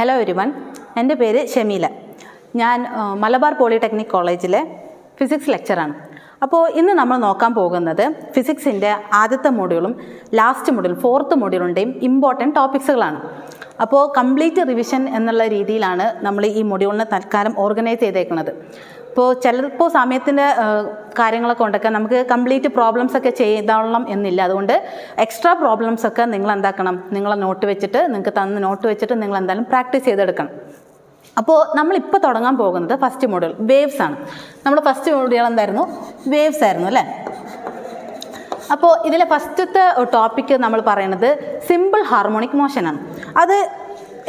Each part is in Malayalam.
ഹലോ എവരിവൺ, എൻ്റെ പേര് ഷമീല. ഞാൻ മലബാർ പോളിടെക്നിക് കോളേജിലെ ഫിസിക്സ് ലെക്ചറാണ്. അപ്പോൾ ഇന്ന് നമ്മൾ നോക്കാൻ പോകുന്നത് ഫിസിക്സിൻ്റെ ആദ്യത്തെ മൊഡ്യൂളും ലാസ്റ്റ് മൊഡ്യൂൾ 4th മൊഡ്യൂളിൻ്റെയും ഇമ്പോർട്ടൻറ്റ് ടോപ്പിക്സുകളാണ്. അപ്പോൾ കംപ്ലീറ്റ് റിവിഷൻ എന്നുള്ള രീതിയിലാണ് നമ്മൾ ഈ മൊഡ്യൂളിനെ തൽക്കാലം ഓർഗനൈസ് ചെയ്തേക്കുന്നത്. ഇപ്പോൾ ചിലപ്പോൾ സമയത്തിൻ്റെ കാര്യങ്ങളൊക്കെ കൊണ്ടൊക്കെ നമുക്ക് കംപ്ലീറ്റ് പ്രോബ്ലംസ് ഒക്കെ ചെയ്തോളണം എന്നില്ല. അതുകൊണ്ട് എക്സ്ട്രാ പ്രോബ്ലംസ് ഒക്കെ നിങ്ങൾ എന്താക്കണം, നിങ്ങളെ നോട്ട് വെച്ചിട്ട് നിങ്ങൾക്ക് തന്ന നോട്ട് വെച്ചിട്ട് നിങ്ങൾ എന്തായാലും പ്രാക്ടീസ് ചെയ്തെടുക്കണം. അപ്പോൾ നമ്മളിപ്പോൾ തുടങ്ങാൻ പോകുന്നത് ഫസ്റ്റ് മൊഡ്യൂൾ വേവ്സ് ആണ്. നമ്മൾ ഫസ്റ്റ് മൊഡ്യൂൾ എന്തായിരുന്നു? വേവ്സ് ആയിരുന്നു അല്ലേ? അപ്പോൾ ഇതിലെ ഫസ്റ്റത്തെ ടോപ്പിക്ക് നമ്മൾ പറയുന്നത് സിമ്പിൾ ഹാർമോണിക് മോഷനാണ്. അത്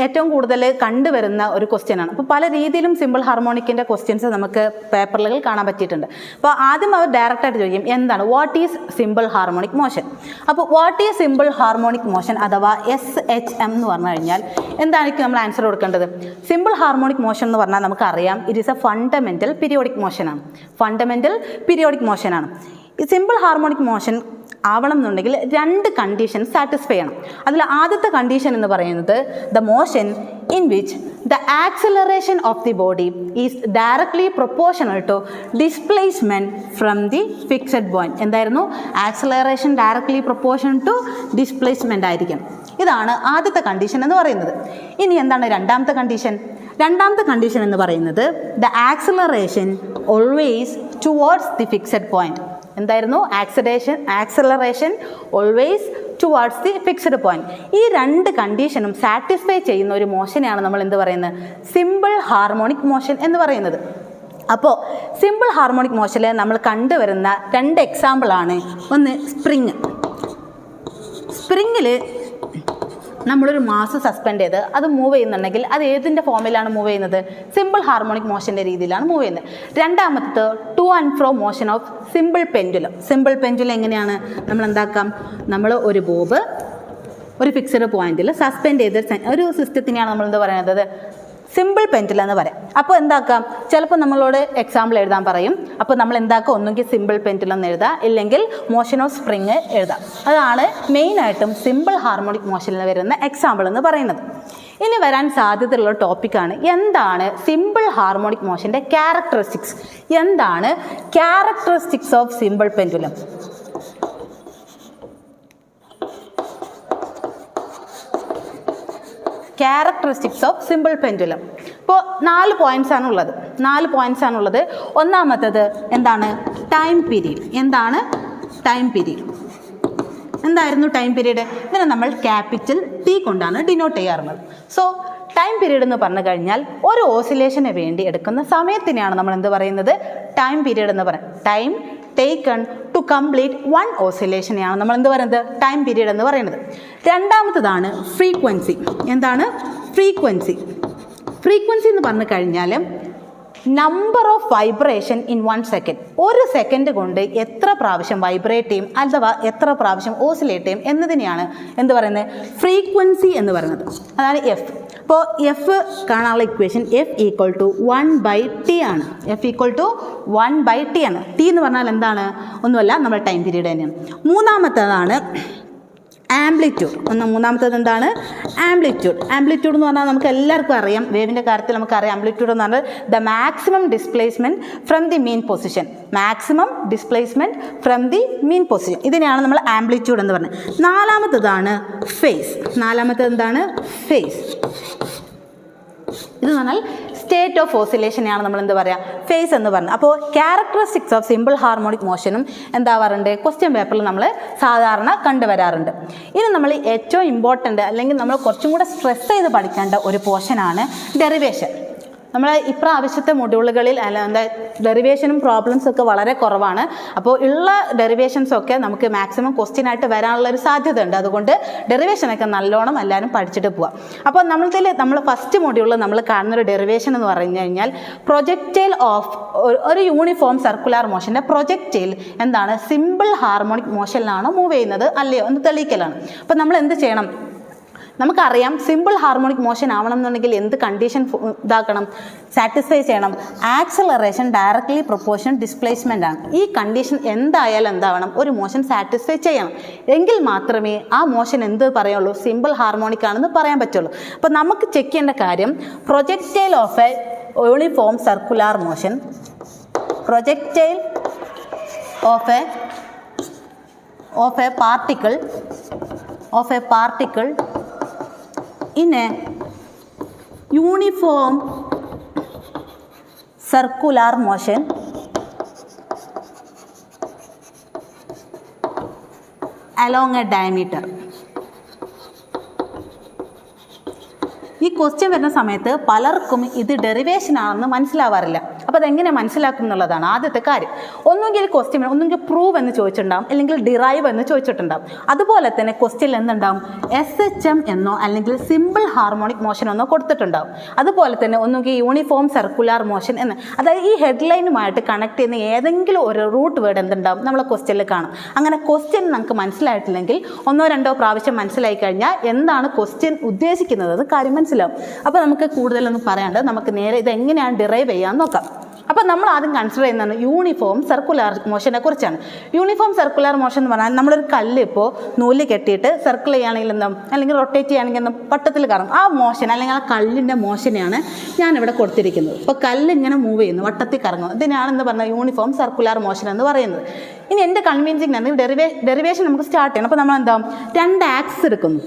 ഏറ്റവും കൂടുതൽ കണ്ടുവരുന്ന ഒരു ക്വസ്റ്റ്യനാണ്. അപ്പോൾ പല രീതിയിലും സിമ്പിൾ ഹാർമോണിക്കിൻ്റെ ക്വസ്റ്റ്യൻസ് നമുക്ക് പേപ്പറുകളിൽ കാണാൻ പറ്റിയിട്ടുണ്ട്. അപ്പോൾ ആദ്യം അവർ ഡയറക്റ്റായിട്ട് ചോദിക്കും, എന്താണ് what is simple harmonic motion. അപ്പോൾ what is simple harmonic motion അഥവാ SHM എന്ന് പറഞ്ഞു കഴിഞ്ഞാൽ എന്തായിരിക്കും നമ്മൾ ആൻസർ കൊടുക്കേണ്ടത്? സിമ്പിൾ ഹാർമോണിക് മോഷൻ എന്ന് പറഞ്ഞാൽ നമുക്കറിയാം, it is a fundamental periodic മോഷനാണ്. ഫണ്ടമെൻ്റൽ പീരിയോഡിക് മോഷനാണ്. ഈ സിമ്പിൾ ഹാർമോണിക് മോഷൻ ആവണം എന്നുണ്ടെങ്കിൽ 2 കണ്ടീഷൻ സാറ്റിസ്ഫൈ ചെയ്യണം. അതിൽ ആദ്യത്തെ കണ്ടീഷൻ എന്ന് പറയുന്നത് the motion in which the acceleration of the body is directly proportional to displacement from the fixed point. എന്തായിരുന്നു? Acceleration directly proportion to displacement ആയിരിക്കും. ഇതാണ് ആദ്യത്തെ കണ്ടീഷൻ എന്ന് പറയുന്നത്. ഇനി എന്താണ് രണ്ടാമത്തെ കണ്ടീഷൻ? രണ്ടാമത്തെ കണ്ടീഷൻ എന്ന് പറയുന്നത് the acceleration always towards the fixed point. എന്തായിരുന്നു? Acceleration always towards the fixed point. ഈ 2 കണ്ടീഷനും സാറ്റിസ്ഫൈ ചെയ്യുന്ന ഒരു മോഷനെയാണ് നമ്മൾ എന്ത് പറയുന്നത്? സിമ്പിൾ ഹാർമോണിക് മോഷൻ എന്ന് പറയുന്നത്. അപ്പോൾ സിമ്പിൾ ഹാർമോണിക് മോഷനിൽ നമ്മൾ കണ്ടുവരുന്ന 2 എക്സാമ്പിളാണ്. ഒന്ന് സ്പ്രിങ്. സ്പ്രിങ്ങിൽ നമ്മളൊരു മാസ് സസ്പെൻഡ് ചെയ്ത് അത് മൂവ് ചെയ്യുന്നുണ്ടെങ്കിൽ അത് ഏതിൻ്റെ ഫോമിലാണ് മൂവ് ചെയ്യുന്നത്? സിമ്പിൾ ഹാർമോണിക് മോഷൻ്റെ രീതിയിലാണ് മൂവ് ചെയ്യുന്നത്. രണ്ടാമത്തത് two and fro motion of simple pendulum. Simple pendulum എങ്ങനെയാണ് നമ്മൾ എന്താക്കാം? നമ്മൾ ഒരു ബോബ് ഒരു ഫിക്സഡ് പോയിന്റിൽ സസ്പെൻഡ് ചെയ്ത ഒരു സിസ്റ്റത്തിനെയാണ് നമ്മൾ എന്താ പറയുന്നത്? സിമ്പിൾ പെൻഡുലം എന്ന് പറയാം. അപ്പോൾ എന്താക്കാം? ചിലപ്പോൾ നമ്മളോട് എക്സാമ്പിൾ എഴുതാൻ പറയും. അപ്പോൾ നമ്മൾ എന്താക്കാം? ഒന്നുകിൽ സിമ്പിൾ പെൻഡുലം എന്ന് എഴുതാം, ഇല്ലെങ്കിൽ മോഷൻ ഓഫ് സ്പ്രിങ് എഴുതാം. അതാണ് മെയിനായിട്ടും സിമ്പിൾ ഹാർമോണിക് മോഷനിൽ വരുന്ന എക്സാമ്പിൾ എന്ന് പറയുന്നത്. ഇനി വരാൻ സാധ്യതയുള്ള ടോപ്പിക്കാണ് എന്താണ് സിമ്പിൾ ഹാർമോണിക് മോഷൻ്റെ ക്യാരക്ടറിസ്റ്റിക്സ്. എന്താണ് characteristics of simple pendulum? Characteristics of simple pendulum. ഇപ്പോൾ 4 പോയിന്റ്സ് ആണുള്ളത്. ഒന്നാമത്തേത് എന്താണ്? Time period. എന്താണ് ടൈം പീരീഡ്? എന്തായിരുന്നു ടൈം പീരീഡ്? ഇതിനെ നമ്മൾ ക്യാപിറ്റൽ T കൊണ്ടാണ് ഡിനോട്ട് ചെയ്യാറുള്ളത്. സോ ടൈം പീരീഡ് എന്ന് പറഞ്ഞു കഴിഞ്ഞാൽ ഒരു ഓസിലേഷന് വേണ്ടി എടുക്കുന്ന സമയത്തിനെയാണ് നമ്മൾ എന്ത് പറയുന്നത്? ടൈം പീരീഡ് എന്ന് പറയുന്നത്. ടൈം ടേക്കൺ ടു കംപ്ലീറ്റ് 1 ഓസിലേഷനെയാണ് നമ്മൾ എന്ത് പറയുന്നത്? ടൈം പീരീഡ് എന്ന് പറയുന്നത്. രണ്ടാമത്തതാണ് ഫ്രീക്വൻസി. എന്താണ് ഫ്രീക്വൻസി? ഫ്രീക്വൻസി എന്ന് പറഞ്ഞു കഴിഞ്ഞാൽ number of vibration in 1 second. ഒരു സെക്കൻഡ് കൊണ്ട് എത്ര പ്രാവശ്യം വൈബ്രേറ്റ് ചെയ്യും അഥവാ എത്ര പ്രാവശ്യം ഓസിലേറ്റ് ചെയ്യും എന്നതിനെയാണ് എന്ത് പറയുന്നത്? ഫ്രീക്വൻസി എന്ന് പറയുന്നത്. അതാണ് F. അപ്പോൾ F കാണാനുള്ള ഇക്വേഷൻ F = 1/T ആണ്. F = 1/T ആണ്. T എന്ന് പറഞ്ഞാൽ എന്താണ്? ഒന്നുമല്ല, നമ്മൾ ടൈം പീരീഡ് തന്നെയാണ്. മൂന്നാമത്തേതാണ് ആംപ്ലിറ്റ്യൂഡ്. മൂന്നാമത്തേത് എന്താണ്? ആംപ്ലിറ്റ്യൂഡ്. ആംപ്ലിറ്റ്യൂഡ് എന്ന് പറഞ്ഞാൽ നമുക്ക് എല്ലാവർക്കും അറിയാം, വേവിൻ്റെ കാര്യത്തിൽ നമുക്കറിയാം. ആംപ്ലിറ്റ്യൂഡ് എന്ന് പറഞ്ഞാൽ the maximum displacement from the mean position. Maximum displacement from the mean position. ഇതിനെയാണ് നമ്മൾ ആംപ്ലിറ്റ്യൂഡ് എന്ന് പറഞ്ഞത്. നാലാമത്തേതാണ് ഫേസ്. നാലാമത്തേത് എന്താണ്? ഫേസ്. ഇതെന്ന് പറഞ്ഞാൽ സ്റ്റേറ്റ് ഓഫ് ഓസിലേഷനെയാണ് നമ്മൾ എന്ത് പറയുക? ഫേസ് എന്ന് പറഞ്ഞത്. അപ്പോൾ ക്യാരക്ടറിസ്റ്റിക്സ് ഓഫ് സിമ്പിൾ ഹാർമോണിക് മോഷനും എന്താവാറുണ്ട്? ക്വസ്റ്റ്യൻ പേപ്പറിൽ നമ്മൾ സാധാരണ കണ്ടുവരാറുണ്ട്. ഇനി നമ്മൾ ഏറ്റവും ഇമ്പോർട്ടൻ്റ് അല്ലെങ്കിൽ നമ്മൾ കുറച്ചും കൂടെ സ്ട്രെസ് ചെയ്ത് പഠിക്കേണ്ട ഒരു പോർഷനാണ് ഡെറിവേഷൻ. നമ്മൾ ഇപ്രാവശ്യത്തെ മൊഡ്യൂളുകളിൽ ഡെറിവേഷനും പ്രോബ്ലംസ് ഒക്കെ വളരെ കുറവാണ്. അപ്പോൾ ഉള്ള ഡെറിവേഷൻസൊക്കെ നമുക്ക് മാക്സിമം ക്വസ്റ്റ്യൻ ആയിട്ട് വരാനുള്ളൊരു സാധ്യത ഉണ്ട്. അതുകൊണ്ട് ഡെറിവേഷനൊക്കെ നല്ലോണം എല്ലാവരും പഠിച്ചിട്ട് പോവാം. അപ്പോൾ നമ്മൾ ഫസ്റ്റ് മൊഡ്യൂളിൽ നമ്മൾ കാണുന്നൊരു ഡെറിവേഷൻ എന്ന് പറഞ്ഞു കഴിഞ്ഞാൽ പ്രൊജക്റ്റൈൽ ഓഫ് ഒരു യൂണിഫോം സർക്കുലർ മോഷൻ്റെ പ്രൊജക്റ്റൈൽ എന്താണ്? സിമ്പിൾ ഹാർമോണിക് മോഷനിലാണ് മൂവ് ചെയ്യുന്നത് അല്ലയോ എന്ന് തെളിയിക്കലാണ്. അപ്പോൾ നമ്മൾ എന്ത് ചെയ്യണം? നമുക്കറിയാം സിമ്പിൾ ഹാർമോണിക് മോഷൻ ആവണം എന്നുണ്ടെങ്കിൽ എന്ത് കണ്ടീഷൻ സാറ്റിസ്ഫൈ ചെയ്യണം? ആക്സലറേഷൻ ഡയറക്ട്ലി പ്രൊപ്പോർഷൻ ഡിസ്പ്ലേസ്മെൻ്റ് ആണ്. ഈ കണ്ടീഷൻ എന്തായാലും എന്താവണം? ഒരു മോഷൻ സാറ്റിസ്ഫൈ ചെയ്യണം. എങ്കിൽ മാത്രമേ ആ മോഷൻ എന്ത് പറയുള്ളൂ? സിമ്പിൾ ഹാർമോണിക് ആണെന്ന് പറയാൻ പറ്റുള്ളൂ. അപ്പോൾ നമുക്ക് ചെക്ക് ചെയ്യേണ്ട കാര്യം projectile of A uniform circular motion, projectile of a particle in a uniform circular motion along a diameter. ഈ ക്വസ്റ്റ്യൻ വരുന്ന സമയത്ത് പലർക്കും ഇത് ഡെറിവേഷൻ ആണെന്ന് മനസ്സിലാവാറില്ല. അപ്പോൾ അതെങ്ങനെ മനസ്സിലാക്കും എന്നുള്ളതാണ് ആദ്യത്തെ കാര്യം. ഒന്നുകിൽ ക്വസ്റ്റ്യൻ ഒന്നുകിൽ പ്രൂവ് എന്ന് ചോദിച്ചിട്ടുണ്ടാകും, അല്ലെങ്കിൽ ഡിറൈവ് എന്ന് ചോദിച്ചിട്ടുണ്ടാകും. അതുപോലെ തന്നെ ക്വസ്റ്റ്യനിൽ എന്തുണ്ടാവും? SHM എന്നോ അല്ലെങ്കിൽ സിമ്പിൾ ഹാർമോണിക് മോഷൻ എന്നോ കൊടുത്തിട്ടുണ്ടാകും. അതുപോലെ തന്നെ ഒന്നുകിൽ യൂണിഫോം സർക്കുലാർ മോഷൻ എന്ന്, അതായത് ഈ ഹെഡ്ലൈനുമായിട്ട് കണക്ട് ചെയ്യുന്ന ഏതെങ്കിലും ഒരു റൂട്ട് വേർഡ് എന്തുണ്ടാവും നമ്മളെ ക്വസ്റ്റ്യനിൽ കാണും. അങ്ങനെ ക്വസ്റ്റ്യൻ നമുക്ക് മനസ്സിലായിട്ടില്ലെങ്കിൽ ഒന്നോ രണ്ടോ പ്രാവശ്യം മനസ്സിലായി കഴിഞ്ഞാൽ എന്താണ് ക്വസ്റ്റ്യൻ ഉദ്ദേശിക്കുന്നത് കാര്യം മനസ്സിലാവും. അപ്പോൾ നമുക്ക് കൂടുതലൊന്നും പറയാണ്ട് നമുക്ക് നേരെ ഇതെങ്ങനെയാണ് ഡിറൈവ് ചെയ്യാൻ നോക്കാം. അപ്പോൾ നമ്മൾ ആദ്യം കൺസിഡർ ചെയ്യുന്നതാണ് യൂണിഫോം സർക്കുലാർ മോഷനെ കുറിച്ചാണ്. യൂണിഫോം സർക്കുലാർ മോഷൻ എന്ന് പറഞ്ഞാൽ നമ്മളൊരു കല്ല് ഇപ്പോൾ നൂല് കെട്ടിയിട്ട് സർക്കിൾ ചെയ്യുകയാണെങ്കിൽ എന്താ, അല്ലെങ്കിൽ റൊട്ടേറ്റ് ചെയ്യുകയാണെങ്കിൽ എന്താ, പട്ടത്തിൽ കറങ്ങും. ആ മോഷൻ അല്ലെങ്കിൽ ആ കല്ലിൻ്റെ മോഷനെയാണ് ഞാനിവിടെ കൊടുത്തിരിക്കുന്നത്. ഇപ്പോൾ കല്ല് ഇങ്ങനെ മൂവ് ചെയ്യുന്നു, വട്ടത്തിൽ കറങ്ങും. ഇതിനാണെന്ന് പറഞ്ഞാൽ യൂണിഫോം സർക്കുലാർ മോഷൻ എന്ന് പറയുന്നത്. ഇനി എൻ്റെ കൺവീൻസിങ് ഡെറിവേഷൻ നമുക്ക് സ്റ്റാർട്ട് ചെയ്യണം. അപ്പോൾ നമ്മൾ എന്താവും? 2 ആക്സിസ് എടുക്കുന്നു.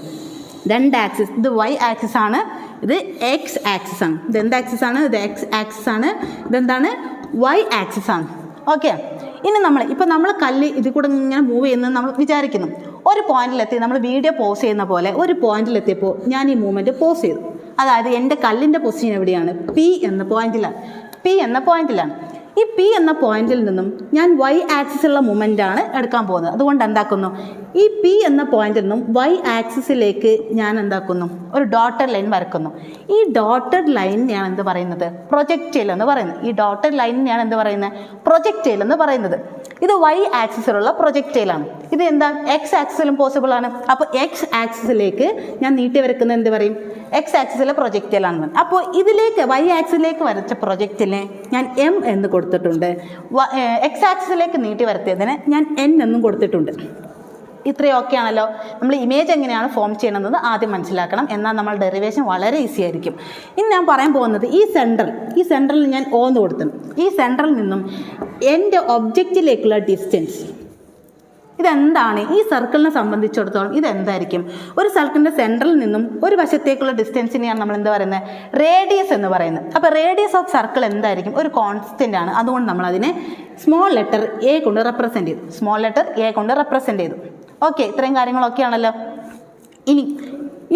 2 ആക്സിസ്, ഇത് Y ആക്സിസ് ആണ്, ഇത് X ആക്സിസ് ആണ്. ഇത് എന്ത് ആക്സിസ് ആണ്? ഇത് X ആക്സിസ് ആണ്. ഇതെന്താണ്? Y ആക്സിസ് ആണ്. ഓക്കെ. ഇനി നമ്മൾ കല്ല് ഇതിൽ കൂടെ ഇങ്ങനെ മൂവ് ചെയ്യുന്നത് നമ്മൾ വിചാരിക്കുന്നു. ഒരു പോയിന്റിലെത്തി, നമ്മൾ വീഡിയോ പോസ് ചെയ്യുന്ന പോലെ ഒരു പോയിന്റിലെത്തിയപ്പോൾ ഞാൻ ഈ മൂവ്മെൻറ്റ് പോസ് ചെയ്തു. അതായത് എൻ്റെ കല്ലിൻ്റെ പൊസിഷൻ എവിടെയാണ്? P എന്ന പോയിന്റിലാണ്. ഈ P എന്ന പോയിന്റിൽ നിന്നും ഞാൻ Y ആക്സിസിലുള്ള മൂവ്മെൻ്റാണ് എടുക്കാൻ പോകുന്നത്. അതുകൊണ്ട് എന്താക്കുന്നു? ഈ P എന്ന പോയിന്റിൽ നിന്നും Y ആക്സിസിലേക്ക് ഞാൻ എന്താക്കുന്നു? ഒരു ഡോട്ടഡ് ലൈൻ വരക്കുന്നു. ഈ ഡോട്ടഡ് ലൈനിനെയാണ് എന്ത് പറയുന്നത്? പ്രൊജക്റ്റൈൽ എന്ന് പറയുന്നത്. ഈ ഡോട്ടഡ് ലൈനിനെയാണ് എന്ത് പറയുന്നത്? പ്രൊജക്റ്റൈൽ എന്ന് പറയുന്നത്. ഇത് Y ആക്സിസിലുള്ള പ്രൊജക്റ്റൈലാണ്. ഇത് എന്താ? X ആക്സിസിലും പോസിബിൾ ആണ്. അപ്പോൾ X ആക്സിസിലേക്ക് ഞാൻ നീട്ടി വരക്കുന്നത് എന്ത് പറയും? X ആക്സിസിലെ പ്രൊജക്റ്റൈലാണെന്ന്. അപ്പോൾ ഇതിലേക്ക് Y ആക്സിസിലേക്ക് വരച്ച പ്രൊജക്റ്റിനെ ഞാൻ M എന്ന് കൊടുത്തിട്ടുണ്ട്. X ആക്സിസിലേക്ക് നീട്ടി വരത്തിയതിന് ഞാൻ N എന്നും കൊടുത്തിട്ടുണ്ട്. ഇത്രയും ഓക്കെ ആണല്ലോ. നമ്മൾ ഇമേജ് എങ്ങനെയാണ് ഫോം ചെയ്യണമെന്ന് ആദ്യം മനസ്സിലാക്കണം. എന്നാൽ നമ്മൾ ഡെറിവേഷൻ വളരെ ഈസി ആയിരിക്കും. ഇനി ഞാൻ പറയാൻ പോകുന്നത് ഈ സെൻട്രലിൽ ഞാൻ O എന്ന് കൊടുത്തു. ഈ സെൻട്രലിൽ നിന്നും എൻ്റെ ഒബ്ജക്റ്റിലേക്കുള്ള ഡിസ്റ്റൻസ് ഇതെന്താണ്? ഈ സർക്കിളിനെ സംബന്ധിച്ചിടത്തോളം ഇതെന്തായിരിക്കും? ഒരു സർക്കിളിൻ്റെ സെൻട്രലിൽ നിന്നും ഒരു വശത്തേക്കുള്ള ഡിസ്റ്റൻസിനെയാണ് നമ്മൾ എന്താ പറയുന്നത്? റേഡിയസ് എന്ന് പറയുന്നത്. അപ്പോൾ റേഡിയസ് ഓഫ് സർക്കിൾ എന്തായിരിക്കും? ഒരു കോൺസ്റ്റൻ്റ് ആണ്. അതുകൊണ്ട് നമ്മൾ അതിനെ സ്മോൾ ലെറ്റർ A കൊണ്ട് റെപ്രസെൻറ്റ് ചെയ്തു. ഓക്കെ, ഇത്രയും കാര്യങ്ങളൊക്കെ ആണല്ലോ. ഇനി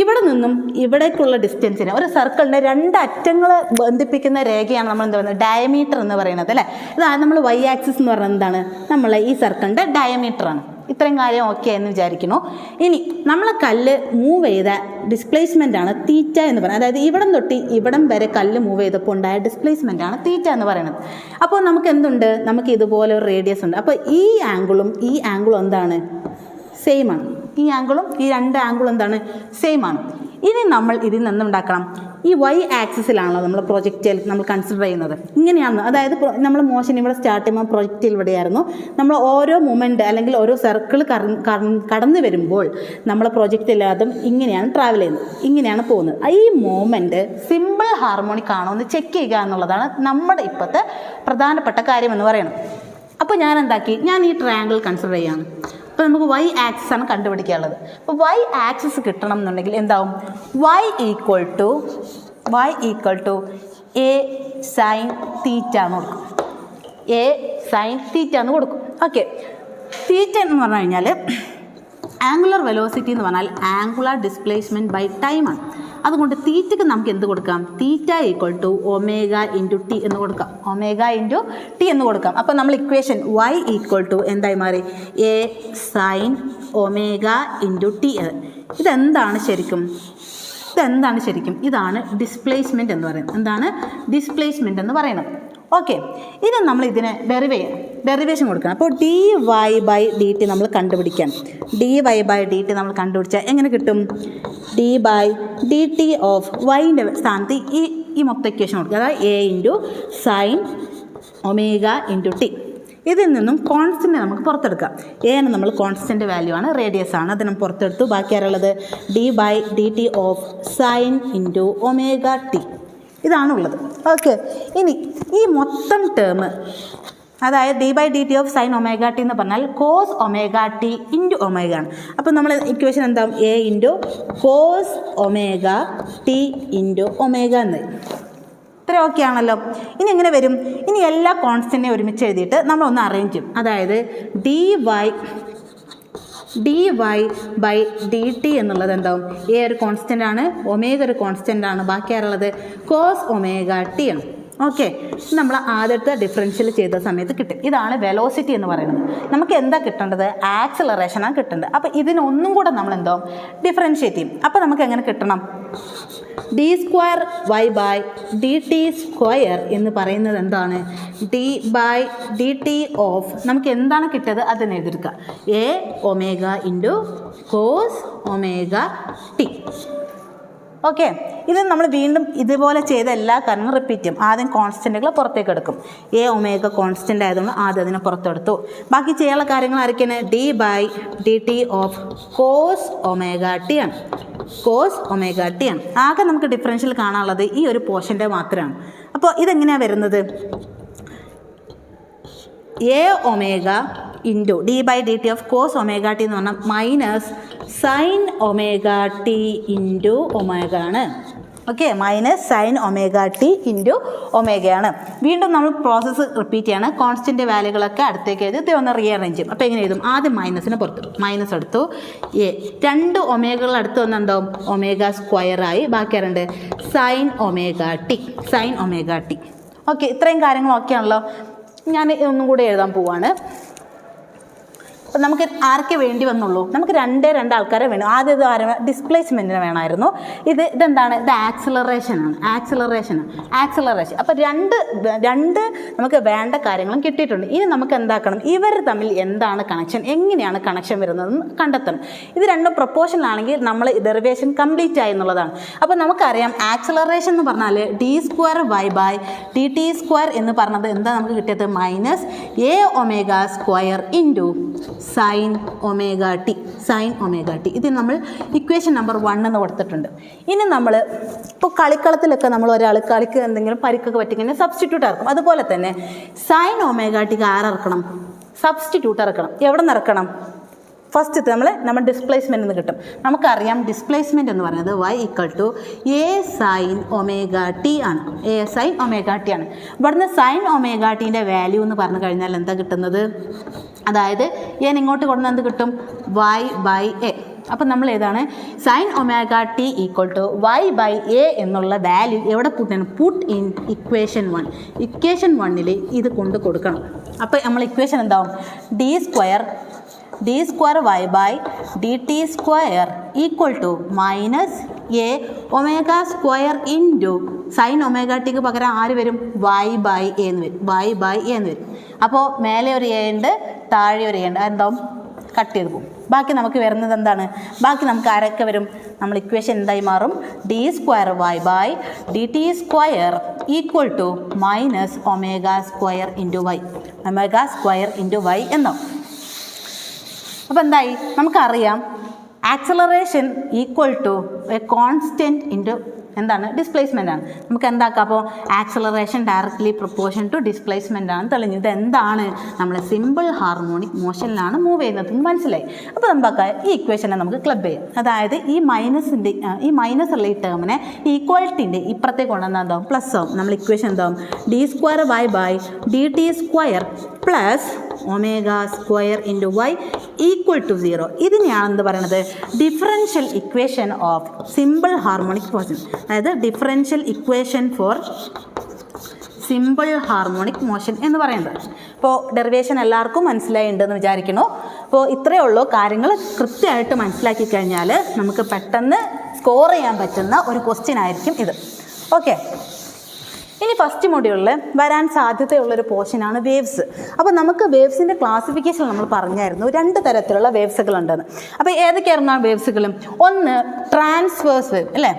ഇവിടെ നിന്നും ഇവിടേക്കുള്ള ഡിസ്റ്റൻസിന് ഒരു സർക്കിളിൻ്റെ 2 അറ്റങ്ങൾ ബന്ധിപ്പിക്കുന്ന രേഖയാണ് നമ്മൾ എന്താ പറയുന്നത്? ഡയമീറ്റർ എന്ന് പറയുന്നത് അല്ലേ. ഇതാണ് നമ്മൾ Y ആക്സിസ് എന്ന് പറയുന്നത്. എന്താണ്? നമ്മളെ ഈ സർക്കിളിൻ്റെ ഡയമീറ്ററാണ്. ഇത്രയും കാര്യം ഓക്കെ എന്ന് വിചാരിക്കുന്നു. ഇനി നമ്മളെ കല്ല് മൂവ് ചെയ്ത ഡിസ്പ്ലേസ്മെൻ്റ് ആണ് തീറ്റ എന്ന് പറയുന്നത്. അതായത് ഇവിടം തൊട്ട് ഇവിടം വരെ കല്ല് മൂവ് ചെയ്തപ്പോൾ ഉണ്ടായ ഡിസ്പ്ലേസ്മെൻ്റ് ആണ് തീറ്റ എന്ന് പറയുന്നത്. അപ്പോൾ നമുക്ക് എന്തുണ്ട്? നമുക്ക് ഇതുപോലെ ഒരു റേഡിയസ് ഉണ്ട്. അപ്പോൾ ഈ ആംഗിളും എന്താണ്? സെയിം ആണ്. ഈ ആംഗിളും ഈ 2 ആംഗിളും എന്താണ്? സെയിം ആണ്. ഇനി നമ്മൾ ഇതിൽ നിന്നുണ്ടാക്കണം. ഈ Y ആക്സിസിലാണല്ലോ നമ്മൾ പ്രൊജക്റ്റൈൽ നമ്മൾ കൺസിഡർ ചെയ്യുന്നത്. ഇങ്ങനെയാണ്. അതായത് നമ്മൾ മോഷൻ ഇവിടെ സ്റ്റാർട്ട് ചെയ്യുമ്പോൾ പ്രൊജക്റ്റൈൽ ഇവിടെയായിരുന്നു. നമ്മൾ ഓരോ മൊമെൻ്റ് അല്ലെങ്കിൽ ഓരോ സർക്കിൾ കടന്നു വരുമ്പോൾ നമ്മൾ പ്രൊജക്റ്റൈൽ അതും ഇങ്ങനെയാണ് ട്രാവൽ ചെയ്യുന്നത്, ഇങ്ങനെയാണ് പോകുന്നത്. ഈ മൊമെൻ്റ് സിമ്പിൾ ഹാർമോണിക് ആണോ എന്ന് ചെക്ക് ചെയ്യുക എന്നുള്ളതാണ് നമ്മുടെ ഇപ്പോഴത്തെ പ്രധാനപ്പെട്ട കാര്യമെന്ന് പറയുന്നത്. അപ്പോൾ ഞാൻ എന്താക്കി? ഞാൻ ഈ ട്രയാങ്കിൾ കൺസിഡർ ചെയ്യാണ്. അപ്പോൾ നമുക്ക് Y ആക്സിസ് ആണ് കണ്ടുപിടിക്കാനുള്ളത്. അപ്പോൾ Y ആക്സിസ് കിട്ടണം എന്നുണ്ടെങ്കിൽ എന്താവും? Y equal to A sine theta എന്ന് കൊടുക്കും. A സൈൻ തീറ്റ എന്ന് കൊടുക്കും. ഓക്കെ. തീറ്റ എന്ന് പറഞ്ഞു കഴിഞ്ഞാൽ ആംഗുലർ വെലോസിറ്റി എന്ന് പറഞ്ഞാൽ ആംഗുലർ ഡിസ്പ്ലേസ്മെൻറ്റ് ബൈ ടൈമാണ്. അതുകൊണ്ട് തീറ്റയ്ക്ക് നമുക്ക് എന്ത് കൊടുക്കാം? Theta equal to omega into T എന്ന് കൊടുക്കാം. അപ്പോൾ നമ്മൾ ഇക്വേഷൻ Y ഈക്വൽ ടു എന്തായി മാറി? A sine omega into T. ഇതെന്താണ് ശരിക്കും? ഇതാണ് ഡിസ്പ്ലേസ്മെൻറ്റ് എന്ന് പറയുന്നത്. എന്താണ് ഡിസ്പ്ലേസ്മെൻറ്റ് എന്ന് പറയുന്നത്? ഓക്കെ. ഇനി നമ്മൾ ഇതിനെ ഡെറിവ് ചെയ്യണം. ഡെറിവേഷൻ കൊടുക്കണം. അപ്പോൾ dy ബൈ dt നമ്മൾ കണ്ടുപിടിക്കണം. dy ബൈ dt നമ്മൾ കണ്ടുപിടിച്ചാൽ എങ്ങനെ കിട്ടും? d ബൈ dt ഓഫ് വൈൻ്റെ സ്ഥാനത്ത് ഈ മൊത്തം ഇക്വേഷൻ കൊടുക്കുക. അതായത് a into sine omega into T. ഇതിൽ നിന്നും കോൺസ്റ്റൻ്റ് നമുക്ക് പുറത്തെടുക്കാം. എ ആണ് നമ്മൾ കോൺസ്റ്റൻ്റ് വാല്യൂ ആണ്, റേഡിയസ് ആണ്, അത് നമ്മൾ പുറത്തെടുത്തു. ബാക്കി ആരുള്ളത് d by dt of sine into omega t. ഇതാണുള്ളത്. ഓക്കെ, ഇനി ഈ മൊത്തം ടേം അതായത് d by dt of sine omega t എന്ന് പറഞ്ഞാൽ cos omega t into omega ആണ്. അപ്പോൾ നമ്മൾ ഇക്വേഷൻ എന്താവും? A into cos omega t into omega എന്ന്. ഇത്ര ഓക്കെ ആണല്ലോ. ഇനി എങ്ങനെ വരും? ഇനി എല്ലാ കോൺസ്റ്റൻറ്റിനെയും ഒരുമിച്ച് എഴുതിയിട്ട് നമ്മളൊന്ന് അറേഞ്ച് ചെയ്യും. അതായത് dy ബൈ ഡി ടി എന്നുള്ളത് എന്താവും? എ ഒരു കോൺസ്റ്റൻ്റ് ആണ്, ഒമേഗ ഒരു കോൺസ്റ്റൻ്റ് ആണ്, ബാക്കി ആരുള്ളത് കോസ് ഒമേഗ ടി ആണ്. ഓക്കെ, നമ്മൾ ആദ്യത്തെ ഡിഫറൻഷ്യൽ ചെയ്ത സമയത്ത് കിട്ടും. ഇതാണ് വെലോസിറ്റി എന്ന് പറയുന്നത്. നമുക്ക് എന്താ കിട്ടേണ്ടത്? ആക്സിലറേഷനാണ് കിട്ടേണ്ടത്. അപ്പോൾ ഇതിനൊന്നും കൂടെ നമ്മൾ എന്തോ ഡിഫറൻഷ്യേറ്റ് ചെയ്യും. അപ്പോൾ നമുക്ക് എങ്ങനെ കിട്ടണം? d square y by D T square എന്ന് പറയുന്നത് എന്താണ്? d by D T of നമുക്ക് എന്താണ് കിട്ടിയത് അതിനെ എഴുതിയെടുക്കുക. A omega into cos omega t. Okay, ഇത് നമ്മൾ വീണ്ടും ഇതുപോലെ ചെയ്ത എല്ലാ കാര്യങ്ങളും റിപ്പീറ്റ് ചെയ്യും. ആദ്യം കോൺസ്റ്റൻറ്റുകൾ പുറത്തേക്ക് എടുക്കും. എ ഒമേഗ കോൺസ്റ്റൻ്റ് ആയതുകൊണ്ട് ആദ്യം അതിനെ പുറത്തെടുത്തു. ബാക്കി ചെയ്യാനുള്ള കാര്യങ്ങൾ ആയിരിക്കും d by D T of cos omega T ആണ്. കോസ് ഒമേഗ ടി ആണ്. ആകെ നമുക്ക് ഡിഫറൻഷ്യൽ കാണാനുള്ളത് ഈ ഒരു പോർഷൻ്റെ മാത്രമാണ്. അപ്പോൾ ഇതെങ്ങനെയാണ് വരുന്നത്? A omega into d by D T of cos omega t എന്ന് പറഞ്ഞാൽ minus sine omega t into omega ആണ്. Okay, minus sine omega t into ഒമേഗയാണ്. വീണ്ടും നമ്മൾ പ്രോസസ്സ് റിപ്പീറ്റ് ചെയ്യാണ്. കോൺസ്റ്റൻ്റ് വാല്യൂകളൊക്കെ അടുത്തേക്ക് എഴുതി ഒന്ന് റീഅറേഞ്ച് ചെയ്യും. അപ്പോൾ എങ്ങനെ എഴുതും? ആദ്യം മൈനസിന് പുറത്തു, മൈനസ് എടുത്തു. എ രണ്ട് ഒമേഗകൾ അടുത്ത് വന്ന് എന്താവും? ഒമേഗ സ്ക്വയറായി. ബാക്കി ആരുണ്ട്? Sign omega T, sine omega t. Okay, ഇത്രയും കാര്യങ്ങൾ ഓക്കെ ആണല്ലോ. ഞാൻ ഒന്നും കൂടി എഴുതാൻ പോവാണ്. അപ്പം നമുക്ക് ആർക്കേ വേണ്ടി വന്നുള്ളൂ? നമുക്ക് രണ്ടേ ആൾക്കാരെ വേണം. ആദ്യം ഇത് ആരും ഡിസ്പ്ലേസ്മെൻറ്റിന് വേണമായിരുന്നു. ഇതെന്താണ്? ഇത് ആക്സിലറേഷനാണ്. ആക്സിലറേഷൻ. അപ്പോൾ രണ്ട് നമുക്ക് വേണ്ട കാര്യങ്ങളും കിട്ടിയിട്ടുണ്ട്. ഇനി നമുക്ക് എന്താക്കണം? ഇവർ തമ്മിൽ എന്താണ് കണക്ഷൻ, എങ്ങനെയാണ് കണക്ഷൻ വരുന്നതെന്ന് കണ്ടെത്തണം. ഇത് രണ്ടും പ്രൊപ്പോർഷനിലാണെങ്കിൽ നമ്മൾ ഡെറിവേഷൻ കംപ്ലീറ്റ് ആയി എന്നുള്ളതാണ്. അപ്പോൾ നമുക്കറിയാം ആക്സിലറേഷൻ എന്ന് പറഞ്ഞാൽ d square Y by D T square എന്ന് പറഞ്ഞത് എന്താ നമുക്ക് കിട്ടിയത്? Minus A omega square into sine omega T, sine omega T. ഇത് നമ്മൾ ഇക്വേഷൻ നമ്പർ 1 എന്ന് കൊടുത്തിട്ടുണ്ട്. ഇനി നമ്മൾ ഇപ്പോൾ കളിക്കളത്തിലൊക്കെ നമ്മൾ ഒരാൾ കളിക്ക് എന്തെങ്കിലും പരിക്കൊക്കെ പറ്റിക്കഴിഞ്ഞാൽ സബ്സ്റ്റിറ്റ്യൂട്ട് ഇറക്കും. അതുപോലെ തന്നെ സൈൻ ഒമേഗ ടിക്ക് ആരിറക്കണം? സബ്സ്റ്റിറ്റ്യൂട്ട് ഇറക്കണം. എവിടെ നിന്ന് ഇറക്കണം? ഫസ്റ്റ് നമ്മൾ ഡിസ്പ്ലേസ്മെൻ്റ് എന്ന് കിട്ടും. നമുക്കറിയാം ഡിസ്പ്ലേസ്മെൻറ്റ് എന്ന് പറയുന്നത് y equal to A sine omega T ആണ്. എ സൈൻ ഒമേഗ ടി ആണ്. ഇവിടുന്ന് സൈൻ ഒമേഗ ടീൻ്റെ വാല്യൂ എന്ന് പറഞ്ഞു കഴിഞ്ഞാൽ എന്താ കിട്ടുന്നത്? അതായത് ഞാൻ ഇങ്ങോട്ട് കൊണ്ടുവന്ന് എന്ത് കിട്ടും? y by A. അപ്പം നമ്മൾ ഏതാണ്? Sine omega T equal to y by A എന്നുള്ള വാല്യൂ എവിടെ പുട്ടാണ്? Put in equation 1. ഇക്വേഷൻ 1 ഇത് കൊണ്ട് കൊടുക്കണം. അപ്പോൾ നമ്മൾ ഇക്വേഷൻ എന്താവും? d square y by D T square equal to minus A omega square into sine omega ടിക്ക് പകരം ആര് വരും? y ബൈ എ എന്ന് വരും. y ബൈ എ എന്ന് വരും. അപ്പോൾ മേലെ ഒരു എ ഉണ്ട്, താഴെ ഒരു എ ഉണ്ട്. അതെന്താവും? കട്ട് ചെയ്ത് പോകും. ബാക്കി നമുക്ക് വരുന്നത് എന്താണ്? ബാക്കി നമുക്ക് ആരൊക്കെ വരും? നമ്മൾ ഇക്വേഷൻ എന്തായി മാറും? d square y by D T square equal to minus omega square into y, omega square into y എന്നാവും. അപ്പോൾ എന്തായി? നമുക്കറിയാം acceleration equal to A constant into എന്താണ്? ഡിസ്പ്ലേസ്മെൻ്റ് ആണ്. നമുക്ക് എന്താക്കാം? അപ്പോൾ acceleration directly proportion to displacement ആണ് തെളിഞ്ഞു. ഇതെന്താണ്? നമ്മൾ സിമ്പിൾ ഹാർമോണിക് മോഷനിലാണ് മൂവ് ചെയ്യുന്നത് മനസ്സിലായി. അപ്പോൾ എന്താക്കാം? ഈ ഇക്വേഷനെ നമുക്ക് ക്ലബ് ചെയ്യാം. അതായത് ഈ മൈനസ് ഉള്ള ഈ ടേമിനെ ഈക്വാലിറ്റിൻ്റെ ഇപ്പുറത്തേക്ക് കൊണ്ടുവന്നാൽ എന്താവും? പ്ലസ് ആവും. നമ്മൾ ഇക്വേഷൻ എന്താവും? d square y by D T square plus omega square into y equal to 0. ഇതിനെയാണ് എന്ത് പറയുന്നത്? Differential equation of simple harmonic motion. അതായത് differential equation for simple harmonic motion എന്ന് പറയുന്നത്. അപ്പോൾ ഡെറിവേഷൻ എല്ലാവർക്കും മനസ്സിലായിട്ടുണ്ടെന്ന് വിചാരിക്കുന്നു. അപ്പോൾ ഇത്രയേ ഉള്ളൂ. കാര്യങ്ങൾ കൃത്യമായിട്ട് മനസ്സിലാക്കി കഴിഞ്ഞാൽ നമുക്ക് പെട്ടെന്ന് സ്കോർ ചെയ്യാൻ പറ്റുന്ന ഒരു ക്വസ്റ്റ്യൻ ആയിരിക്കും ഇത്. ഓക്കെ. ഇനി ഫസ്റ്റ് മൊഡ്യൂളിൽ വരാൻ സാധ്യതയുള്ളൊരു പോർഷനാണ് വേവ്സ്. അപ്പോൾ നമുക്ക് വേവ്സിൻ്റെ ക്ലാസിഫിക്കേഷൻ നമ്മൾ പറഞ്ഞായിരുന്നു 2 തരത്തിലുള്ള വേവ്സുകളുണ്ടെന്ന്. അപ്പോൾ ഏതൊക്കെയായിരുന്നു ആ വേവ്സുകളും? ഒന്ന് ട്രാൻസ്വേഴ്സ് വേവ് അല്ലേ,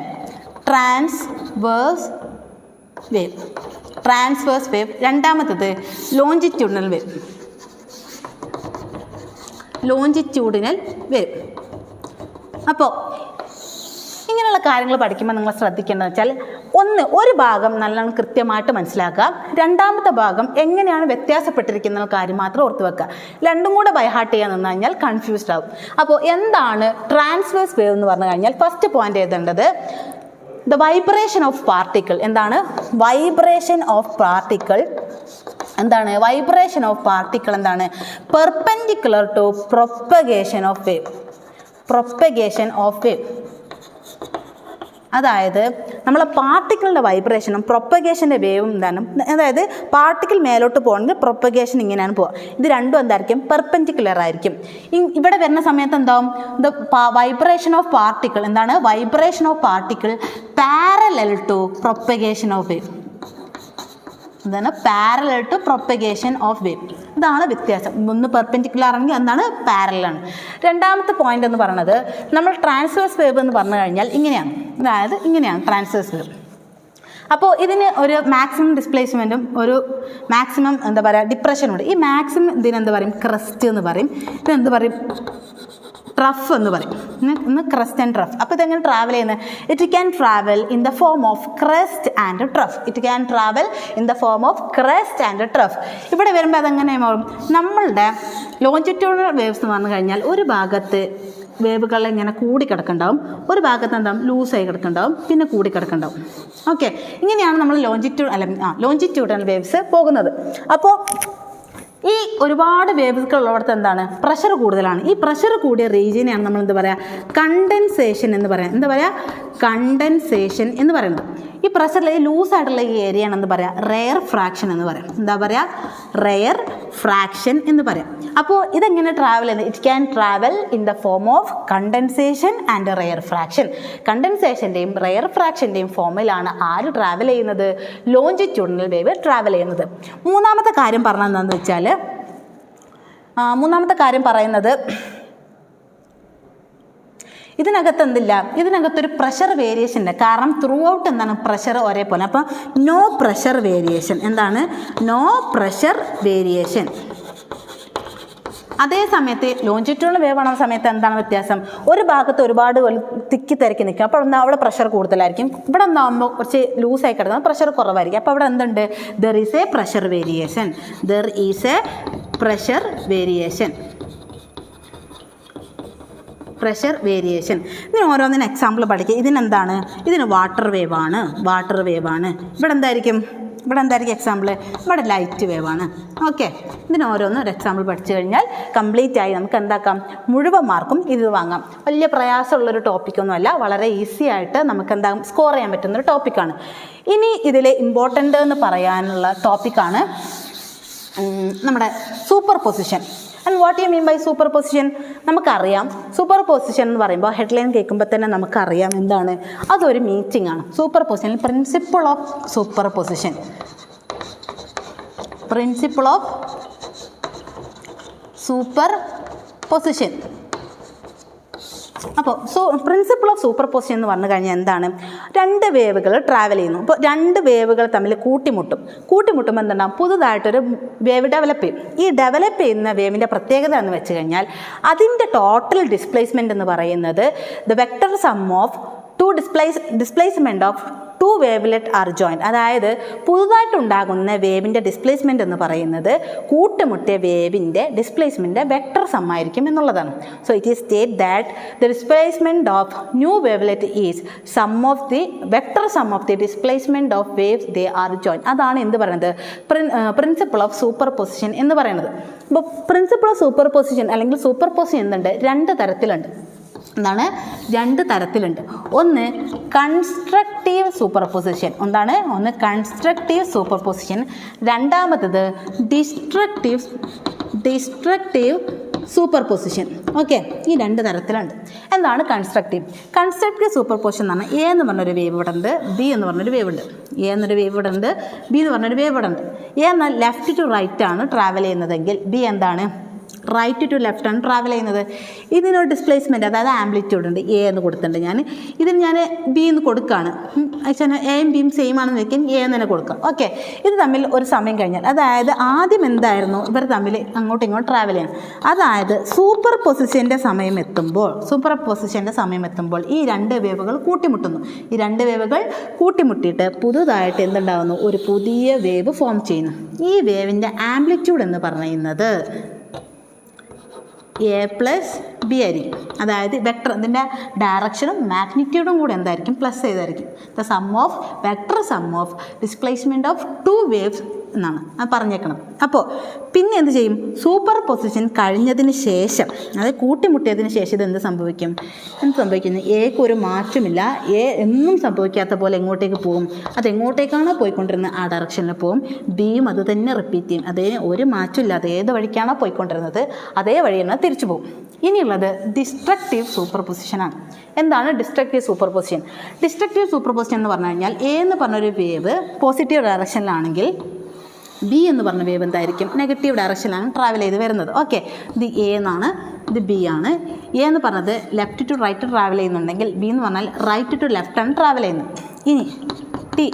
ട്രാൻസ്വേഴ്സ് വേവ്. രണ്ടാമത്തത് ലോഞ്ചിറ്റ്യൂഡിനൽ വേവ്. അപ്പോൾ ഇങ്ങനെയുള്ള കാര്യങ്ങൾ പഠിക്കുമ്പോൾ നിങ്ങൾ ശ്രദ്ധിക്കേണ്ടതെന്ന് വെച്ചാൽ ഒരു ഭാഗം നല്ലോണം കൃത്യമായിട്ട് മനസ്സിലാക്കുക, രണ്ടാമത്തെ ഭാഗം എങ്ങനെയാണ് വ്യത്യാസപ്പെട്ടിരിക്കുന്ന കാര്യം മാത്രം ഓർത്ത് വെക്കുക. രണ്ടും കൂടെ ബൈഹാർട്ട് ചെയ്യാൻ നിന്ന് കഴിഞ്ഞാൽ കൺഫ്യൂസ്ഡ് ആവും. അപ്പോൾ എന്താണ് ട്രാൻസ്വേഴ്സ് വേവ് എന്ന് പറഞ്ഞു കഴിഞ്ഞാൽ ഫസ്റ്റ് പോയിന്റ് എഴുതേണ്ടത് ദ വൈബ്രേഷൻ ഓഫ് പാർട്ടിക്കിൾ. എന്താണ് വൈബ്രേഷൻ ഓഫ് പാർട്ടിക്കിൾ? എന്താണ് perpendicular to propagation of wave. അതായത് നമ്മളെ പാർട്ടിക്കിളിൻ്റെ വൈബ്രേഷനും പ്രൊപ്പഗേഷൻ്റെ വേവും എന്താണ്, അതായത് പാർട്ടിക്കിൾ മേലോട്ട് പോകണമെങ്കിൽ പ്രൊപ്പഗേഷൻ ഇങ്ങനെയാണ് പോവുക. ഇത് രണ്ടും എന്തായിരിക്കും? പെർപെൻഡിക്കുലർ ആയിരിക്കും. ഇവിടെ വരുന്ന സമയത്ത് എന്താവും? ദ വൈബ്രേഷൻ ഓഫ് പാർട്ടിക്കിൾ എന്താണ്? Vibration of particle parallel to propagation of wave. എന്താണ്? Parallel to propagation of wave. ഇതാണ് വ്യത്യാസം. ഒന്ന് പെർപെൻഡിക്കുലർ ആണെങ്കിൽ എന്താണ്? പാരലാണ്. രണ്ടാമത്തെ പോയിന്റ് എന്ന് പറയുന്നത് നമ്മൾ ട്രാൻസ്വേഴ്സ് വേവ് എന്ന് പറഞ്ഞു കഴിഞ്ഞാൽ ഇങ്ങനെയാണ്, അതായത് ഇങ്ങനെയാണ് ട്രാൻസ്വേഴ്സ് വേവ്. അപ്പോൾ ഇതിന് ഒരു മാക്സിമം ഡിസ്പ്ലേസ്മെൻറ്റും ഒരു മാക്സിമം എന്താ പറയുക ഡിപ്രഷനും ഉണ്ട്. ഈ മാക്സിമം ഇതിനെന്ത് പറയും? ക്രസ്റ്റ് എന്ന് പറയും. ഇതെന്ത് പറയും? ട്രഫ് എന്ന് പറയും. ഇന്ന് ക്രസ്റ്റ് ആൻഡ് ട്രഫ്. അപ്പോൾ ഇതെങ്ങനെ ട്രാവൽ ചെയ്യുന്നത്? It can travel in the form of crest and trough. ഇവിടെ വരുമ്പോൾ അതെങ്ങനെ മാറും? നമ്മളുടെ ലോഞ്ചിറ്റ്യൂഡിനൽ വേവ്സ് എന്ന് പറഞ്ഞു കഴിഞ്ഞാൽ ഒരു ഭാഗത്ത് വേവുകൾ ഇങ്ങനെ കൂടിക്കിടക്കുന്നുണ്ടാവും, ഒരു ഭാഗത്ത് എന്താവും? ലൂസായി കിടക്കുന്നുണ്ടാവും, പിന്നെ കൂടിക്കിടക്കുന്നുണ്ടാവും. ഓക്കെ, ഇങ്ങനെയാണ് നമ്മൾ ലോഞ്ചിറ്റ്യൂഡിനൽ വേവ്സ് പോകുന്നത്. അപ്പോൾ ഈ ഒരുപാട് വേവുകൾ ഉള്ളിടത്ത് എന്താണ്? പ്രഷർ കൂടുതലാണ്. ഈ പ്രഷർ കൂടിയ റീജിയനെയാണ് നമ്മൾ കണ്ടൻസേഷൻ എന്ന് പറയുന്നത്. ഈ പ്രഷറിൽ ലൂസായിട്ടുള്ള ഈ ഏരിയയാണ് റെയർ ഫ്രാക്ഷൻ എന്ന് പറയാം. അപ്പോൾ ഇതെങ്ങനെ ട്രാവൽ ചെയ്യുന്നത്? It can travel in the form of condensation and rarefaction. കണ്ടൻസേഷൻ്റെയും റെയർ ഫ്രാക്ഷൻ്റെയും ഫോമിലാണ് ആര് ട്രാവൽ ചെയ്യുന്നത്? ലോഞ്ചിറ്റ്യൂഡിനൽ വേവ് ട്രാവൽ ചെയ്യുന്നത്. മൂന്നാമത്തെ കാര്യം പറഞ്ഞതെന്ന് വെച്ചാൽ ഇതിനകത്തൊരു പ്രഷർ വേരിയേഷൻ ഉണ്ട്. കാരണം ത്രൂ ഔട്ട് എന്താണ്? പ്രഷർ ഒരേപോലെ. അപ്പോൾ നോ പ്രഷർ വേരിയേഷൻ. എന്താണ്? No pressure variation. അതേ സമയത്ത് ലോഞ്ചിറ്റ്യൂഡിനൽ വേവ് ആവുന്ന സമയത്ത് എന്താണ് വ്യത്യാസം? ഒരു ഭാഗത്ത് ഒരുപാട് തിക്കി തിരക്കി നിൽക്കും, അപ്പോൾ അവിടെ പ്രഷർ കൂടുതലായിരിക്കും. ഇവിടെ എന്താകുമ്പോൾ കുറച്ച് ലൂസായി കിടക്കുന്നത് പ്രഷർ കുറവായിരിക്കും. അപ്പോൾ അവിടെ എന്തുണ്ട്? There is A pressure variation. ഇതിന് ഓരോന്നിനും എക്സാമ്പിൾ പഠിക്കുക. ഇതിനെന്താണ്? ഇതിന് വാട്ടർ വേവാണ്. ഇവിടെ എന്തായിരിക്കും എക്സാമ്പിൾ? ഇവിടെ ലൈറ്റ് വേവാണ്. ഓക്കെ, ഇതിന് ഓരോന്നും ഒരു എക്സാമ്പിൾ പഠിച്ചു കഴിഞ്ഞാൽ കംപ്ലീറ്റ് ആയി നമുക്ക് എന്താക്കാം? മുഴുവൻ മാർക്കും ഇത് വാങ്ങാം. വലിയ പ്രയാസമുള്ളൊരു ടോപ്പിക്കൊന്നുമല്ല, വളരെ ഈസി ആയിട്ട് നമുക്ക് സ്കോർ ചെയ്യാൻ പറ്റുന്നൊരു ടോപ്പിക്കാണ്. ഇനി ഇതിൽ ഇമ്പോർട്ടൻ്റ് എന്ന് പറയാനുള്ള ടോപ്പിക്കാണ് നമ്മുടെ superposition. And what you mean by superposition? നമുക്കറിയാം, സൂപ്പർ പൊസിഷൻ എന്ന് പറയുമ്പോൾ ഹെഡ്ലൈൻ കേൾക്കുമ്പോൾ തന്നെ നമുക്കറിയാം എന്താണ്? അതൊരു മീറ്റിംഗ് ആണ്. Super position, principle of super position. അപ്പോൾ പ്രിൻസിപ്പിൾ ഓഫ് സൂപ്പർ പൊസിഷൻ എന്ന് പറഞ്ഞു കഴിഞ്ഞാൽ എന്താണ്? 2 വേവുകൾ ട്രാവൽ ചെയ്യുന്നു. അപ്പോൾ 2 വേവുകൾ തമ്മിൽ കൂട്ടിമുട്ടുമ്പോൾ എന്തുണ്ടാകും? പുതുതായിട്ടൊരു വേവ് ഡെവലപ്പ് ചെയ്യും. ഈ ഡെവലപ്പ് ചെയ്യുന്ന വേവിൻ്റെ പ്രത്യേകത എന്ന് വെച്ച് കഴിഞ്ഞാൽ അതിൻ്റെ ടോട്ടൽ ഡിസ്പ്ലേസ്മെൻറ്റ് എന്ന് പറയുന്നത് the vector sum of displacement of 2 wavelet are joint. അതായത് പുതുതായിട്ടുണ്ടാകുന്ന വേവിൻ്റെ ഡിസ്പ്ലേസ്മെൻറ്റ് എന്ന് പറയുന്നത് കൂട്ടുമുട്ടിയ വേവിൻ്റെ ഡിസ്പ്ലേസ്മെൻറ്റ് വെക്ടർ സം ആയിരിക്കും എന്നുള്ളതാണ്. So it is state that the displacement of new wavelet is vector sum of the displacement of waves they are joint. അതാണ് എന്ത് പറയുന്നത്? പ്രിൻസിപ്പിൾ ഓഫ് സൂപ്പർ പൊസിഷൻ എന്ന് പറയുന്നത്. അപ്പോൾ പ്രിൻസിപ്പിൾ ഓഫ് സൂപ്പർ പൊസിഷൻ അല്ലെങ്കിൽ സൂപ്പർ പൊസിഷൻ എന്തുണ്ട്? 2 തരത്തിലുണ്ട്. എന്താണ്? 2 തരത്തിലുണ്ട്. ഒന്ന് കൺസ്ട്രക്റ്റീവ് സൂപ്പർ പൊസിഷൻ. ഒന്ന് കൺസ്ട്രക്റ്റീവ് സൂപ്പർ പൊസിഷൻ. രണ്ടാമത്തത് ഡിസ്ട്രക്റ്റീവ് സൂപ്പർ പൊസിഷൻ. ഓക്കെ, ഈ രണ്ട് തരത്തിലുണ്ട്. എന്താണ് കൺസ്ട്രക്റ്റീവ് സൂപ്പർ പൊസിഷൻ എന്ന് പറഞ്ഞാൽ എ എന്ന് പറഞ്ഞൊരു വേവ് ഇവിടെ ഉണ്ട്, ബി എന്ന് പറഞ്ഞൊരു വേവ് ഉണ്ട്. എ എന്നൊരു വേവ് ഇവിടെ ഉണ്ട്, ബി എന്ന് പറഞ്ഞൊരു വേവ് ഇവിടെ ഉണ്ട്. എ എന്നാൽ ലെഫ്റ്റ് ടു റൈറ്റ് ആണ് ട്രാവൽ ചെയ്യുന്നതെങ്കിൽ ബി എന്താണ് റൈറ്റ് ടു ലെഫ്റ്റ് ആണ് ട്രാവൽ ചെയ്യുന്നത്. ഇതിനൊരു ഡിസ്പ്ലേസ്മെൻറ്റ്, അതായത് ആംപ്ലിറ്റ്യൂഡ് ഉണ്ട്. എ എന്ന് കൊടുത്തിട്ടുണ്ട്, ഇതിന് ഞാൻ ബി എന്ന് കൊടുക്കുകയാണ്. എയും ബിയും സെയിം ആണെന്ന് വെക്കാൻ എ എന്ന് തന്നെ കൊടുക്കാം. ഓക്കെ, ഇത് തമ്മിൽ ഒരു സമയം കഴിഞ്ഞാൽ, അതായത് ആദ്യം എന്തായിരുന്നു ഇവർ തമ്മിൽ അങ്ങോട്ടും ഇങ്ങോട്ടും ട്രാവൽ ചെയ്യണം. അതായത് സൂപ്പർ പൊസിഷൻ്റെ സമയം എത്തുമ്പോൾ ഈ രണ്ട് വേവുകൾ കൂട്ടിമുട്ടുന്നു. ഈ രണ്ട് വേവുകൾ കൂട്ടിമുട്ടിയിട്ട് പുതുതായിട്ട് എന്തുണ്ടാകുന്നു, ഒരു പുതിയ വേവ് ഫോം ചെയ്യുന്നു. ഈ വേവിൻ്റെ ആംപ്ലിറ്റ്യൂഡ് എന്ന് പറയുന്നത് എ പ്ലസ് ബി ആയിരിക്കും. അതായത് വെക്ടർ, ഇതിൻ്റെ ഡയറക്ഷനും മാഗ്നിറ്റ്യൂഡും കൂടെ എന്തായിരിക്കും, പ്ലസ് ചെയ്തായിരിക്കും. The sum of displacement of two waves എന്നാണ് അത് പറഞ്ഞേക്കണം. അപ്പോൾ പിന്നെ എന്ത് ചെയ്യും, സൂപ്പർ പൊസിഷൻ കഴിഞ്ഞതിന് ശേഷം, അതായത് കൂട്ടിമുട്ടിയതിന് ശേഷം ഇത് എന്ത് സംഭവിക്കുന്നു, എക്ക് ഒരു മാറ്റമില്ല. എ എന്നും സംഭവിക്കാത്ത പോലെ എങ്ങോട്ടേക്ക് പോകും, അതെങ്ങോട്ടേക്കാണോ പോയിക്കൊണ്ടിരുന്നത് ആ ഡയറക്ഷനിൽ പോകും. ബിയും അത് തന്നെ റിപ്പീറ്റ് ചെയ്യും, അതേ ഒരു മാറ്റമില്ല, അത് ഏത് വഴിക്കാണോ പോയിക്കൊണ്ടിരുന്നത് അതേ വഴി തന്നെ തിരിച്ചു പോകും. ഇനിയുള്ളത് ഡിസ്ട്രക്റ്റീവ് സൂപ്പർ പൊസിഷനാണ്. എന്താണ് destructive superposition? Destructive superposition എന്ന് പറഞ്ഞു കഴിഞ്ഞാൽ എ എന്ന് പറഞ്ഞൊരു വേവ് പോസിറ്റീവ് ഡയറക്ഷനിലാണെങ്കിൽ ബി എന്ന് പറഞ്ഞ വേവ് എന്തായിരിക്കും, നെഗറ്റീവ് ഡയറക്ഷനിലാണ് ട്രാവൽ ചെയ്ത് വരുന്നത്. ഓക്കെ, ഇത് എ എന്നാണ്, ഇത് ബി ആണ്. എ എന്ന് പറഞ്ഞത് ലെഫ്റ്റ് ടു റൈറ്റ് ട്രാവൽ ചെയ്യുന്നുണ്ടെങ്കിൽ ബി എന്ന് പറഞ്ഞാൽ റൈറ്റ് ടു ലെഫ്റ്റ് ആണ് ട്രാവൽ ചെയ്യുന്നത്. ഇനി ടി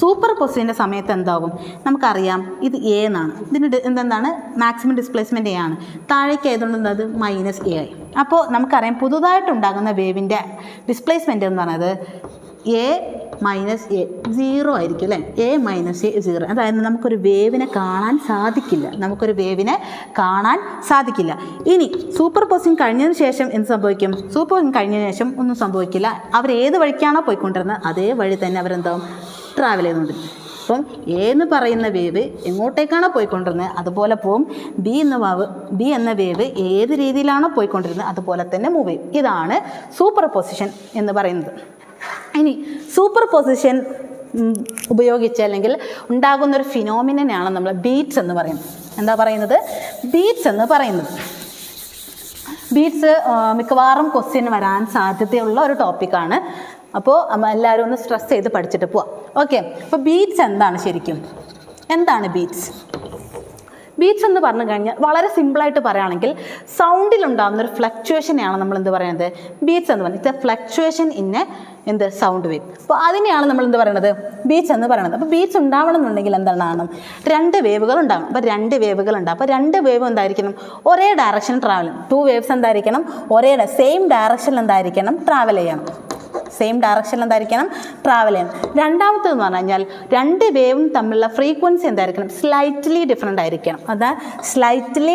സൂപ്പർ പൊസിഷൻ്റെ സമയത്ത് എന്താകും, നമുക്കറിയാം ഇത് എ എന്നാണ്, ഇതിന് എന്താണ് മാക്സിമം ഡിസ്പ്ലേസ്മെൻറ്റ് എ ആണ്. താഴേക്ക് ആയതുകൊണ്ട് അത് മൈനസ് എ ആയി. അപ്പോൾ നമുക്കറിയാം പുതുതായിട്ടുണ്ടാകുന്ന വേവിൻ്റെ ഡിസ്പ്ലേസ്മെൻറ്റ് എന്ന് പറയുന്നത് എ മൈനസ് എ 0 ആയിരിക്കും അല്ലേ. എ മൈനസ് എ 0, അതായത് നമുക്കൊരു വേവിനെ കാണാൻ സാധിക്കില്ല. ഇനി സൂപ്പർ പൊസിഷൻ കഴിഞ്ഞതിന് ശേഷം എന്ത് സംഭവിക്കും, സൂപ്പർ പൊസിഷൻ കഴിഞ്ഞതിന് ശേഷം ഒന്നും സംഭവിക്കില്ല. അവർ ഏത് വഴിക്കാണോ പോയിക്കൊണ്ടിരുന്നത് അതേ വഴി തന്നെ അവരെന്താവും ട്രാവൽ ചെയ്യുന്നുണ്ട്. അപ്പം എ എന്ന് പറയുന്ന വേവ് എങ്ങോട്ടേക്കാണോ പോയിക്കൊണ്ടിരുന്നത് അതുപോലെ പോവും. ബി എന്ന വേവ് ഏത് രീതിയിലാണോ പോയിക്കൊണ്ടിരുന്നത് അതുപോലെ തന്നെ മൂവ് ചെയ്യും. ഇതാണ് സൂപ്പർ പൊസിഷൻ എന്ന് പറയുന്നത്. ഇനി സൂപ്പർ പൊസിഷൻ ഉപയോഗിച്ച് അല്ലെങ്കിൽ ഉണ്ടാകുന്നൊരു ഫിനോമിനയാണ് നമ്മൾ ബീറ്റ്സ് എന്ന് പറയുന്നത്. എന്താ പറയുന്നത്, ബീറ്റ്സ് എന്ന് പറയുന്നത്. ബീറ്റ്സ് മിക്കവാറും ക്വസ്റ്റ്യൻ വരാൻ സാധ്യതയുള്ള ഒരു ടോപ്പിക്കാണ്. അപ്പോൾ എല്ലാവരും ഒന്ന് സ്ട്രെസ് ചെയ്ത് പഠിച്ചിട്ട് പോവാം. ഓക്കെ, അപ്പോൾ ബീറ്റ്സ് എന്താണ് ശരിക്കും, എന്താണ് ബീറ്റ്സ്? ബീറ്റ്സ് എന്ന് പറഞ്ഞു കഴിഞ്ഞാൽ വളരെ സിമ്പിളായിട്ട് പറയുകയാണെങ്കിൽ സൗണ്ടിലുണ്ടാകുന്നൊരു ഫ്ലക്ച്വേഷനെയാണ് നമ്മൾ എന്ത് പറയുന്നത്, ബീറ്റ്സ് എന്ന് പറയുന്നത്. It's A fluctuation in A sound wave. അപ്പോൾ അതിനെയാണ് നമ്മൾ എന്ത് പറയുന്നത്, ബീറ്റ്സ് എന്ന് പറയുന്നത്. അപ്പോൾ ബീറ്റ്സ് ഉണ്ടാവണമെന്നുണ്ടെങ്കിൽ എന്താണ്, രണ്ട് വേവുകൾ ഉണ്ടാകണം. അപ്പോൾ രണ്ട് വേവുകൾ ഉണ്ടാകും. അപ്പോൾ രണ്ട് വേവ് എന്തായിരിക്കണം, ഒരേ ഡയറക്ഷൻ ട്രാവൽ ചെയ്യണം. ടു വേവ്സ് എന്തായിരിക്കണം, സെയിം ഡയറക്ഷനിൽ എന്തായിരിക്കണം ട്രാവൽ ചെയ്യണം. രണ്ടാമത്തേന്ന് പറഞ്ഞു കഴിഞ്ഞാൽ രണ്ട് വേവും തമ്മിലുള്ള ഫ്രീക്വൻസി എന്തായിരിക്കണം, സ്ലൈറ്റ്ലി ഡിഫറെൻ്റ് ആയിരിക്കണം. സ്ലൈറ്റ്ലി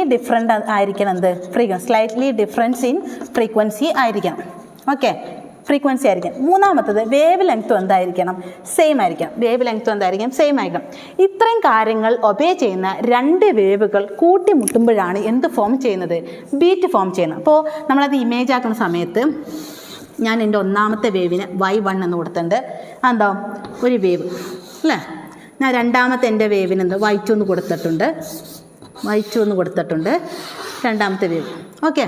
ഡിഫറൻസ് ഇൻ ഫ്രീക്വൻസി ആയിരിക്കണം. ഓക്കെ, ഫ്രീക്വൻസി ആയിരിക്കണം. മൂന്നാമത്തത് വേവ് ലെങ്ത്തും എന്തായിരിക്കണം, സെയിം ആയിരിക്കണം. ഇത്രയും കാര്യങ്ങൾ ഒബേ ചെയ്യുന്ന രണ്ട് വേവുകൾ കൂട്ടിമുട്ടുമ്പോഴാണ് എന്ത് ഫോം ചെയ്യുന്നത്, ബീറ്റ് ഫോം ചെയ്യുന്നത്. അപ്പോൾ നമ്മളത് ഇമേജ് ആക്കുന്ന സമയത്ത് ഞാൻ എൻ്റെ ഒന്നാമത്തെ വേവിന് y1 എന്ന് കൊടുത്തിട്ടുണ്ട്. എന്താ ഒരു വേവ് അല്ലേ. ഞാൻ രണ്ടാമത്തെ എൻ്റെ വേവിന് y2 എന്ന് കൊടുത്തിട്ടുണ്ട്, രണ്ടാമത്തെ വേവ്. ഓക്കെ,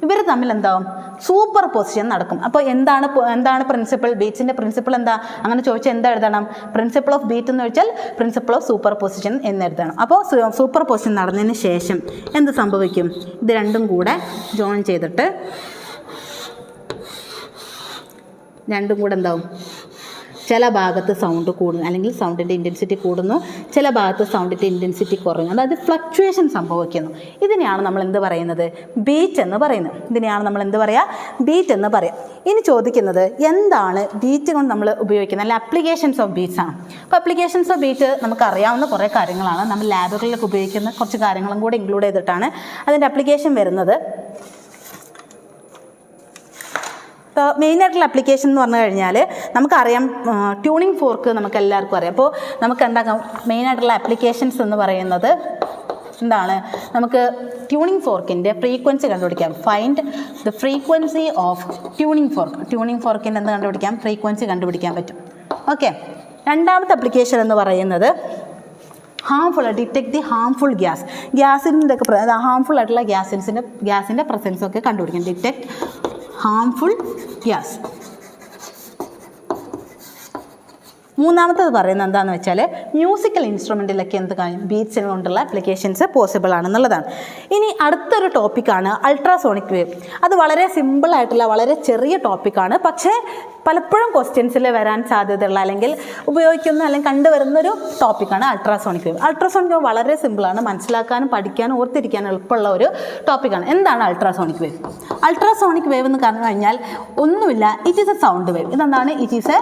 ഇവർ തമ്മിൽ എന്താവും, സൂപ്പർ പൊസിഷൻ നടക്കും. അപ്പോൾ എന്താണ് പ്രിൻസിപ്പിൾ, ബീറ്റ്സിൻ്റെ പ്രിൻസിപ്പിൾ എന്താ, അങ്ങനെ ചോദിച്ചാൽ എന്താ എഴുതണം, പ്രിൻസിപ്പിൾ ഓഫ് ബീറ്റ് എന്ന് ചോദിച്ചാൽ പ്രിൻസിപ്പിൾ ഓഫ് സൂപ്പർ പൊസിഷൻ എന്ന് എഴുതണം. അപ്പോൾ സൂപ്പർ പൊസിഷൻ നടന്നതിന് ശേഷം എന്ത് സംഭവിക്കും, ഇത് രണ്ടും കൂടെ ജോയിൻ ചെയ്തിട്ട് എന്താവും, ചില ഭാഗത്ത് സൗണ്ട് കൂടുന്നു അല്ലെങ്കിൽ സൗണ്ടിൻ്റെ ഇൻറ്റൻസിറ്റി കൂടുന്നു, ചില ഭാഗത്ത് സൗണ്ടിൻ്റെ ഇൻറ്റൻസിറ്റി കുറയുന്നു. അതായത് ഫ്ലക്ച്വേഷൻ സംഭവിക്കുന്നു. ഇതിനെയാണ് നമ്മൾ എന്ത് പറയുന്നത്, ബീറ്റ് എന്ന് പറയുക. ഇനി ചോദിക്കുന്നത് എന്താണ് ബീറ്റ് കൊണ്ട് നമ്മൾ ഉപയോഗിക്കുന്നത്, അല്ലെ അപ്ലിക്കേഷൻസ് ഓഫ് ബീറ്റ്സ് ആണ്. അപ്പോൾ അപ്ലിക്കേഷൻസ് ഓഫ് ബീറ്റ് നമുക്കറിയാവുന്ന കുറേ കാര്യങ്ങളാണ്. നമ്മൾ ലാബുകളിലൊക്കെ ഉപയോഗിക്കുന്ന കുറച്ച് കാര്യങ്ങളും കൂടെ ഇൻക്ലൂഡ് ചെയ്തിട്ടാണ് അതിൻ്റെ അപ്ലിക്കേഷൻ വരുന്നത്. ഇപ്പോൾ മെയിനായിട്ടുള്ള അപ്ലിക്കേഷൻ എന്ന് പറഞ്ഞു കഴിഞ്ഞാൽ നമുക്കറിയാം, ട്യൂണിങ് ഫോർക്ക് നമുക്ക് എല്ലാവർക്കും അറിയാം. അപ്പോൾ നമുക്ക് എന്താക്കാം, മെയിനായിട്ടുള്ള അപ്ലിക്കേഷൻസ് എന്ന് പറയുന്നത് എന്താണ്, നമുക്ക് ട്യൂണിങ് ഫോർക്കിൻ്റെ ഫ്രീക്വൻസി കണ്ടുപിടിക്കാം. Find the frequency of tuning ഫോർക്കിൻ്റെ എന്ത് കണ്ടുപിടിക്കാം, ഫ്രീക്വൻസി കണ്ടുപിടിക്കാൻ പറ്റും. ഓക്കെ, രണ്ടാമത്തെ അപ്ലിക്കേഷൻ എന്ന് പറയുന്നത് harmful, detect the harmful gas, ഗ്യാസിൻ്റെ ഒക്കെ ഹാംഫുൾ ആയിട്ടുള്ള ഗ്യാസിൻ്റെ പ്രസൻസൊക്കെ കണ്ടുപിടിക്കാം. Detect harmful gas. മൂന്നാമത്തത് പറയുന്നത് എന്താണെന്ന് വെച്ചാൽ മ്യൂസിക്കൽ ഇൻസ്ട്രുമെൻറ്റിലൊക്കെ എന്ത് കാര്യം ബീറ്റ്സിന് കൊണ്ടുള്ള ആപ്ലിക്കേഷൻസ് പോസിബിൾ ആണെന്നുള്ളതാണ്. ഇനി അടുത്തൊരു ടോപ്പിക്കാണ് അൾട്രാസോണിക് വേവ്. അത് വളരെ സിമ്പിളായിട്ടുള്ള വളരെ ചെറിയ ടോപ്പിക്കാണ്, പക്ഷേ പലപ്പോഴും ക്വസ്റ്റ്യൻസിൽ വരാൻ സാധ്യതയുള്ള അല്ലെങ്കിൽ ഉപയോഗിക്കുന്ന അല്ലെങ്കിൽ കണ്ടുവരുന്നൊരു ടോപ്പിക്കാണ് അൾട്രാസോണിക് വേവ്. അൾട്രാസോണിക് വേവ് വളരെ സിമ്പിളാണ്, മനസ്സിലാക്കാനും പഠിക്കാനും ഓർത്തിരിക്കാനും എളുപ്പമുള്ള ഒരു ടോപ്പിക്കാണ്. എന്താണ് അൾട്രാസോണിക് വേവ്? അൾട്രാസോണിക് വേവ് എന്ന് പറഞ്ഞു കഴിഞ്ഞാൽ ഒന്നുമില്ല, it is a sound wave. ഇതെന്താണ്? It is a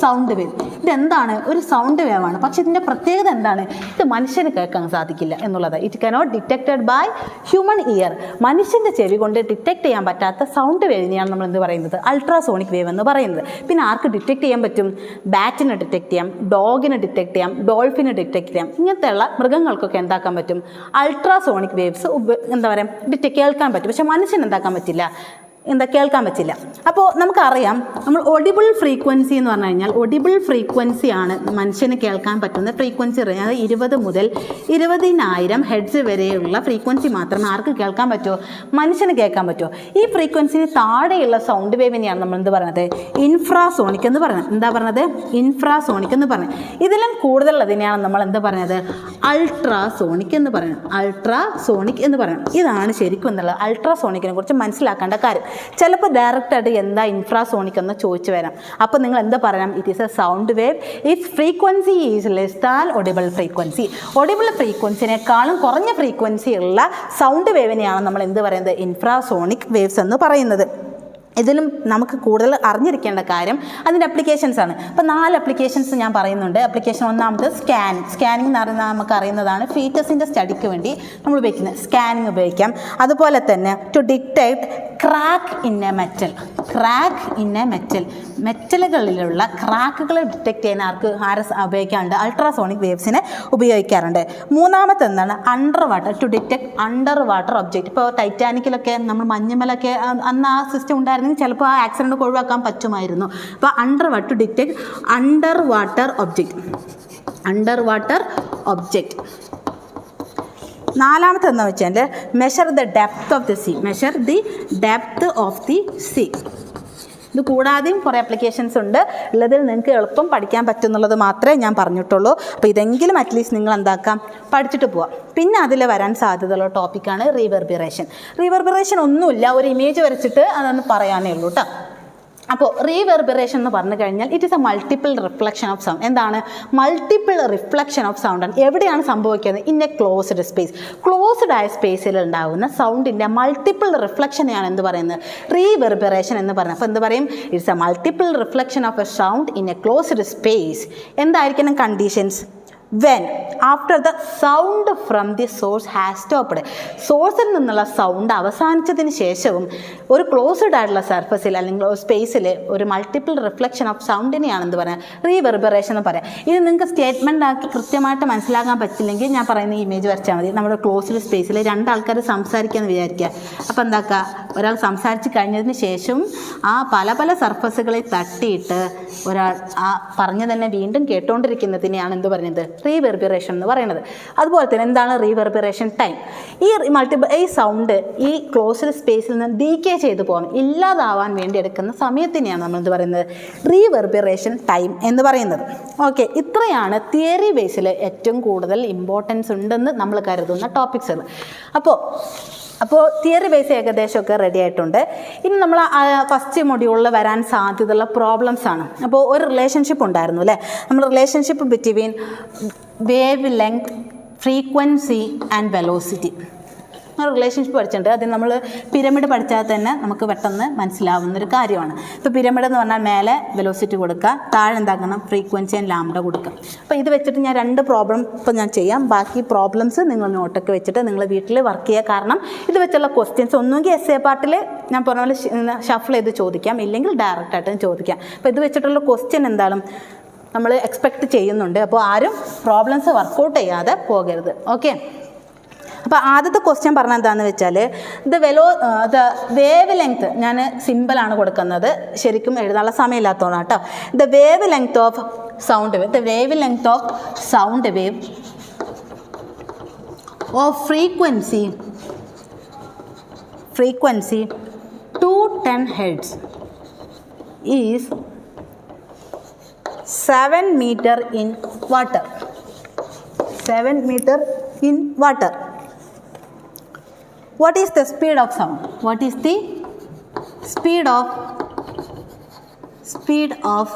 sound wave. ഇതെന്താണ്? ഒരു സൗണ്ട് വേവാണ്. പക്ഷേ ഇതിൻ്റെ പ്രത്യേകത എന്താണ്? ഇത് മനുഷ്യന് കേൾക്കാൻ സാധിക്കില്ല എന്നുള്ളത്. It cannot detected by human ear. മനുഷ്യൻ്റെ ചെവി കൊണ്ട് ഡിറ്റക്ട് ചെയ്യാൻ പറ്റാത്ത സൗണ്ട് വേവിനെയാണ് നമ്മൾ എന്ത് പറയുന്നത്? അൾട്രാസോണിക് വേവ് എന്ന് പറയുന്നത്. പിന്നെ ആർക്ക് ഡിറ്റക്ട് ചെയ്യാൻ പറ്റും? ബാറ്റിനെ ഡിറ്റക്ട് ചെയ്യാം, ഡോഗിനെ ഡിറ്റക്ട് ചെയ്യാം, ഡോൾഫിനെ ഡിറ്റക്ട് ചെയ്യാം. ഇങ്ങനത്തെയുള്ള മൃഗങ്ങൾക്കൊക്കെ എന്താക്കാൻ പറ്റും? അൾട്രാസോണിക് വേവ്സ് എന്താ പറയുക കേൾക്കാൻ പറ്റും. പക്ഷേ മനുഷ്യന് എന്താക്കാൻ പറ്റില്ല, കേൾക്കാൻ പറ്റില്ല. അപ്പോൾ നമുക്കറിയാം, നമ്മൾ ഒഡിബിൾ ഫ്രീക്വൻസി എന്ന് പറഞ്ഞു കഴിഞ്ഞാൽ ഒഡിബിൾ ഫ്രീക്വൻസിയാണ് മനുഷ്യന് കേൾക്കാൻ പറ്റുന്ന ഫ്രീക്വൻസി. അതായത് 20 മുതൽ 20,000 ഹെഡ്സ് വരെയുള്ള ഫ്രീക്വൻസി മാത്രമേ ആർക്ക് കേൾക്കാൻ പറ്റുമോ? മനുഷ്യന് കേൾക്കാൻ പറ്റുമോ? ഈ ഫ്രീക്വൻസിന് താഴെയുള്ള സൗണ്ട് വേവിനെയാണ് നമ്മൾ എന്ത് പറയുന്നത്? ഇൻഫ്രാസോണിക് എന്ന് പറയുന്നത്. എന്താ പറഞ്ഞത്? ഇൻഫ്രാസോണിക് എന്ന് പറയുന്നത്. ഇതിലും കൂടുതലുള്ളതിനെയാണ് നമ്മൾ എന്താ പറയുന്നത്? അൾട്രാസോണിക് എന്ന് പറയുന്നത്. അൾട്രാസോണിക് എന്ന് പറയുന്നത് ഇതാണ് ശരിക്കും എന്നുള്ള അൾട്രാസോണിക്കിനെ കുറിച്ച് മനസ്സിലാക്കേണ്ട കാര്യം. ചിലപ്പോൾ ഡയറക്റ്റായിട്ട് എന്താ ഇൻഫ്രാസോണിക് എന്ന് ചോദിച്ചു വരാം. അപ്പോൾ നിങ്ങൾ എന്താ പറയാം? It is a sound wave. Its frequency is less than audible frequency. Audible ഫ്രീക്വൻസിനേക്കാളും കുറഞ്ഞ ഫ്രീക്വൻസി ഉള്ള സൗണ്ട് വേവിനെയാണ് നമ്മൾ എന്ത് പറയുന്നത്? ഇൻഫ്രാസോണിക് വേവ്സ് എന്ന് പറയുന്നത്. ഇതിലും നമുക്ക് കൂടുതൽ അറിഞ്ഞിരിക്കേണ്ട കാര്യം അതിൻ്റെ അപ്ലിക്കേഷൻസാണ്. അപ്പോൾ 4 അപ്ലിക്കേഷൻസ് ഞാൻ പറയുന്നുണ്ട്. അപ്ലിക്കേഷൻ ഒന്നാമത് സ്കാനിങ് എന്ന് പറയുന്നത് നമുക്ക് അറിയുന്നതാണ്. ഫീച്ചേഴ്സിൻ്റെ സ്റ്റഡിക്ക് വേണ്ടി നമ്മൾ ഉപയോഗിക്കുന്നത് സ്കാനിങ് ഉപയോഗിക്കാം. അതുപോലെ തന്നെ to detect crack in a metal, മെറ്റലുകളിലുള്ള ക്രാക്കുകൾ ഡിറ്റക്ട് ചെയ്യാൻ ആരെ ഉപയോഗിക്കാറുണ്ട്? അൾട്രാസോണിക് വേവ്സിനെ ഉപയോഗിക്കാറുണ്ട്. മൂന്നാമത്തെ എന്താണ്? Underwater, to detect underwater object. ഇപ്പോൾ ടൈറ്റാനിക്കിലൊക്കെ നമ്മൾ മഞ്ഞുമലൊക്കെ അന്ന് ആ സിസ്റ്റം ഉണ്ടായിരുന്നെങ്കിൽ ചിലപ്പോൾ ആ ആക്സിഡൻറ്റ് ഒഴിവാക്കാൻ പറ്റുമായിരുന്നു. അപ്പോൾ underwater, to detect underwater object. നാലാമത്തെ എന്ന് വെച്ചാൽ measure the depth of the sea. ഇത് കൂടാതെയും കുറേ ആപ്ലിക്കേഷൻസ് ഉണ്ട്. ഉള്ളതിൽ നിങ്ങൾക്ക് എളുപ്പം പഠിക്കാൻ പറ്റും എന്നുള്ളത് മാത്രമേ ഞാൻ പറഞ്ഞിട്ടുള്ളൂ. അപ്പോൾ ഇതെങ്കിലും അറ്റ്ലീസ്റ്റ് നിങ്ങൾ എന്താക്കാം, പഠിച്ചിട്ട് പോവാം. പിന്നെ അതിൽ വരാൻ സാധ്യതയുള്ള ടോപ്പിക്കാണ് റീവെർബറേഷൻ ഒന്നുമില്ല, ഒരു ഇമേജ് വരച്ചിട്ട് അതൊന്ന് പറയാനേ ഉള്ളൂ കേട്ടോ. അപ്പോൾ റീവെർബറേഷൻ എന്ന് പറഞ്ഞു കഴിഞ്ഞാൽ it is A multiple reflection of sound. എന്താണ് മൾട്ടിപ്പിൾ റിഫ്ലക്ഷൻ ഓഫ് സൗണ്ട്? എവിടെയാണ് സംഭവിക്കുന്നത്? In A closed space. Closed ആയ സ്പേസിൽ ഉണ്ടാകുന്ന സൗണ്ടിൻ്റെ മൾട്ടിപ്പിൾ റിഫ്ലക്ഷനെയാണ് എന്ത് പറയുന്നത്? റീവെർബറേഷൻ എന്ന് പറയുന്നത്. അപ്പോൾ എന്ത് പറയും? It's A multiple reflection of A sound in A closed space. എന്തായിരിക്കണം conditions? when after the sound from the source has stopped. സോഴ്സിൽ നിന്നുള്ള സൗണ്ട് അവസാനിച്ചതിന് ശേഷവും ഒരു ക്ലോസ്ഡ് ആയിട്ടുള്ള സർഫസിൽ അല്ലെങ്കിൽ സ്പേസിൽ ഒരു മൾട്ടിപ്പിൾ റിഫ്ലക്ഷൻ ഓഫ് സൗണ്ടിനെയാണ് എന്ത് പറയുക? റീവെർബറേഷൻ എന്ന് പറയാം. ഇത് നിങ്ങൾക്ക് സ്റ്റേറ്റ്മെൻ്റ് ആക്കി കൃത്യമായിട്ട് മനസ്സിലാക്കാൻ പറ്റില്ലെങ്കിൽ ഞാൻ പറയുന്ന ഇമേജ് വരച്ചാൽ മതി. നമ്മുടെ ക്ലോസ്ഡ് സ്പേസിൽ 2 ആൾക്കാർ സംസാരിക്കാമെന്ന് വിചാരിക്കുക. അപ്പോൾ എന്താക്കുക? ഒരാൾ സംസാരിച്ച് കഴിഞ്ഞതിന് ശേഷം ആ പല സർഫസുകളിൽ തട്ടിയിട്ട് ഒരാൾ ആ പറഞ്ഞ തന്നെ വീണ്ടും കേട്ടുകൊണ്ടിരിക്കുന്നതിനെയാണ് എന്ത് പറയുന്നത്? റീവെർബറേഷൻ എന്ന് പറയുന്നത്. അതുപോലെ തന്നെ എന്താണ് റീവെർബറേഷൻ ടൈം? ഈ സൗണ്ട് ഈ ക്ലോസ്ഡ് സ്പേസിൽ നിന്ന് ഡീക്കേ ചെയ്തു പോകാൻ, ഇല്ലാതാവാൻ വേണ്ടി എടുക്കുന്ന സമയത്തിനെയാണ് നമ്മൾ എന്ത് പറയുന്നത്? റീവെർബറേഷൻ ടൈം എന്ന് പറയുന്നത്. ഓക്കെ, ഇത്രയാണ് തിയറി ബേസിൽ ഏറ്റവും കൂടുതൽ ഇമ്പോർട്ടൻസ് ഉണ്ടെന്ന് നമ്മൾ കരുതുന്ന ടോപ്പിക്സുകൾ. അപ്പോൾ തിയറി ബേസ് ഏകദേശമൊക്കെ റെഡി ആയിട്ടുണ്ട്. ഇനി നമ്മൾ ഫസ്റ്റ് മൊഡ്യൂളിൽ വരാൻ സാധ്യതയുള്ള പ്രോബ്ലംസ് ആണ്. അപ്പോൾ ഒരു റിലേഷൻഷിപ്പ് ഉണ്ടായിരുന്നു അല്ലേ? നമ്മൾ relationship between wave length, frequency and velocity relationship പഠിച്ചിട്ടുണ്ട്. അത് നമ്മൾ പിരമിഡ് പഠിച്ചാൽ തന്നെ നമുക്ക് പെട്ടെന്ന് മനസ്സിലാവുന്നൊരു കാര്യമാണ്. ഇപ്പോൾ പിരമിഡ് എന്ന് പറഞ്ഞാൽ മേലെ വെലോസിറ്റി കൊടുക്കുക, താഴെ എന്താക്കണം? ഫ്രീക്വൻസി ആൻഡ് ലാംഡ കൊടുക്കുക. അപ്പോൾ ഇത് വെച്ചിട്ട് ഞാൻ 2 പ്രോബ്ലം ഇപ്പോൾ ഞാൻ ചെയ്യാം. ബാക്കി പ്രോബ്ലംസ് നിങ്ങൾ നോട്ടൊക്കെ വെച്ചിട്ട് നിങ്ങൾ വീട്ടിൽ വർക്ക് ചെയ്യുക. കാരണം ഇത് വെച്ചുള്ള ക്വസ്റ്റ്യൻസ് ഒന്നുകിൽ എസ് എ പാർട്ടിൽ ഞാൻ പറഞ്ഞ പോലെ ഷഫിൾ ചെയ്ത് ചോദിക്കാം, ഇല്ലെങ്കിൽ ഡയറക്റ്റായിട്ടും ചോദിക്കാം. അപ്പോൾ ഇത് വെച്ചിട്ടുള്ള ക്വസ്റ്റ്യൻ എന്തായാലും നമ്മൾ എക്സ്പെക്റ്റ് ചെയ്യുന്നുണ്ട്. അപ്പോൾ ആരും പ്രോബ്ലംസ് വർക്കൗട്ട് ചെയ്യാതെ പോകരുത്. ഓക്കെ, അപ്പോൾ ആദ്യത്തെ ക്വസ്റ്റ്യൻ പറഞ്ഞാൽ എന്താണെന്ന് വെച്ചാൽ ദ വേവ് ലെങ്ത്, ഞാൻ സിമ്പിളാണ് കൊടുക്കുന്നത്, ശരിക്കും എഴുതാനുള്ള സമയമില്ലാത്തതാണ് കേട്ടോ. The wave length of sound wave of frequency 210 Hz is 7 meter in water. 7 meter in water. What is the speed of sound? What is the speed of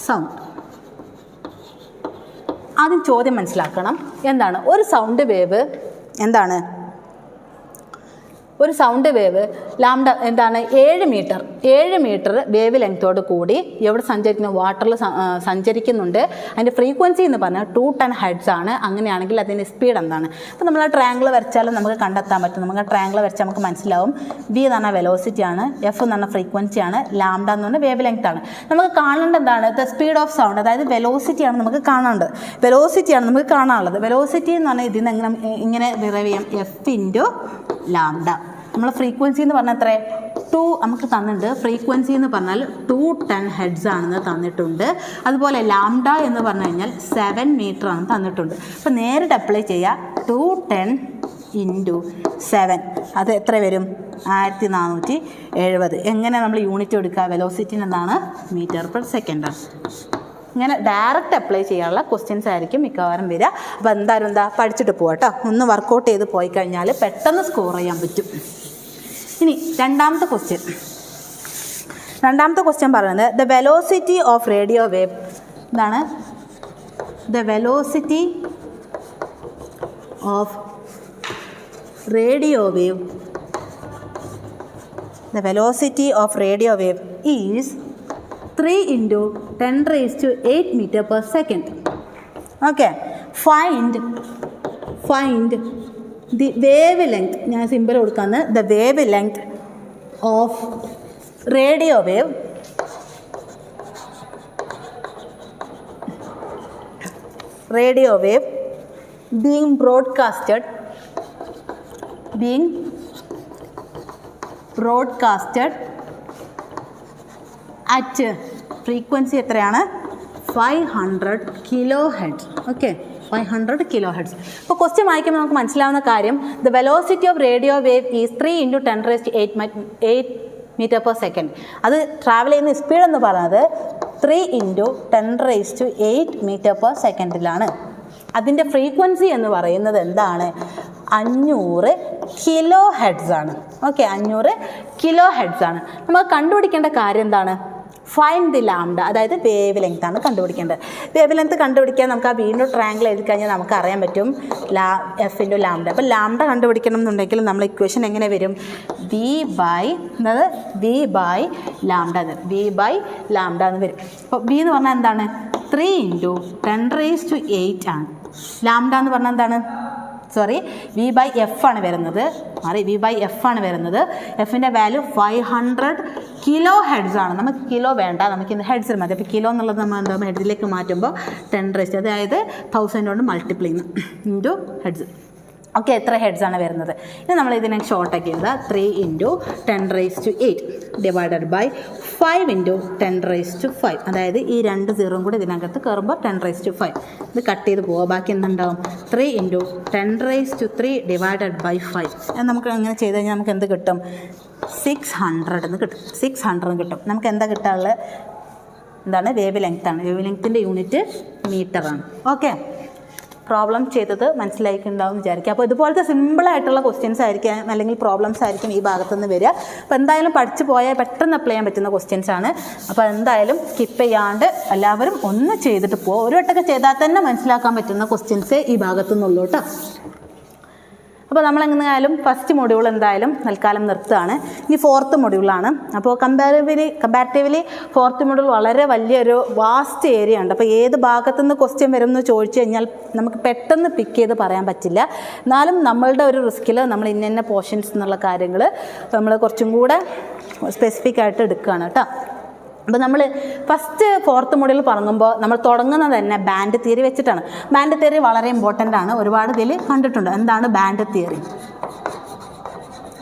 sound? ആദ്യം ചോദ്യം മനസ്സിലാക്കണം. എന്താണ് ഒരു സൗണ്ട് വേവ്? എന്താണ് ഒരു സൗണ്ട് വേവ്? ലാംഡ എന്താണ്? 7 മീറ്റർ വേവ് ലെങ്ത്തോട് കൂടി എവിടെ സഞ്ചരിക്കുന്നു? വാട്ടറിൽ സഞ്ചരിക്കുന്നുണ്ട്. അതിൻ്റെ ഫ്രീക്വൻസി എന്ന് പറഞ്ഞാൽ 210 Hz ആണ്. അങ്ങനെയാണെങ്കിൽ അതിൻ്റെ സ്പീഡ് എന്താണ്? അപ്പോൾ നമ്മൾ ആ ട്രയാങ്കിൾ വരച്ചാലും നമുക്ക് കണ്ടെത്താൻ പറ്റും. നമുക്ക് ആ ട്രയാങ്കിൾ വരച്ചാൽ നമുക്ക് മനസ്സിലാവും. വി എന്ന് പറഞ്ഞാൽ വെലോസിറ്റി ആണ്, എഫ് എന്ന് പറഞ്ഞാൽ ഫ്രീക്വൻസി ആണ്, ലാംഡ എന്ന് പറഞ്ഞാൽ വേവ് ലെങ്ത് ആണ്. നമുക്ക് കാണേണ്ടത് എന്താണ്? ദ സ്പീഡ് ഓഫ് സൗണ്ട്, അതായത് വെലോസിറ്റിയാണ് നമുക്ക് കാണേണ്ടത്. വെലോസിറ്റിയാണ് നമുക്ക് കാണാനുള്ളത്. വെലോസിറ്റി എന്ന് പറഞ്ഞാൽ ഇതിൽ നിന്ന് ഇങ്ങനെ ഡിറൈവ് ചെയ്യാം, എഫ് ഇൻറ്റു ലാംഡ. നമ്മൾ ഫ്രീക്വൻസി എന്ന് പറഞ്ഞാൽ എത്ര? 2 നമുക്ക് തന്നിട്ടുണ്ട്. ഫ്രീക്വൻസി എന്ന് പറഞ്ഞാൽ 210 Hz ആണെന്ന് തന്നിട്ടുണ്ട്. അതുപോലെ ലാംഡ എന്ന് പറഞ്ഞു കഴിഞ്ഞാൽ 7 മീറ്റർ ആണ് തന്നിട്ടുണ്ട്. അപ്പോൾ നേരിട്ട് അപ്ലൈ ചെയ്യുക. 210 ഇൻറ്റു 7 അത് എത്ര വരും? 1470. എങ്ങനെ നമ്മൾ യൂണിറ്റ് എടുക്കുക? വെലോസിറ്റിന് എന്താണ്? മീറ്റർ പെർ സെക്കൻഡ് ആണ്. ഇങ്ങനെ ഡയറക്റ്റ് അപ്ലൈ ചെയ്യാനുള്ള ക്വസ്റ്റ്യൻസ് ആയിരിക്കും മിക്കവാറും വരിക. അപ്പോൾ എന്തായാലും പഠിച്ചിട്ട് പോവാം കേട്ടോ. ഒന്ന് വർക്കൗട്ട് ചെയ്ത് പോയി കഴിഞ്ഞാൽ പെട്ടെന്ന് സ്കോർ ചെയ്യാൻ പറ്റും. ഇനി രണ്ടാമത്തെ ക്വസ്റ്റ്യൻ പറയുന്നത് the velocity of radio wave. എന്താണ്? The velocity of radio wave. The velocity of radio wave is 3 × 10⁸ meter per second. Okay. Find the wavelength. ഞാൻ സിമ്പിൾ കൊടുക്കാന്ന്. The wavelength of radio wave being broadcasted at frequency എത്രയാണ്? 500 kHz. Okay, 500 kHz. അപ്പോൾ ക്വസ്റ്റ്യൻ വായിക്കുമ്പോൾ നമുക്ക് മനസ്സിലാവുന്ന കാര്യം, the velocity of radio wave is 3 × 10⁸ meter per second. അത് ട്രാവൽ ചെയ്യുന്ന സ്പീഡ് എന്ന് പറയുന്നത് 3 × 10⁸ meter per secondലാണ്. അതിൻ്റെ ഫ്രീക്വൻസി എന്ന് പറയുന്നത് എന്താണ്? 500 kHz ആണ്. ഓക്കെ, 500 kHz ആണ്. നമുക്ക് കണ്ടുപിടിക്കേണ്ട കാര്യം എന്താണ്? ഫൈൻഡ് ദി ലാംഡ, അതായത് വേവ് ലെങ്ത് ആണ് കണ്ടുപിടിക്കേണ്ടത്. വേവ് ലെങ്ത് കണ്ടുപിടിക്കാൻ നമുക്ക് ആ വീണ്ടും ട്രയാങ്കിൾ എഴുതി കഴിഞ്ഞാൽ നമുക്ക് അറിയാൻ പറ്റും എഫ് ഇൻറ്റു ലാംഡ. അപ്പോൾ ലാംഡ കണ്ടുപിടിക്കണം എന്നുണ്ടെങ്കിൽ നമ്മൾ ഇക്വേഷൻ എങ്ങനെ വരും? വി ബൈ ലാംഡ എന്ന് വരും. അപ്പോൾ വി എന്ന് പറഞ്ഞാൽ എന്താണ്? 3 × 10⁸ ആണ്. ലാംഡ എന്ന് പറഞ്ഞാൽ എന്താണ്? വി ബൈ എഫ് ആണ് വരുന്നത്. എഫിൻ്റെ വാല്യൂ 500 kHz ആണ്. നമുക്ക് കിലോ വേണ്ട, നമുക്ക് ഇന്ന് ഹെഡ്സിൽ മതി. അപ്പോൾ കിലോ എന്നുള്ളത് നമ്മൾ എന്താ ഹെഡ്സിലേക്ക് മാറ്റുമ്പോൾ 10⁻, അതായത് 1000 കൊണ്ട് മൾട്ടിപ്ലൈ ഇൻറ്റു ഹെഡ്സ്. ഓക്കെ, എത്ര ഹെഡ്സ് ആണ് വരുന്നത്? ഇനി നമ്മൾ ഇതിനെ ഷോർട്ടാക്കി എഴുതുക. 3 × 10⁸ ഡിവൈഡഡ് ബൈ 5 × 10⁵, അതായത് ഈ 2 0 കൂടി ഇതിനകത്ത് കയറുമ്പോൾ 10⁵. ഇത് കട്ട് ചെയ്ത് പോവുക. ബാക്കി എന്തുണ്ടാവും? 3 × 10⁻³ ഡിവൈഡഡ് ബൈ 5. നമുക്ക് അങ്ങനെ ചെയ്ത് കഴിഞ്ഞാൽ നമുക്ക് എന്ത് കിട്ടും? 600 എന്ന് കിട്ടും. 600 കിട്ടും. നമുക്ക് എന്താ കിട്ടാനുള്ളത്? എന്താണ്? വേവ് ലെങ്ത്താണ്. വേവ് ലെങ്ത്തിൻ്റെ യൂണിറ്റ് മീറ്ററാണ്. ഓക്കെ, പ്രോബ്ലം ചെയ്തത് മനസ്സിലായിട്ടുണ്ടാവും വിചാരിക്കുക. അപ്പോൾ ഇതുപോലത്തെ സിമ്പിളായിട്ടുള്ള ക്വസ്റ്റ്യൻസ് ആയിരിക്കും, അല്ലെങ്കിൽ പ്രോബ്ലംസ് ആയിരിക്കും ഈ ഭാഗത്തുനിന്ന് വരിക. അപ്പോൾ എന്തായാലും പഠിച്ചു പോയാൽ പെട്ടെന്ന് അപ്ലൈ ചെയ്യാൻ പറ്റുന്ന ക്വസ്റ്റ്യൻസ് ആണ്. അപ്പോൾ എന്തായാലും സ്കിപ്പ് ചെയ്യാണ്ട് എല്ലാവരും ഒന്ന് ചെയ്തിട്ട് പോകുക. ഒരു വട്ടമൊക്കെ ചെയ്താൽ തന്നെ മനസ്സിലാക്കാൻ പറ്റുന്ന ക്വസ്റ്റ്യൻസ് ഈ ഭാഗത്തുനിന്നുള്ളൂ കേട്ടോ. അപ്പോൾ നമ്മളെങ്ങനെയായാലും ഫസ്റ്റ് മൊഡ്യൂൾ എന്തായാലും തൽക്കാലം നിർത്തുകയാണ്. ഇനി 4th മൊഡ്യൂളാണ്. അപ്പോൾ കമ്പാരിറ്റീവ്ലി 4th മൊഡ്യൂൾ വളരെ വലിയൊരു വാസ്റ്റ് ഏരിയ ഉണ്ട്. അപ്പോൾ ഏത് ഭാഗത്തുനിന്ന് ക്വസ്റ്റ്യൻ വരും എന്ന് ചോദിച്ചു കഴിഞ്ഞാൽ നമുക്ക് പെട്ടെന്ന് പിക്ക് ചെയ്ത് പറയാൻ പറ്റില്ല. എന്നാലും നമ്മളുടെ ഒരു റിസ്കിൽ നമ്മൾ ഇന്ന പോർഷൻസ് എന്നുള്ള കാര്യങ്ങൾ നമ്മൾ കുറച്ചും കൂടെ സ്പെസിഫിക് ആയിട്ട് എടുക്കുകയാണ് കേട്ടോ. അപ്പോൾ നമ്മൾ ഫസ്റ്റ് 4th മൊഡ്യൂൾ പറഞ്ഞുമ്പോൾ നമ്മൾ തുടങ്ങുന്നത് തന്നെ ബാൻഡ് തിയറി വെച്ചിട്ടാണ്. ബാൻഡ് തിയറി വളരെ ഇമ്പോർട്ടൻ്റ് ആണ്. ഒരുപാട് ഇതിൽ കണ്ടിട്ടുണ്ട്. എന്താണ് ബാൻഡ് തിയറി?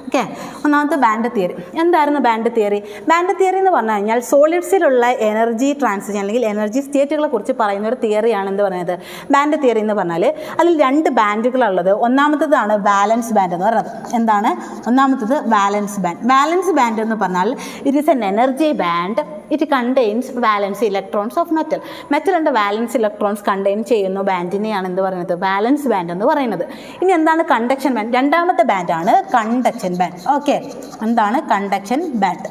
ഓക്കെ, ഒന്നാമത്തെ ബാൻഡ് തിയറി. എന്തായിരുന്നു ബാൻഡ് തിയറി? ബാൻഡ് തിയറി എന്ന് പറഞ്ഞു കഴിഞ്ഞാൽ സോളിഡ്സിലുള്ള എനർജി ട്രാൻസിഷൻ അല്ലെങ്കിൽ എനർജി സ്റ്റേറ്റുകളെ കുറിച്ച് പറയുന്ന ഒരു തിയറിയാണ് എന്ത് പറയുന്നത് ബാൻഡ് തിയറി എന്ന് പറഞ്ഞാൽ. അതിൽ 2 ബാൻഡുകളുള്ളത്. ഒന്നാമത്തേതാണ് വാലൻസ് ബാൻഡ് എന്ന് പറയുന്നത്. എന്താണ് ഒന്നാമത്തേത്? വാലൻസ് ബാൻഡ്. വാലൻസ് ബാൻഡ് എന്ന് പറഞ്ഞാൽ it is an energy band. It contains valence electrons of metal. മെറ്റലിൻ്റെ വാലൻസ് ഇലക്ട്രോൺസ് കണ്ടെയ്ൻ ചെയ്യുന്ന ബാൻഡിനെയാണ് എന്ത് പറയുന്നത് വാലൻസ് ബാൻഡ് എന്ന് പറയുന്നത്. ഇനി എന്താണ് കണ്ടക്ഷൻ ബാൻഡ്? രണ്ടാമത്തെ ബാൻഡാണ് കണ്ടക്ഷൻ ബാൻഡ്. ഓക്കെ, എന്താണ് കണ്ടക്ഷൻ ബാൻഡ്?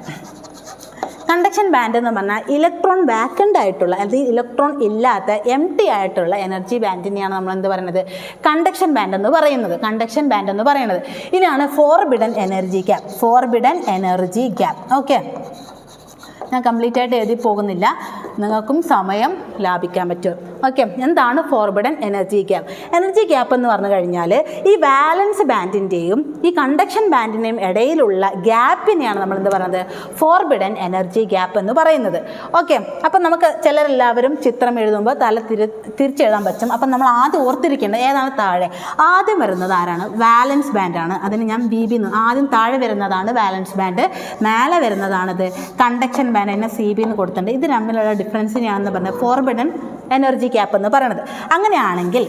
കണ്ടക്ഷൻ ബാൻഡ് എന്ന് പറഞ്ഞാൽ ഇലക്ട്രോൺ വാക്കൻ്റ് ആയിട്ടുള്ള അല്ലെങ്കിൽ ഇലക്ട്രോൺ ഇല്ലാത്ത എംപ്റ്റി ആയിട്ടുള്ള എനർജി ബാൻഡിനെയാണ് നമ്മൾ എന്ത് പറയുന്നത് കണ്ടക്ഷൻ ബാൻഡ് എന്ന് പറയുന്നത്. കണ്ടക്ഷൻ ബാൻഡ് എന്ന് പറയുന്നത് ഇതാണ് forbidden energy gap. Forbidden energy gap. Okay, ഞാൻ കംപ്ലീറ്റ് ആയിട്ട് എഴുതി പോകുന്നില്ല, നിങ്ങൾക്കും സമയം ലാഭിക്കാൻ പറ്റും. ഓക്കെ, എന്താണ് forbidden energy gap? Energy gap എന്ന് പറഞ്ഞു കഴിഞ്ഞാൽ ഈ വാലൻസ് ബാൻഡിൻ്റെയും ഈ കണ്ടക്ഷൻ ബാൻഡിൻ്റെയും ഇടയിലുള്ള ഗ്യാപ്പിനെയാണ് നമ്മൾ എന്ത് പറയുന്നത് ഫോർബിഡൻ എനർജി ഗ്യാപ്പ് എന്ന് പറയുന്നത്. ഓക്കെ, അപ്പം നമുക്ക് ചിലരെല്ലാവരും ചിത്രം എഴുതുമ്പോൾ തല തിരിച്ചെഴുതാൻ പറ്റും. അപ്പം നമ്മൾ ആദ്യം ഓർത്തിരിക്കേണ്ടത് ഏതാണ്? താഴെ ആദ്യം വരുന്നത് ആരാണ്? വാലൻസ് ബാൻഡാണ്. അതിന് ഞാൻ BB ആദ്യം താഴെ വരുന്നതാണ് വാലൻസ് ബാൻഡ്, മേലെ വരുന്നതാണിത് കണ്ടക്ഷൻ ബാൻഡ്. അതിനെ CB എന്ന് കൊടുത്തിട്ടുണ്ട്. ഇത് തമ്മിലുള്ള ഡിഫറൻസിനെയാണെന്ന് പറഞ്ഞത് ഫോർബിഡൻ എനർജി ഗ്യാപ്പ് എന്ന് പറയുന്നത്. അങ്ങനെയാണെങ്കിൽ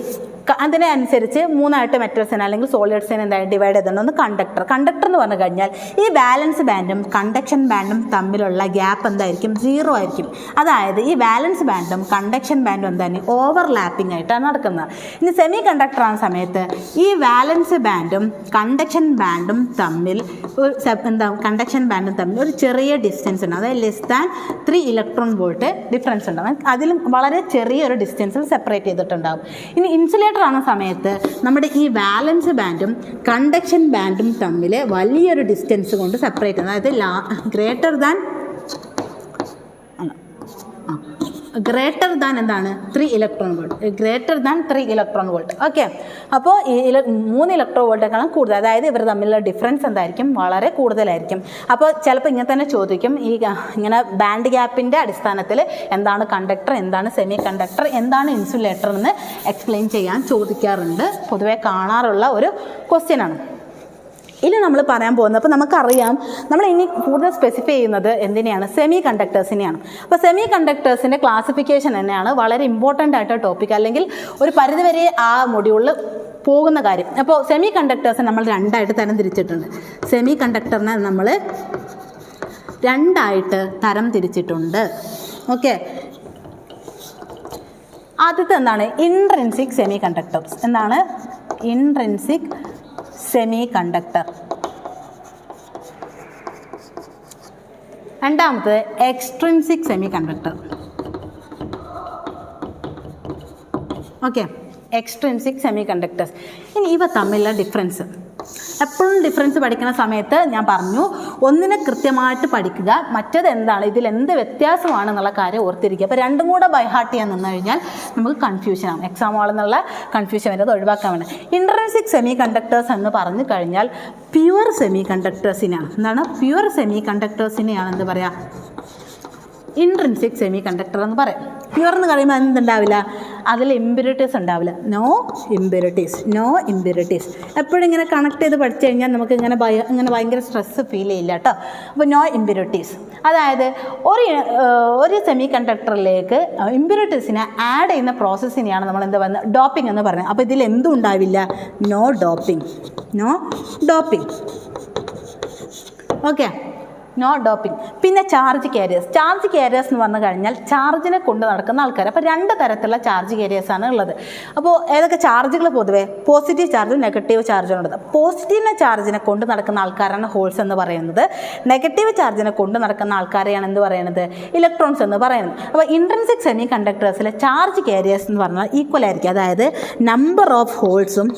അതിനനുസരിച്ച് 3 മെറ്റൽസിനെ അല്ലെങ്കിൽ സോളിഡ്സിനെ എന്തായാലും ഡിവൈഡ് ചെയ്തിട്ടുണ്ട്. ഒന്ന് കണ്ടക്ടർ. കണ്ടക്ടർ എന്ന് പറഞ്ഞു കഴിഞ്ഞാൽ ഈ വാലൻസ് ബാൻഡും കണ്ടക്ഷൻ ബാൻഡും തമ്മിലുള്ള ഗ്യാപ്പ് എന്തായിരിക്കും? 0 ആയിരിക്കും. അതായത് ഈ വാലൻസ് ബാൻഡും കണ്ടക്ഷൻ ബാൻഡും എന്താണ് ഓവർലാപ്പിംഗ് ആയിട്ടാണ് നടക്കുന്നത്. ഇനി സെമി കണ്ടക്ടർ ആവുന്ന സമയത്ത് ഈ വാലൻസ് ബാൻഡും കണ്ടക്ഷൻ ബാൻഡും തമ്മിൽ കണ്ടക്ഷൻ ബാൻഡും തമ്മിൽ ഒരു ചെറിയ ഡിസ്റ്റൻസ് ഉണ്ട്. അതായത് <3 ഇലക്ട്രോൺ വോൾട്ട് ഡിഫറൻസ് ഉണ്ടാകും. അതിലും വളരെ ചെറിയൊരു ഡിസ്റ്റൻസിൽ സെപ്പറേറ്റ് ചെയ്തിട്ടുണ്ടാകും. ഇനി ഇൻസുലേറ്റർ ആവുന്ന സമയത്ത് നമ്മുടെ ഈ വാലൻസ് ബാൻഡും കണ്ടക്ഷൻ ബാൻഡും തമ്മിൽ വലിയൊരു ഡിസ്റ്റൻസ് കൊണ്ട് സെപ്പറേറ്റ്, അതായത് ഗ്രേറ്റർ ദാൻ എന്താണ് 3 electron volt. Greater than 3 electron volt. Okay, അപ്പോൾ ഈ 3 ഇലക്ട്രോൺ വോൾട്ടേക്കാളും കൂടുതൽ, അതായത് ഇവർ തമ്മിലുള്ള ഡിഫറൻസ് എന്തായിരിക്കും? വളരെ കൂടുതലായിരിക്കും. അപ്പോൾ ചിലപ്പോൾ ഇങ്ങനെ തന്നെ ചോദിക്കും, ഇങ്ങനെ ബാൻഡ് ഗ്യാപ്പിൻ്റെ അടിസ്ഥാനത്തിൽ എന്താണ് കണ്ടക്ടർ, എന്താണ് സെമി കണ്ടക്ടർ, എന്താണ് ഇൻസുലേറ്റർ എന്ന് എക്സ്പ്ലെയിൻ ചെയ്യാൻ ചോദിക്കാറുണ്ട്. പൊതുവെ കാണാറുള്ള ഒരു ക്വസ്റ്റ്യനാണ്. ഇനി നമ്മൾ പറയാൻ പോകുന്നത്, അപ്പോൾ നമുക്കറിയാം നമ്മൾ ഇനി കൂടുതൽ സ്പെസിഫൈ ചെയ്യുന്നത് എന്തിനെയാണ്? സെമി കണ്ടക്ടേഴ്സിനെയാണ്. അപ്പോൾ സെമി കണ്ടക്ടേഴ്സിൻ്റെ ക്ലാസിഫിക്കേഷൻ തന്നെയാണ് വളരെ ഇമ്പോർട്ടൻ്റ് ആയിട്ട് ടോപ്പിക്, അല്ലെങ്കിൽ ഒരു പരിധിവരെ ആ മൊഡ്യൂളിൽ പോകുന്ന കാര്യം. അപ്പോൾ സെമി കണ്ടക്ടേഴ്സിനെ നമ്മൾ 2ആയിട്ട് തരം തിരിച്ചിട്ടുണ്ട്. സെമി കണ്ടക്ടറിനെ നമ്മൾ 2ആയിട്ട് തരം തിരിച്ചിട്ടുണ്ട്. ഓക്കെ, ആദ്യത്തെ എന്താണ്? Intrinsic semiconductors. എന്താണ്? Intrinsic semiconductor. രണ്ടാമത് extrinsic semiconductor. Okay, extrinsic semiconductors. ഇനി ഇവ തമ്മിലുള്ള ഡിഫറൻസ് എപ്പോഴും ഡിഫറൻസ് പഠിക്കുന്ന സമയത്ത് ഞാൻ പറഞ്ഞു, ഒന്നിനെ കൃത്യമായിട്ട് പഠിക്കുക, മറ്റേത് എന്താണ്, ഇതിലെന്ത് വ്യത്യാസമാണെന്നുള്ള കാര്യം ഓർത്തിരിക്കുക. അപ്പോൾ രണ്ടും കൂടെ ബൈഹാർട്ട് ചെയ്യാൻ നിന്ന് കഴിഞ്ഞാൽ നമുക്ക് കൺഫ്യൂഷൻ ആവും. എക്സാം ഹാളെന്നുള്ള കൺഫ്യൂഷൻ വരുന്നത് ഒഴിവാക്കാൻ വേണ്ടി ഇൻട്രിൻസിക് സെമി കണ്ടക്ടേഴ്സ് എന്ന് പറഞ്ഞു കഴിഞ്ഞാൽ പ്യുവർ സെമി കണ്ടക്ടേഴ്സിനെയാണ്. എന്താണ്? പ്യുവർ സെമി കണ്ടക്ടേഴ്സിനെയാണ് എന്ത് പറയുക? ഇൻട്രിൻസിക് സെമി കണ്ടക്ടർ എന്ന് പറയും. പ്യുവർ എന്ന് പറയുമ്പോൾ എന്തുണ്ടാവില്ല? അതിൽ ഇമ്പ്യൂരിറ്റീസ് ഉണ്ടാവില്ല. No impurities. എപ്പോഴും ഇങ്ങനെ കണക്ട് ചെയ്ത് പഠിച്ചു കഴിഞ്ഞാൽ നമുക്ക് ഇങ്ങനെ ഭയങ്കര സ്ട്രെസ്സ് ഫീൽ ചെയ്യില്ല കേട്ടോ. അപ്പോൾ നോ ഇമ്പ്യൂരിറ്റീസ്, അതായത് ഒരു സെമി കണ്ടക്ടറിലേക്ക് ഇമ്പ്യൂരിറ്റീസിനെ ആഡ് ചെയ്യുന്ന പ്രോസസ്സിനെയാണ് നമ്മൾ എന്താ പറയുന്നത്? ഡോപ്പിംഗ് എന്ന് പറയുന്നത്. അപ്പോൾ ഇതിൽ എന്തും ഉണ്ടാവില്ല? No doping. Okay, no doping. പിന്നെ ചാർജ് കാരിയേഴ്സ് എന്ന് പറഞ്ഞു കഴിഞ്ഞാൽ ചാർജിനെ കൊണ്ട് നടക്കുന്ന ആൾക്കാർ. അപ്പോൾ 2 തരത്തിലുള്ള ചാർജ് കാരിയേഴ്സാണ് ഉള്ളത്. അപ്പോൾ ഏതൊക്കെ ചാർജുകൾ? പൊതുവെ പോസിറ്റീവ് ചാർജും നെഗറ്റീവ് ചാർജും ഉള്ളത്. പോസിറ്റീവ് ചാർജിനെ കൊണ്ട് നടക്കുന്ന ആൾക്കാരാണ് ഹോൾസ് എന്ന് പറയുന്നത്. നെഗറ്റീവ് ചാർജിനെ കൊണ്ട് നടക്കുന്ന ആൾക്കാരെയാണ് എന്ത് പറയുന്നത്? ഇലക്ട്രോൺസ് എന്ന് പറയുന്നത്. അപ്പോൾ ഇൻട്രിൻസിക് സെമി കണ്ടക്ടേഴ്സിലെ ചാർജ് കാരിയേഴ്സ് എന്ന് പറഞ്ഞാൽ ഈക്വൽ ആയിരിക്കും. അതായത് നമ്പർ ഓഫ് ഹോൾസും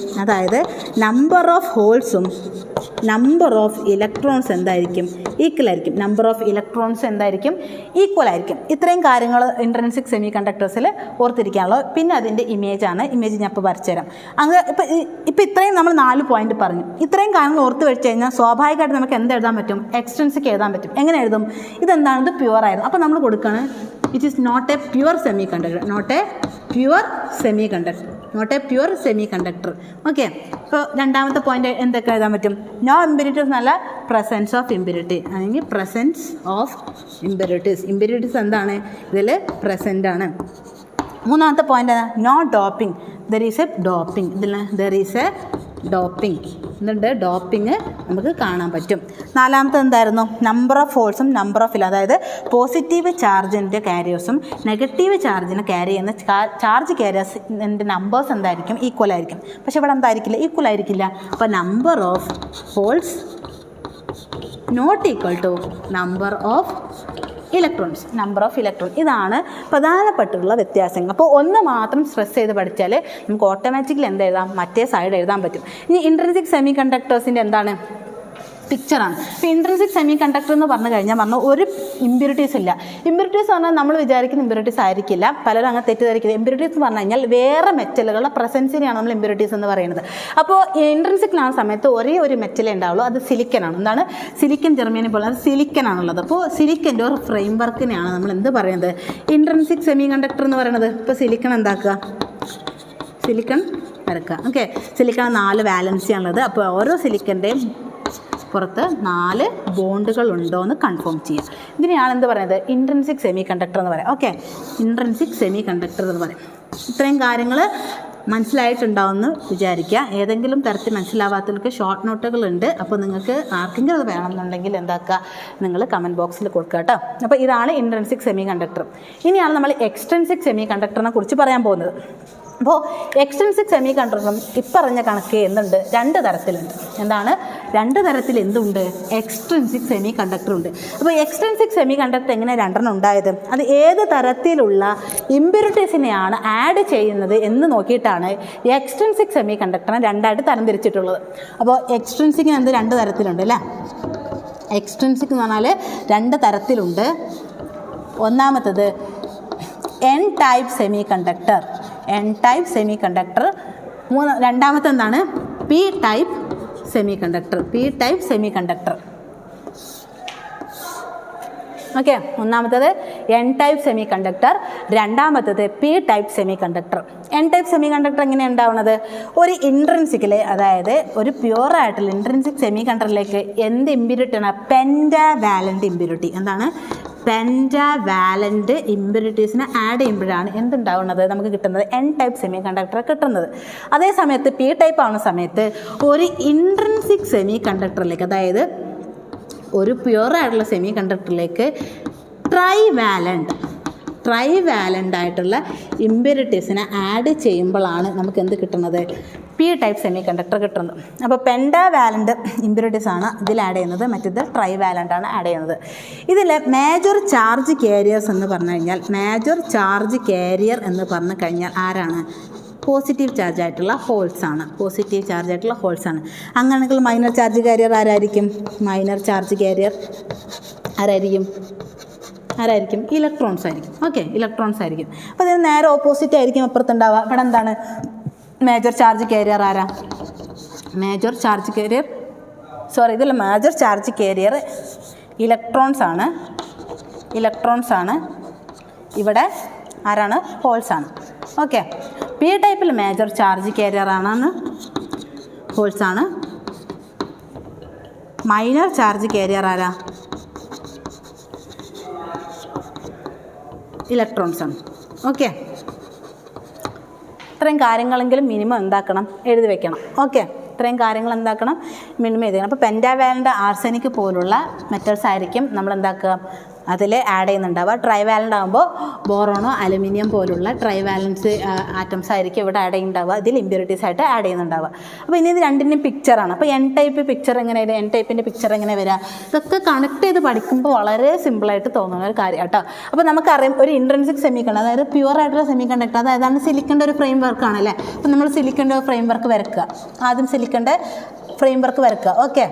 നമ്പർ ഓഫ് ഇലക്ട്രോൺസ് എന്തായിരിക്കും? ഈക്വൽ ആയിരിക്കും. നമ്പർ ഓഫ് ഇലക്ട്രോൺസ് എന്തായിരിക്കും? ഈക്വൽ ആയിരിക്കും. ഇത്രയും കാര്യങ്ങൾ ഇൻട്രിൻസിക് സെമി കണ്ടക്ടേഴ്സിൽ ഓർത്തിരിക്കാനുള്ളത്. പിന്നെ അതിൻ്റെ ഇമേജ് ഞാൻ ഇപ്പോൾ വരച്ചു തരാം. അങ്ങനെ ഇപ്പോൾ ഇത്രയും നമ്മൾ 4 പോയിന്റ് പറഞ്ഞു. ഇത്രയും കാര്യങ്ങൾ ഓർത്ത് വെച്ച് കഴിഞ്ഞാൽ സ്വാഭാവികമായിട്ട് നമുക്ക് എന്ത് എഴുതാൻ പറ്റും? എക്സ്ട്രിൻസിക് എഴുതാൻ പറ്റും. എങ്ങനെ എഴുതും? ഇതെന്താണ്? ഇത് പ്യുവർ ആയിരുന്നു. അപ്പോൾ നമ്മൾ കൊടുക്കുകയാണ് it is not a pure semiconductor. Okay, ഇപ്പോൾ രണ്ടാമത്തെ പോയിന്റ് എന്തൊക്കെ എഴുതാൻ പറ്റും? നോ ഇമ്പ്യൂരിറ്റീസ് എന്നല്ല, പ്രസൻസ് ഓഫ് ഇമ്പ്യൂരിറ്റി, അല്ലെങ്കിൽ പ്രസൻസ് ഓഫ് ഇമ്പ്യൂരിറ്റീസ്. ഇമ്പ്യൂരിറ്റീസ് എന്താണ്? ഇതിൽ പ്രസൻ്റ് ആണ്. മൂന്നാമത്തെ point no doping, there is a doping. ഇതിൽ ദർ ഈസ് എ ഡോപ്പിംഗ്, എന്തുണ്ട്? ഡോപ്പിംഗ് നമുക്ക് കാണാൻ പറ്റും. നാലാമത്തെ എന്തായിരുന്നു? നമ്പർ ഓഫ് ഹോൾസും നമ്പർ ഓഫ് അതായത് പോസിറ്റീവ് ചാർജിൻ്റെ കാരിയേഴ്സും നെഗറ്റീവ് ചാർജിനെ ക്യാരി ചെയ്യുന്ന ചാർജ് കാരിയേഴ്സിൻ്റെ നമ്പേഴ്സ് എന്തായിരിക്കും? ഈക്വൽ ആയിരിക്കും. പക്ഷെ ഇവിടെ എന്തായിരിക്കില്ല? ഈക്വൽ ആയിരിക്കില്ല. അപ്പോൾ number of holes not equal to number of electrons, number of electron. ഇതാണ് പ്രധാനപ്പെട്ടുള്ള വ്യത്യാസങ്ങൾ. അപ്പോൾ ഒന്ന് മാത്രം സ്ട്രെസ് ചെയ്ത് പഠിച്ചാൽ നമുക്ക് ഓട്ടോമാറ്റിക്കലി എന്ത് എഴുതാം? മറ്റേ സൈഡ് എഴുതാൻ പറ്റും. ഇനി ഇൻട്രിൻസിക് സെമി കണ്ടക്ടേഴ്സിൻ്റെ എന്താണ്? പിക്ചറാണ്. ഇപ്പോൾ ഇൻട്രിൻസിക് സെമി കണ്ടക്ടർ എന്ന് പറഞ്ഞു കഴിഞ്ഞാൽ ഒരു ഇമ്പ്യൂരിറ്റീസ് ഇല്ല. ഇമ്പ്യൂരിറ്റീസ് പറഞ്ഞാൽ നമ്മൾ വിചാരിക്കുന്ന ഇമ്പ്യൂരിറ്റീസ് ആയിരിക്കില്ല, പലരും അങ്ങനെ തെറ്റിദ്ധരിക്കുന്നത്. ഇമ്പ്യൂരിറ്റീസ് എന്ന് പറഞ്ഞു കഴിഞ്ഞാൽ വേറെ മെറ്റലുകളുടെ പ്രസൻസിനെയാണ് നമ്മൾ ഇമ്പ്യൂരിറ്റീസ് എന്ന് പറയുന്നത്. അപ്പോൾ ഇൻട്രിൻസിക്കിലാണ് സമയത്ത് ഒരേ ഒരു മെറ്റലേ ഉണ്ടാവുള്ളൂ, അത് സിലിക്കനാണ്. എന്താണ്? സിലിക്കൻ, ജെർമേനിയം പോലെ അത് സിലിക്കനാണുള്ളത്. അപ്പോൾ സിലിക്കൻ്റെ ഒരു ഫ്രെയിം വർക്കിനെയാണ് നമ്മൾ എന്ത് പറയുന്നത്? ഇൻട്രിൻസിക് സെമി കണ്ടക്ടർ എന്ന് പറയുന്നത്. ഇപ്പോൾ സിലിക്കൺ എന്താക്കുക? സിലിക്കൺ വരക്കുക. ഓക്കെ, സിലിക്കൺ 4 വാലൻസിയാണുള്ളത്. അപ്പോൾ ഓരോ സിലിക്കൻ്റെയും പുറത്ത് 4 ബോണ്ടുകൾ ഉണ്ടോ എന്ന് കൺഫേം ചെയ്യുക. ഇതിനെയാണ് എന്ത് പറയുന്നത്? ഇൻട്രിൻസിക് സെമി കണ്ടക്ടർ എന്ന് പറയാം. ഓക്കെ, ഇൻട്രിൻസിക് സെമി കണ്ടക്ടർ എന്ന് പറയും. ഇത്രയും കാര്യങ്ങൾ മനസ്സിലായിട്ടുണ്ടാവുമെന്ന് വിചാരിക്കുക. ഏതെങ്കിലും തരത്തിൽ മനസ്സിലാവാത്തവർക്ക് ഷോർട്ട് നോട്ടുകളുണ്ട്. അപ്പോൾ നിങ്ങൾക്ക് ആർക്കെങ്കിലും അത് വേണമെന്നുണ്ടെങ്കിൽ എന്താക്കുക? നിങ്ങൾ കമൻറ്റ് ബോക്സിൽ കൊടുക്കുക കേട്ടോ. അപ്പോൾ ഇതാണ് ഇൻട്രിൻസിക് സെമി കണ്ടക്ടർ. ഇനിയാണ് നമ്മൾ എക്സ്ട്രിൻസിക് സെമി കണ്ടക്ടറിനെ കുറിച്ച് പറയാൻ പോകുന്നത്. അപ്പോൾ എക്സ്ട്രിൻസിക് സെമി കണ്ടക്ടറും ഇപ്പറഞ്ഞ കണക്ക് എന്തുണ്ട്? 2 തരത്തിലുണ്ട്. എന്താണ്? 2 തരത്തിൽ എന്തുണ്ട്? എക്സ്ട്രിൻസിക് സെമി കണ്ടക്ടർ ഉണ്ട്. അപ്പോൾ എക്സ്ട്രിൻസിക് സെമി കണ്ടക്ടർ എങ്ങനെ 2 ഉണ്ടായത്? അത് ഏത് തരത്തിലുള്ള ഇമ്പ്യൂരിറ്റീസിനെയാണ് ആഡ് ചെയ്യുന്നത് എന്ന് നോക്കിയിട്ടാണ് എക്സ്ട്രിൻസിക് സെമി കണ്ടക്ടറിനെ 2ആയിട്ട് തരംതിരിച്ചിട്ടുള്ളത്. അപ്പോൾ എക്സ്ട്രിൻസിക്കിന് 2 തരത്തിലുണ്ട് അല്ലേ? എക്സ്ട്രിൻസിക് എന്ന് പറഞ്ഞാൽ 2 തരത്തിലുണ്ട്. ഒന്നാമത്തത് N type semi conductor, N type semi conductor. രണ്ടാമത്തെ എന്താണ്? P type semiconductor, P type semiconductor. Okay, ഒന്നാമത്തത് എൻ ടൈപ്പ് സെമി കണ്ടക്ടർ, രണ്ടാമത്തത് P type semi conductor. N type semi conductor എങ്ങനെയാണ് ഉണ്ടാവുന്നത്? ഒരു ഇൻട്രിൻസിക്കിലെ, അതായത് ഒരു പ്യുവർ ആയിട്ടുള്ള ഇൻട്രിൻസിക് സെമി കണ്ടക്ടറിലേക്ക് എന്ത് ഇമ്പ്യൂരിറ്റിയാണ്? Pentavalent impurity. എന്താണ്? പെൻറ്റാവാലൻ്റ് ഇമ്പ്യൂരിറ്റീസിനെ ആഡ് ചെയ്യുമ്പോഴാണ് എന്തുണ്ടാവുന്നത്? നമുക്ക് കിട്ടുന്നത് എൻ ടൈപ്പ് സെമി കണ്ടക്ടർ കിട്ടുന്നത്. അതേ സമയത്ത് പി ടൈപ്പ് ആവുന്ന സമയത്ത് ഒരു ഇൻട്രിൻസിക് സെമി കണ്ടക്ടറിലേക്ക്, അതായത് ഒരു പ്യുവർ ആയിട്ടുള്ള സെമി കണ്ടക്ടറിലേക്ക് ട്രൈവാലൻ്റ് ആയിട്ടുള്ള ഇമ്പ്യൂരിറ്റീസിനെ ആഡ് ചെയ്യുമ്പോഴാണ് നമുക്ക് എന്ത് കിട്ടുന്നത്? പി ടൈപ്പ് സെമി കണ്ടക്ടർ കിട്ടുന്നത്. അപ്പോൾ പെൻറ്റാവാലൻ്റ് ഇമ്പ്യൂരിറ്റീസ് ആണ് ഇതിൽ ആഡ് ചെയ്യുന്നത്, മറ്റേത് ട്രൈവാലൻ്റ് ആണ് ആഡ് ചെയ്യുന്നത്. ഇതിൽ മേജർ ചാർജ് കാരിയേഴ്സ് എന്ന് പറഞ്ഞു കഴിഞ്ഞാൽ, മേജർ ചാർജ് കാരിയർ എന്ന് പറഞ്ഞു കഴിഞ്ഞാൽ ആരാണ്? പോസിറ്റീവ് ചാർജ് ആയിട്ടുള്ള ഹോൾസ് ആണ്, പോസിറ്റീവ് ചാർജ് ആയിട്ടുള്ള ഹോൾസ് ആണ്. അങ്ങനെയാണെങ്കിൽ മൈനർ ചാർജ് കാരിയർ ആരായിരിക്കും? മൈനർ ചാർജ് കാരിയർ ആരായിരിക്കും? ഇലക്ട്രോൺസ് ആയിരിക്കും. ഓക്കെ, ഇലക്ട്രോൺസ് ആയിരിക്കും. അപ്പോൾ ഇതിന് നേരെ ഓപ്പോസിറ്റ് ആയിരിക്കും അപ്പുറത്തുണ്ടാവുക. ഇവിടെ എന്താണ്? മേജർ ചാർജ് കാരിയർ ആരാ? മേജർ ചാർജ് കാരിയർ, ഇതിൽ മേജർ ചാർജ് കാരിയർ ഇലക്ട്രോൺസ് ആണ്. ഇവിടെ ആരാണ്? ഹോൾസ് ആണ്. ഓക്കെ, പി ടൈപ്പിൽ മേജർ ചാർജ് കാരിയർ ആണ്, ഹോൾസ് ആണ്. മൈനർ ചാർജ് കാരിയർ ആരാ? ഇലക്ട്രോൺസ് ആണ്. ഓക്കെ, ഇത്രയും കാര്യങ്ങളെങ്കിലും മിനിമം എന്താക്കണം? എഴുതി വെക്കണം. ഓക്കെ, ഇത്രയും കാര്യങ്ങൾ എന്താക്കണം? മിനിമം എഴുതണം. അപ്പോൾ പെൻറ്റാവാലൻ്റ് ആർസെനിക് പോലുള്ള മെറ്റൽസ് ആയിരിക്കും നമ്മൾ എന്താക്കുക? അതിൽ ആഡ് ചെയ്യുന്നുണ്ടാവുക. ട്രൈവാലൻ്റ് ആകുമ്പോൾ ബോറോണോ അലുമിനിയം പോലുള്ള ട്രൈവാലൻസ് ആറ്റംസ് ആയിരിക്കും ഇവിടെ ആഡ് ചെയ്യുന്നുണ്ടാവുക, ഇതിൽ ഇമ്പ്യൂരിറ്റീസ് ആയിട്ട് ആഡ് ചെയ്യുന്നുണ്ടാവുക. അപ്പോൾ ഇനി ഇത് രണ്ടിൻ്റെയും പിക്ചറാണ്. അപ്പോൾ എൻ ടൈപ്പ് പിക്ചർ എങ്ങനെ വരിക? എൻ ടൈപ്പിൻ്റെ പിക്ചർ എങ്ങനെ വരിക? ഇതൊക്കെ കണക്ട് ചെയ്ത് പഠിക്കുമ്പോൾ വളരെ സിമ്പിളായിട്ട് തോന്നുന്ന ഒരു കാര്യം കേട്ടോ. അപ്പോൾ നമുക്കറിയാം ഒരു ഇൻട്രിൻസിക് സെമി കണ്ടക്ടർ, അതായത് പ്യുവർ ആയിട്ടുള്ള സെമി കണ്ടക്ടർ, അതായത് സിലിക്കൻ്റെ ഒരു ഫ്രെയിം വർക്കാണ് അല്ലേ? അപ്പോൾ നമ്മൾ സിലിക്കൻ്റെ ഫ്രെയിം വർക്ക് വരക്കുക. ആദ്യം സിലിക്കൻ്റെ ഫ്രെയിം വർക്ക് വരക്കുക. ഓക്കെ,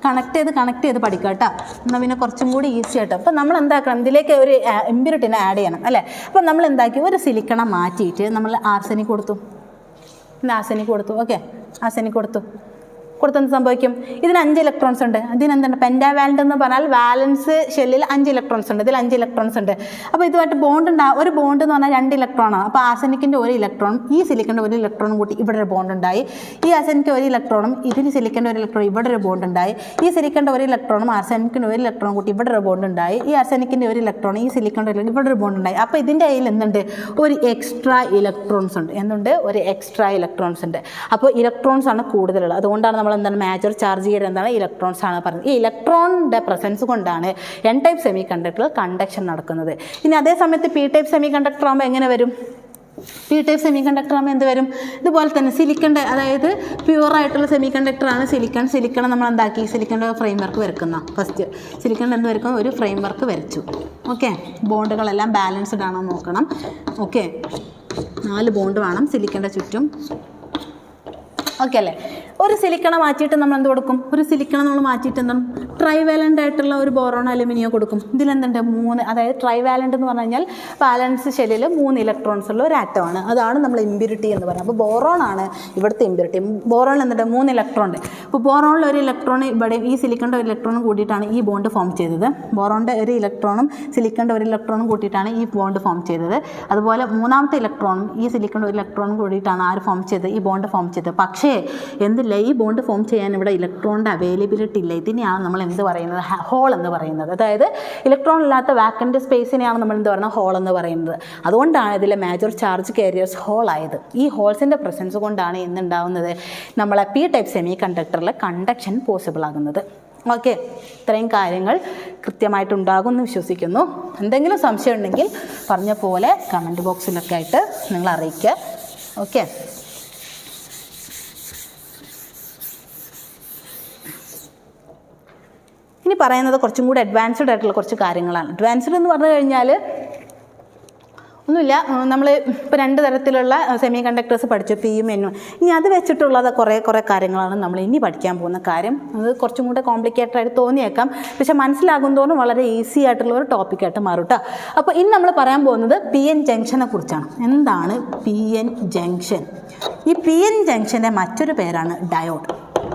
കണക്ട് ചെയ്ത് പഠിക്കുക കേട്ടോ. എന്നാൽ പിന്നെ കുറച്ചും കൂടി ഈസി ആയിട്ട്. അപ്പോൾ നമ്മൾ എന്താക്കണം? ഇതിലേക്ക് ഒരു ഇമ്പ്യൂരിറ്റിനെ ആഡ് ചെയ്യണം അല്ലേ? അപ്പോൾ നമ്മൾ എന്താക്കി? ഒരു സിലിക്കണ മാറ്റിയിട്ട് നമ്മൾ ആർസെനിക് കൊടുത്തു. ഓക്കെ, ആർസെനിക് കൊടുത്തെന്ന് സംഭവിക്കും? ഇതിന് 5 ഇലക്ട്രോൺസ് ഉണ്ട്. ഇതിനെന്താണ് പെൻറ്റാവാലൻ്റ് എന്ന് പറഞ്ഞാൽ വാലൻസ് ഷെല്ലിൽ 5 ഇലക്ട്രോൺസ് ഉണ്ട്. ഇതിൽ 5 ഇലക്ട്രോൺസ് ഉണ്ട്. അപ്പോൾ ഇതുമായിട്ട് ബോണ്ട് ഒരു ബോണ്ട് എന്ന് പറഞ്ഞാൽ 2 ഇലക്ട്രോണാണ്. അപ്പോൾ ആർസെനിക്കിൻ്റെ 1 ഇലക്ട്രോൺ ഈ സിലിക്കൻ്റെ 1 ഇലക്ട്രോണും കൂട്ടി ഇവിടെ ഒരു ബോണ്ട് ഉണ്ടായി. ഈ ആർസെനിക്ക് 1 ഇലക്ട്രോണും ഇതിന് സിലിക്കൻ്റെ 1 ഇലക്ട്രോൺ ഇവിടെ ഒരു ബോണ്ട് ഉണ്ടായി. ഈ സിലിക്കൻ്റെ 1 ഇലക്ട്രോണും ആർസെനിക്കിൻ്റെ 1 ഇലക്ട്രോണും കൂട്ടി ഇവിടെ ഒരു ബോണ്ട് ഉണ്ടായി. ഈ ആർസെനിക്കിൻ്റെ 1 ഇലക്ട്രോൺ ഈ സിലിക്കൻ്റെ ഇവിടെ ഒരു ബോണ്ട് ഉണ്ടായി. അപ്പോൾ ഇതിൻ്റെ കയ്യിൽ എന്തുണ്ട്? ഒരു എക്സ്ട്രാ ഇലക്ട്രോൺസ് ഉണ്ട്. എന്തുണ്ട്? ഒരു എക്സ്ട്രാ ഇലക്ട്രോൺസ് ഉണ്ട്. അപ്പോൾ ഇലക്ട്രോൺസ് ആണ് കൂടുതലുള്ളത്. അതുകൊണ്ടാണ് നമ്മൾ എന്താണ് മേജർ ചാർജ് ചെയ്യുന്നത് എന്താണ്? ഇലക്ട്രോൺസ് ആണ് പറയുന്നത്. ഈ ഇലക്ട്രോണിൻ്റെ പ്രസൻസ് കൊണ്ടാണ് എൻ ടൈപ്പ് സെമി കണ്ടക്ടറിൽ കണ്ടക്ഷൻ നടക്കുന്നത്. ഇനി അതേ സമയത്ത് പി ടൈപ്പ് സെമി കണ്ടക്ടർ ആകുമ്പോൾ എങ്ങനെ വരും? പി ടൈപ്പ് സെമി കണ്ടക്ടർ ആകുമ്പോൾ എന്ത് വരും? ഇതുപോലെ തന്നെ സിലിക്കൻ്റെ, അതായത് പ്യുവറായിട്ടുള്ള സെമി കണ്ടക്ടറാണ് സിലിക്കൺ. സിലിക്കൺ നമ്മൾ എന്താക്കി? സിലിക്കൻ്റെ ഫ്രെയിം വർക്ക് വരക്കുന്ന ഫസ്റ്റ് സിലിക്കൺ എന്ത് വരക്കും? ഒരു ഫ്രെയിം വർക്ക് വരച്ചു. ഓക്കെ, ബോണ്ടുകളെല്ലാം ബാലൻസ്ഡ് ആണോ നോക്കണം. ഓക്കെ, 4 ബോണ്ട് വേണം സിലിക്കൻ്റെ ചുറ്റും. ഓക്കെ അല്ലേ? ഒരു സിലിക്കണ മാറ്റിയിട്ട് നമ്മൾ എന്ത് കൊടുക്കും? ഒരു സിലിക്കണ നമ്മൾ മാറ്റിയിട്ട് എന്താണ്? ട്രൈവാലൻ്റ് ആയിട്ടുള്ള ഒരു ബോറോൺ അലുമിനിയം കൊടുക്കും. ഇതിലെന്തുണ്ട്? 3, അതായത് ട്രൈവാലൻ്റ് എന്ന് പറഞ്ഞു കഴിഞ്ഞാൽ വാലൻസ് ഷെല്ലിൽ 3 ഇലക്ട്രോൺസ് ഉള്ള ഒരു ആറ്റമാണ്. അതാണ് നമ്മൾ ഇമ്പ്യൂരിറ്റി എന്ന് പറയുന്നത്. അപ്പോൾ ബോറോൺ ആണ് ഇവിടുത്തെ ഇമ്പ്യൂരിറ്റി. ബോറോണിൽ എന്തുണ്ട്? 3 ഇലക്ട്രോൺ ഉണ്ട്. അപ്പോൾ ബോറോണിൽ ഒരു ഇലക്ട്രോൺ ഇവിടെ ഈ സിലിക്കൻ്റെ 1 ഇലക്ട്രോണും കൂട്ടിയിട്ടാണ് ഈ ബോണ്ട് ഫോം ചെയ്തത്. ബോറോണിൻ്റെ 1 ഇലക്ട്രോണും സിലിക്കൻ്റെ 1 ഇലക്ട്രോണും കൂട്ടിയിട്ടാണ് ഈ ബോണ്ട് ഫോം ചെയ്തത്. അതുപോലെ മൂന്നാമത്തെ ഇലക്ട്രോണും ഈ സിലിക്കൻ്റെ 1 ഇലക്ട്രോണും കൂടിയിട്ടാണ് ആര് ഫോം ചെയ്തത്? ഈ ബോണ്ട് ഫോം ചെയ്തത്. പക്ഷേ എന്തില്ല, ഈ ബോണ്ട് ഫോം ചെയ്യാൻ ഇവിടെ ഇലക്ട്രോണിൻ്റെ അവൈലബിലിറ്റി ഇല്ല. ഇതിനെയാണ് നമ്മൾ എന്ത് പറയുന്നത്? ഹോൾ എന്ന് പറയുന്നത്. അതായത് ഇലക്ട്രോൺ ഇല്ലാത്ത വാക്കൻ്റ് സ്പേസിനെയാണ് നമ്മൾ എന്ത് പറയുന്നത്? ഹോൾ എന്ന് പറയുന്നത്. അതുകൊണ്ടാണ് ഇതിലെ മേജർ ചാർജ് കാരിയേഴ്സ് ഹോൾ ആയത്. ഈ ഹോൾസിൻ്റെ പ്രസൻസ് കൊണ്ടാണ് എന്തുണ്ടാവുന്നത്? നമ്മളെ പി ടൈപ്പ് സെമി കണ്ടക്ടറിൽ കണ്ടക്ഷൻ പോസിബിൾ ആകുന്നത്. ഓക്കെ, ഇത്രയും കാര്യങ്ങൾ കൃത്യമായിട്ടുണ്ടാകുമെന്ന് വിശ്വസിക്കുന്നു. എന്തെങ്കിലും സംശയം ഉണ്ടെങ്കിൽ പറഞ്ഞ പോലെ കമൻറ്റ് ബോക്സിലൊക്കെ ആയിട്ട് നിങ്ങൾ അറിയിക്കുക. ഓക്കെ, ഇനി പറയുന്നത് കുറച്ചും കൂടി അഡ്വാൻസ്ഡ് ആയിട്ടുള്ള കുറച്ച് കാര്യങ്ങളാണ്. അഡ്വാൻസ്ഡ് എന്ന് പറഞ്ഞു കഴിഞ്ഞാൽ ഒന്നുമില്ല, നമ്മൾ ഇപ്പോൾ 2 തരത്തിലുള്ള സെമി കണ്ടക്ടേഴ്സ് പഠിച്ചു, പിയും എന്നും. ഇനി അത് വെച്ചിട്ടുള്ളത് കുറേ കാര്യങ്ങളാണ് നമ്മൾ ഇനി പഠിക്കാൻ പോകുന്ന കാര്യം. അത് കുറച്ചും കൂടെ കോംപ്ലിക്കേറ്റഡ് ആയിട്ട് തോന്നിയേക്കാം, പക്ഷെ മനസ്സിലാകും തോറും വളരെ ഈസി ആയിട്ടുള്ള ഒരു ടോപ്പിക്കായിട്ട് മാറും കേട്ടോ. അപ്പോൾ ഇനി നമ്മൾ പറയാൻ പോകുന്നത് പി എൻ ജംഗ്ഷനെ കുറിച്ചാണ്. എന്താണ് പി എൻ ജംഗ്ഷൻ? ഈ പി എൻ ജംഗ്ഷൻ്റെ മറ്റൊരു പേരാണ് ഡയോഡ്.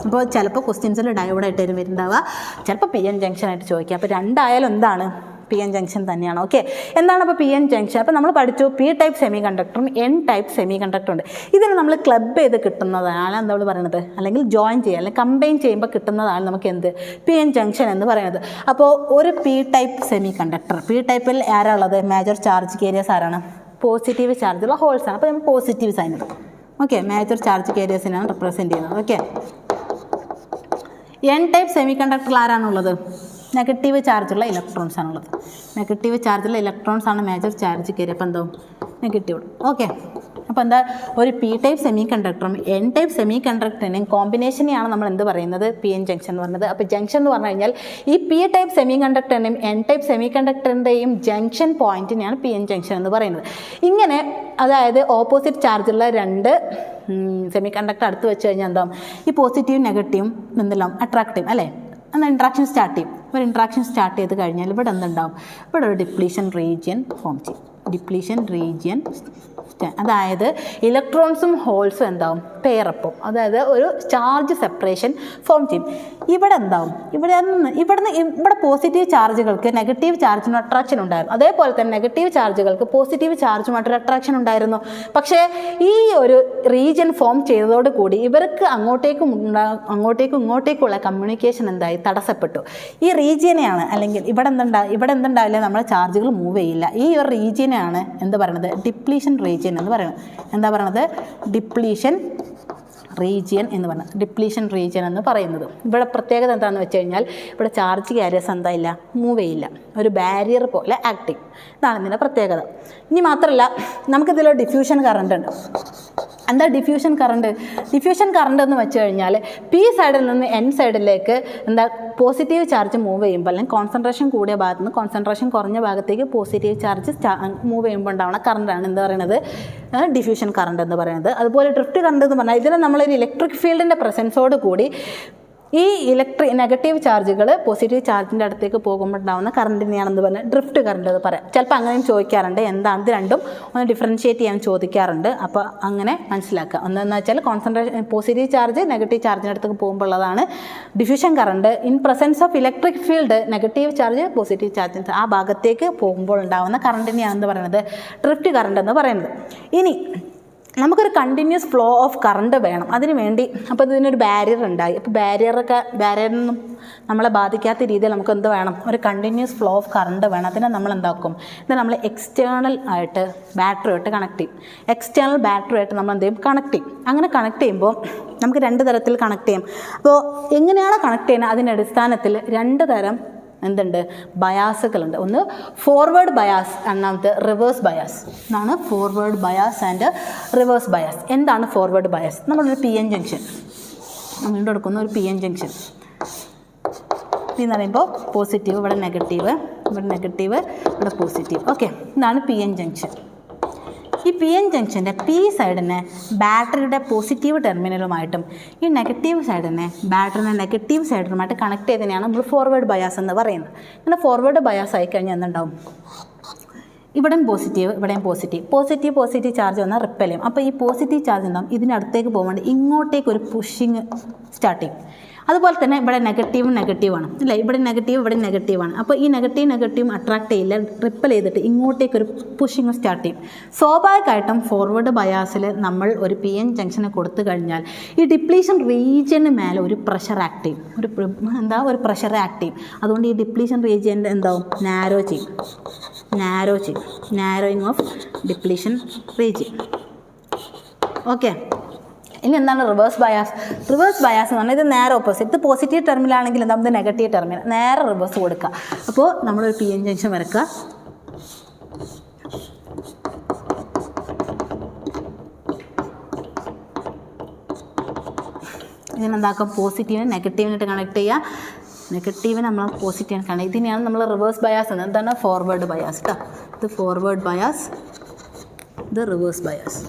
അപ്പോൾ ചിലപ്പോൾ ക്വസ്റ്റ്യൻസിൽ ഡയോഡായിട്ട് വരുന്നുണ്ടാവുക, ചിലപ്പോൾ പി എൻ ജംഗ്ഷനായിട്ട് ചോദിക്കുക. അപ്പോൾ രണ്ടായാലും എന്താണ്? പി എൻ ജംഗ്ഷൻ തന്നെയാണ്. ഓക്കെ, എന്താണ് അപ്പോൾ പി എൻ ജംഗ്ഷൻ? അപ്പോൾ നമ്മൾ പഠിച്ചു പി ടൈപ്പ് സെമി കണ്ടക്ടറും എൻ ടൈപ്പ് സെമി കണ്ടക്ടറും ഉണ്ട്. ഇതിന് നമ്മൾ ക്ലബ് ചെയ്ത് കിട്ടുന്നതാണ് എന്താണ് പറയുന്നത്? അല്ലെങ്കിൽ ജോയിൻ ചെയ്യുക, അല്ലെങ്കിൽ കമ്പൈൻ ചെയ്യുമ്പോൾ കിട്ടുന്നതാണ് നമുക്ക് എന്ത്? പി എൻ ജംഗ്ഷൻ എന്ന് പറയുന്നത്. അപ്പോൾ ഒരു P type semiconductor, P ടൈപ്പിൽ ആരാളുള്ളത്? മേജർ ചാർജ് കാരിയേഴ്സ് ആരാണ്? പോസിറ്റീവ് ചാർജുള്ള ഹോൾസാണ്. അപ്പോൾ നമ്മൾ പോസിറ്റീവ് സൈൻ ഇടും. ഓക്കെ, മേജർ ചാർജ് കാരിയേഴ്സിനാണ് റെപ്രസെൻറ്റ് ചെയ്യുന്നത്. ഓക്കെ, എൻ ടൈപ്പ് സെമി കണ്ടക്ടറിൽ ആരാണുള്ളത്? നെഗറ്റീവ് ചാർജുള്ള ഇലക്ട്രോൺസ് ആണുള്ളത്. നെഗറ്റീവ് ചാർജുള്ള ഇലക്ട്രോൺസ് ആണ് മേജർ ചാർജ് കയറി. അപ്പോൾ എന്തോ നെഗറ്റീവ്. ഓക്കെ, അപ്പോൾ എന്താ? ഒരു പി ടൈപ്പ് സെമി കണ്ടക്ടറും എൻ ടൈപ്പ് സെമി കണ്ടക്ടറിനെയും കോമ്പിനേഷനെയാണ് നമ്മൾ എന്ത് പറയുന്നത്? പി എൻ ജംഗ്ഷൻ എന്ന് പറയുന്നത്. അപ്പോൾ ജംഗ്ഷൻ എന്ന് പറഞ്ഞു കഴിഞ്ഞാൽ ഈ പി ടൈപ്പ് സെമി കണ്ടക്ടറിൻ്റെയും എൻ ടൈപ്പ് സെമി കണ്ടക്ടറിൻ്റെയും ജംഗ്ഷൻ പോയിന്റിനെയാണ് പി എൻ ജംഗ്ഷൻ എന്ന് പറയുന്നത്. ഇങ്ങനെ അതായത് ഓപ്പോസിറ്റ് ചാർജുള്ള 2 സെമി കണ്ടക്ടർ അടുത്ത് വെച്ച് കഴിഞ്ഞാൽ എന്താ? ഈ പോസിറ്റീവും നെഗറ്റീവും എന്തെല്ലാം അട്രാക്റ്റീവ് അല്ലേ? എന്നാൽ ഇൻട്രാക്ഷൻ സ്റ്റാർട്ട് ചെയ്യും. ഒരു ഇൻട്രാക്ഷൻ സ്റ്റാർട്ട് ചെയ്ത് കഴിഞ്ഞാൽ ഇവിടെ എന്തുണ്ടാവും? ഇവിടെ ഒരു ഡിപ്ലീഷൻ റീജിയൻ ഫോം ചെയ്യും. ഡിപ്ലീഷൻ റീജിയൻ, അതായത് ഇലക്ട്രോൺസും ഹോൾസും എന്താവും? പെയറപ്പും, അതായത് ഒരു ചാർജ് സെപ്പറേഷൻ ഫോം ചെയ്യും. ഇവിടെ എന്താവും? ഇവിടെ പോസിറ്റീവ് ചാർജുകൾക്ക് നെഗറ്റീവ് ചാർജിനും അട്രാക്ഷൻ ഉണ്ടായിരുന്നു. അതേപോലെ തന്നെ നെഗറ്റീവ് ചാർജുകൾക്ക് പോസിറ്റീവ് ചാർജുമായിട്ടൊരു അട്രാക്ഷൻ ഉണ്ടായിരുന്നു. പക്ഷേ ഈ ഒരു റീജിയൻ ഫോം ചെയ്തതോടുകൂടി ഇവർക്ക് അങ്ങോട്ടേക്കും ഇങ്ങോട്ടേക്കുള്ള കമ്മ്യൂണിക്കേഷൻ എന്തായി? തടസ്സപ്പെട്ടു. ഈ റീജിയനെയാണ്, അല്ലെങ്കിൽ ഇവിടെ എന്തുണ്ടാവില്ല? നമ്മുടെ ചാർജുകൾ മൂവ് ചെയ്യില്ല. ഈ ഒരു റീജിയനാണ് എന്ത് പറയുന്നത്? ഡിപ്ലീഷൻ റീജിയൻ എന്ന് പറയുന്നത്. എന്താ പറയുന്നത്? ഡിപ്ലീഷൻ റീജിയൻ എന്ന് പറയുന്നത്. ഡിപ്ലീഷൻ റീജിയൻ എന്ന് പറയുന്നത്. ഇവിടെ പ്രത്യേകത എന്താണെന്ന് വെച്ച് കഴിഞ്ഞാൽ ഇവിടെ ചാർജ് കാരിയേഴ്സ് എന്താ ഇല്ല? മൂവ് ചെയ്യില്ല. ഒരു ബാരിയർ പോലെ ആക്ട് ചെയ്യും. ഇതാണ് ഇതിൻ്റെ പ്രത്യേകത. ഇനി മാത്രമല്ല, നമുക്കിതിലൊരു ഡിഫ്യൂഷൻ കറണ്ട് ഉണ്ട്. എന്താ ഡിഫ്യൂഷൻ കറണ്ട്? ഡിഫ്യൂഷൻ കറണ്ട് എന്ന് വെച്ച് കഴിഞ്ഞാൽ പി സൈഡിൽ നിന്ന് എൻ സൈഡിലേക്ക് എന്താ പോസിറ്റീവ് ചാർജ് മൂവ് ചെയ്യുമ്പോൾ, അല്ലെങ്കിൽ കോൺസെൻട്രേഷൻ കൂടിയ ഭാഗത്ത് നിന്ന് കോൺസെൻട്രേഷൻ കുറഞ്ഞ ഭാഗത്തേക്ക് പോസിറ്റീവ് ചാർജ് മൂവ് ചെയ്യുമ്പോൾ ഉണ്ടാവുന്ന കറണ്ടാണ് എന്ത് പറയുന്നത്? ഡിഫ്യൂഷൻ കറണ്ട് എന്ന് പറയുന്നത്. അതുപോലെ ഡ്രിഫ്റ്റ് കറണ്ട് എന്ന് പറഞ്ഞാൽ ഇതിൽ നമ്മളൊരു ഇലക്ട്രിക് ഫീൽഡിൻ്റെ പ്രസൻസോട് കൂടി ഈ നെഗറ്റീവ് ചാർജുകൾ പോസിറ്റീവ് ചാർജിൻ്റെ അടുത്തേക്ക് പോകുമ്പോൾ ഉണ്ടാകുന്ന കറണ്ടിനെയാണെന്ന് പറഞ്ഞാൽ ഡ്രിഫ്റ്റ് കറണ്ട് എന്ന് പറയാം. ചിലപ്പോൾ അങ്ങനെയും ചോദിക്കാറുണ്ട്, എന്താണ് ഇത് രണ്ടും ഒന്ന് ഡിഫറൻഷ്യേറ്റ് ചെയ്യാൻ ചോദിക്കാറുണ്ട്. അപ്പോൾ അങ്ങനെ മനസ്സിലാക്കുക. ഒന്നെന്ന് വെച്ചാൽ കോൺസെൻട്രേഷൻ പോസിറ്റീവ് ചാർജ് നെഗറ്റീവ് ചാർജിൻ്റെ അടുത്തേക്ക് പോകുമ്പോൾ ഉള്ളതാണ് diffusion current. In presence of electric field negative charge positive charge ആ ഭാഗത്തേക്ക് പോകുമ്പോൾ ഉണ്ടാകുന്ന കറണ്ടിനെയാണെന്ന് പറയുന്നത് ഡ്രിഫ്റ്റ് കറണ്ട് എന്ന് പറയുന്നത്. ഇനി നമുക്കൊരു കണ്ടിന്യൂസ് ഫ്ലോ ഓഫ് കറണ്ട് വേണം. അതിന് വേണ്ടി അപ്പോൾ ഇതിനൊരു ബാരിയർ ഉണ്ടായി. അപ്പോൾ ബാരിയറൊന്നും നമ്മളെ ബാധിക്കാത്ത രീതിയിൽ നമുക്ക് എന്ത് വേണം, ഒരു കണ്ടിന്യൂസ് ഫ്ലോ ഓഫ് കറണ്ട് വേണം. അതിനെ നമ്മൾ എന്താക്കും, ഇത് നമ്മൾ എക്സ്റ്റേണൽ ആയിട്ട് ബാറ്ററിയായിട്ട് കണക്ട് ചെയ്യും. എക്സ്റ്റേണൽ ബാറ്ററിയായിട്ട് നമ്മൾ എന്ത് ചെയ്യും, കണക്ട് ചെയ്യും. അങ്ങനെ കണക്ട് ചെയ്യുമ്പോൾ നമുക്ക് രണ്ട് തരത്തിൽ കണക്ട് ചെയ്യും. അപ്പോൾ എങ്ങനെയാണ് കണക്ട് ചെയ്യുന്നത്, അതിൻ്റെ അടിസ്ഥാനത്തിൽ രണ്ട് തരം എന്തുണ്ട്, ബയാസുകളുണ്ട്. ഒന്ന് ഫോർവേഡ് ബയാസ്, രണ്ടാമത്തെ റിവേഴ്സ് ബയാസ്. എന്നാണ് forward bias and reverse bias. എന്താണ് ഫോർവേഡ് ബയാസ്? നമ്മളൊരു പി എൻ ജംഗ്ഷൻ വീണ്ടും എടുക്കുന്ന ഒരു പി എൻ ജംഗ്ഷൻ എന്ന് പറയുമ്പോൾ പോസിറ്റീവ്, ഇവിടെ നെഗറ്റീവ്, ഇവിടെ പോസിറ്റീവ്. ഓക്കെ, ഇതാണ് പി എൻ ജംഗ്ഷൻ. ഈ പി എൻ ജംഗ്ഷൻ്റെ പി സൈഡിനെ ബാറ്ററിയുടെ പോസിറ്റീവ് ടെർമിനലുമായിട്ടും ഈ നെഗറ്റീവ് സൈഡിനെ ബാറ്ററിയുടെ നെഗറ്റീവ് സൈഡിനുമായിട്ട് കണക്ട് ചെയ്തതിനെയാണ് നമ്മൾ ഫോർവേഡ് ബയാസ് എന്ന് പറയുന്നത്. ഇങ്ങനെ ഫോർവേഡ് ബയാസ് ആയിക്കഴിഞ്ഞാൽ എന്തുണ്ടാവും, ഇവിടെയും പോസിറ്റീവ്, ഇവിടെയും പോസിറ്റീവ് ചാർജ് വന്നാൽ റിപ്പൽ ചെയ്യും. അപ്പോൾ ഈ പോസിറ്റീവ് ചാർജ് ഉണ്ടാവും, ഇതിനടുത്തേക്ക് പോകുമ്പോൾ ഇങ്ങോട്ടേക്ക് ഒരു പുഷിങ് സ്റ്റാർട്ട് ചെയ്യും. അതുപോലെ തന്നെ ഇവിടെ നെഗറ്റീവാണ് അല്ലേ, ഇവിടെ നെഗറ്റീവാണ്. അപ്പോൾ ഈ നെഗറ്റീവും അട്രാക്ട് ചെയ്യില്ല, റിപ്പൽ ചെയ്തിട്ട് ഇങ്ങോട്ടേക്കൊരു പുഷിങ് സ്റ്റാർട്ട് ചെയ്യും. സ്വാഭാവികമായിട്ടും ഫോർവേഡ് ബയാസിൽ നമ്മൾ ഒരു പി എൻ ജംഗ്ഷന് കൊടുത്തു കഴിഞ്ഞാൽ ഈ ഡിപ്ലീഷൻ റീജിയന് മേലെ ഒരു പ്രഷർ ആക്ട് ചെയ്യും, ഒരു പ്രഷർ ആക്ട് ചെയ്യും. അതുകൊണ്ട് ഈ ഡിപ്ലീഷൻ റീജിയൻ്റെ എന്താവും, narrowing of depletion region. Okay, ഇനി എന്താണ് റിവേഴ്സ് ബയാസ്? റിവേഴ്സ് ബയാസ് എന്ന് പറഞ്ഞാൽ ഇത് നേരെ ഓപ്പോസിറ്റ്. ഇത് പോസിറ്റീവ് ടെർമിനലാണെങ്കിൽ എന്താ, നെഗറ്റീവ് ടെർമിനൽ, നേരെ റിവേഴ്സ് കൊടുക്കുക. അപ്പോൾ നമ്മളൊരു പി എൻ ജംഗ്ഷൻ വരക്കുക. ഇതിനെന്താക്കാം, പോസിറ്റീവിനെ നെഗറ്റീവിനായിട്ട് കണക്ട് ചെയ്യുക. നെഗറ്റീവിനെ നമ്മൾ പോസിറ്റീവിനെ കണക്ട്, ഇതിനെയാണ് നമ്മൾ റിവേഴ്സ് ബയാസ് എന്ന്. എന്താണ് ഫോർവേഡ് ബയാസ് കേട്ടോ. ഇത് ഫോർവേഡ് ബയാസ്, ഇത് റിവേഴ്സ് ബയാസ്.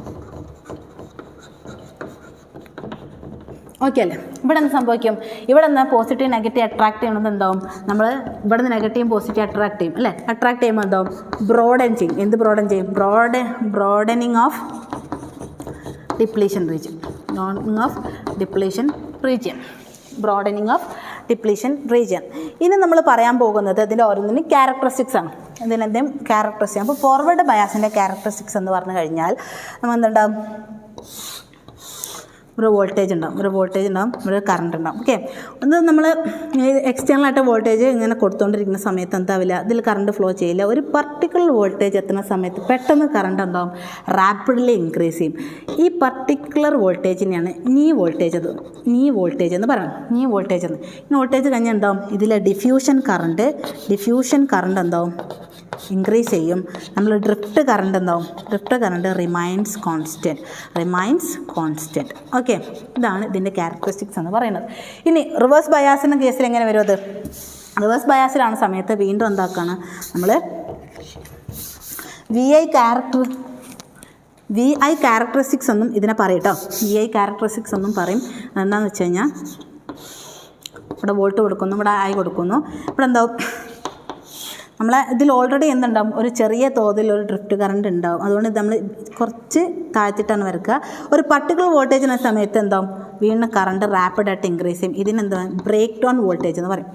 ഓക്കെ അല്ലേ? ഇവിടെ എന്ത് സംഭവിക്കും, ഇവിടെ നിന്ന് പോസിറ്റീവ് നെഗറ്റീവ് അട്രാക്ട് ചെയ്യുന്നത് എന്താവും, നമ്മൾ ഇവിടെ നിന്ന് നെഗറ്റീവും പോസിറ്റീവ് അട്രാക്ട് ചെയ്യും അല്ലേ. അട്രാക്ട് ചെയ്യുമ്പോൾ എന്താവും, ബ്രോഡൻ ചെയ്യും. എന്ത് ബ്രോഡൻ ചെയ്യും, broadening of depletion region. Broadening of depletion region. ഇനി നമ്മൾ പറയാൻ പോകുന്നത് ഇതിൻ്റെ ഓരോന്നിനും ക്യാരക്ടറിസ്റ്റിക്സ് ആണ്. ഇതിനെന്തെങ്കിലും ക്യാരക്ടറിസ്റ്റിക്സ്. അപ്പോൾ ഫോർവേഡ് ബയാസിൻ്റെ ക്യാരക്ടറിസ്റ്റിക്സ് എന്ന് പറഞ്ഞു കഴിഞ്ഞാൽ നമ്മൾ എന്തുണ്ടാവും, ഒരു വോൾട്ടേജ് ഉണ്ടാവും, ഒരു കറണ്ട് ഉണ്ടാവും. ഓക്കെ, ഒന്ന് നമ്മൾ എക്സ്റ്റേണലായിട്ട് വോൾട്ടേജ് ഇങ്ങനെ കൊടുത്തുകൊണ്ടിരിക്കുന്ന സമയത്ത് എന്താവില്ല, ഇതിൽ കറണ്ട് ഫ്ലോ ചെയ്യില്ല. ഒരു പർട്ടിക്കുലർ വോൾട്ടേജ് എത്തുന്ന സമയത്ത് പെട്ടെന്ന് കറണ്ട് എന്താവും, റാപ്പിഡ്ലി ഇൻക്രീസ് ചെയ്യും. ഈ പർട്ടിക്കുലർ വോൾട്ടേജിനെയാണ് നീ വോൾട്ടേജ് എന്ന് പറയുന്നത്. നീ വോൾട്ടേജ് കഴിഞ്ഞാൽ എന്താവും, ഇതിലെ ഡിഫ്യൂഷൻ കറണ്ട് എന്താവും, ഇൻക്രീസ് ചെയ്യും. നമ്മൾ drift current remains constant. Okay, ഇതാണ് ഇതിൻ്റെ ക്യാരക്ടറിസ്റ്റിക്സ് എന്ന് പറയുന്നത്. ഇനി റിവേഴ്സ് ബയാസിൻ്റെ കേസിൽ എങ്ങനെ വരും അത്, റിവേഴ്സ് ബയാസിലാണ് സമയത്ത് വീണ്ടും എന്താക്കുകയാണ് നമ്മൾ വി ഐ ക്യാരക്ടറിസ്റ്റിക്സ് എന്നും ഇതിനെ പറയും കേട്ടോ. വി ഐ ക്യാരക്ടറിസ്റ്റിക്സ് എന്നും പറയും. എന്താണെന്ന് വെച്ച് കഴിഞ്ഞാൽ ഇവിടെ വോൾട്ട് കൊടുക്കുന്നു, ഇവിടെ ഐ കൊടുക്കുന്നു. ഇവിടെ എന്താവും, ഇതിൽ ഓൾറെഡി എന്തുണ്ടാവും, ഒരു ചെറിയ തോതിൽ ഒരു ഡ്രിഫ്റ്റ് കറണ്ട് ഉണ്ടാവും. അതുകൊണ്ട് നമ്മൾ കുറച്ച് താഴ്ത്തിയിട്ടാണ് വരക്കുക. ഒരു പർട്ടിക്കുലർ വോൾട്ടേജിന് സമയത്ത് എന്താവും, വീണ്ടും കറണ്ട് റാപ്പിഡായിട്ട് ഇൻക്രീസ് ചെയ്യും. ഇതിനെന്താ, ബ്രേക്ക് ഡൗൺ വോൾട്ടേജ് എന്ന് പറയും.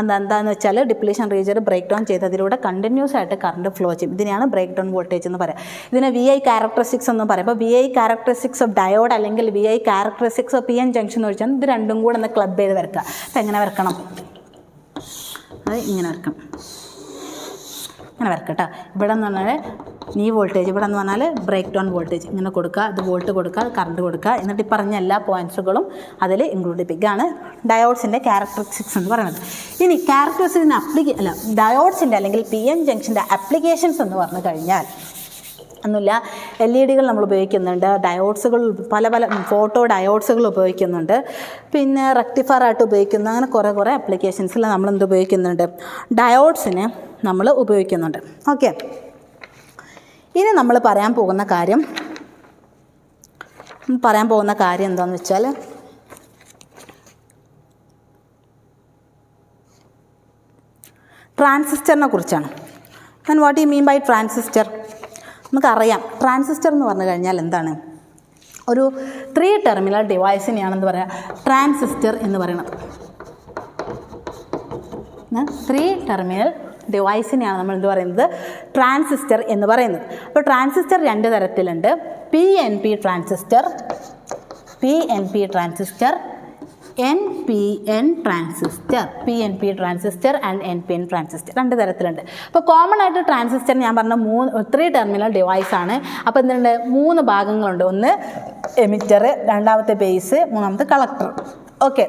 എന്താണെന്ന് വെച്ചാൽ ഡിപ്ലീഷൻ റീജിയൻ ബ്രേക്ക് ഡൗൺ ചെയ്ത് അതിലൂടെ കണ്ടിന്യൂസ് ആയിട്ട് കറണ്ട് ഫ്ലോ ചെയ്യും. ഇതിനെയാണ് ബ്രേക്ക് ഡൗൺ വോൾട്ടേജ് എന്ന് പറയാം. ഇതിനെ വി ഐ ക്യാരക്ടറിസ്റ്റിക്സ് എന്നും പറയും. അപ്പോൾ V I characteristics of diode അല്ലെങ്കിൽ V I characteristics of P N junction എന്ന് വെച്ചാൽ ഇത് രണ്ടും കൂടെ ഒന്ന് ക്ലബ് ചെയ്ത് വരക്കുക. അപ്പോൾ എങ്ങനെ വരക്കണം, അത് ഇങ്ങനെ വരക്കണം, ഇങ്ങനെ വരക്കട്ടോ. ഇവിടെ എന്ന് പറഞ്ഞാൽ നീ വോൾട്ടേജ്, ഇവിടെ എന്ന് പറഞ്ഞാൽ ബ്രേക്ക് ഡൗൺ വോൾട്ടേജ്. ഇങ്ങനെ കൊടുക്കുക, ഇത് വോൾട്ട് കൊടുക്കുക, കറണ്ട് കൊടുക്കുക. എന്നിട്ട് ഈ പറഞ്ഞ എല്ലാ പോയിൻറ്റ്സുകളും അതിൽ ഇൻക്ലൂഡ് ചെയ്യിപ്പിക്കുകയാണ് ഡയോഡ്സിൻ്റെ ക്യാരക്ടറിസ്റ്റിക്സ് എന്ന് പറയുന്നത്. ഇനി ക്യാരക്ടറിസ്റ്റിക്സിന് ഡയോഡ്സിൻ്റെ അല്ലെങ്കിൽ പി എൻ ജംഗ്ഷൻ്റെ ആപ്ലിക്കേഷൻസ് എന്ന് പറഞ്ഞു കഴിഞ്ഞാൽ ഒന്നുമില്ല. LED നമ്മൾ ഉപയോഗിക്കുന്നുണ്ട്, ഡയോഡ്സുകൾ പല ഫോട്ടോ ഡയോഡ്സുകൾ ഉപയോഗിക്കുന്നുണ്ട്, പിന്നെ റെക്ടിഫയറായിട്ട് ഉപയോഗിക്കുന്ന, അങ്ങനെ കുറേ ആപ്ലിക്കേഷൻസിൽ നമ്മൾ എന്ത് ഉപയോഗിക്കുന്നുണ്ട്, ഡയോഡ്സിനെ നമ്മൾ ഉപയോഗിക്കുന്നുണ്ട്. ഓക്കെ, ഇനി നമ്മൾ പറയാൻ പോകുന്ന കാര്യം എന്താണെന്ന് വെച്ചാൽ ട്രാൻസിസ്റ്ററിനെ കുറിച്ചാണ്. And what you mean by transistor? നമുക്കറിയാം ട്രാൻസിസ്റ്റർ എന്ന് പറഞ്ഞു കഴിഞ്ഞാൽ എന്താണ്? ഒരു 3 ടെർമിനൽ ഡിവൈസിനെയാണെന്ന് പറയാം ട്രാൻസിസ്റ്റർ എന്ന് പറയുന്നത്. 3 ടെർമിനൽ ഡിവൈസിനെയാണ് നമ്മൾ എന്ത് പറയുന്നത്? ട്രാൻസിസ്റ്റർ എന്ന് പറയുന്നത്. അപ്പോൾ ട്രാൻസിസ്റ്റർ 2 തരത്തിലുണ്ട്. PNP transistor, PNP transistor, NPN transistor. PNP transistor and NPN transistor 2 തരത്തിലുണ്ട്. അപ്പോൾ കോമൺ ആയിട്ട് ട്രാൻസിസ്റ്റർ ഞാൻ പറഞ്ഞ 3 ടെർമിനൽ ഡിവൈസാണ്. അപ്പോൾ എന്തുണ്ട്? 3 ഭാഗങ്ങളുണ്ട്. ഒന്ന് എമിറ്റർ, രണ്ടാമത്തെ ബേസ്, മൂന്നാമത്തെ കളക്ടർ. ഓക്കെ,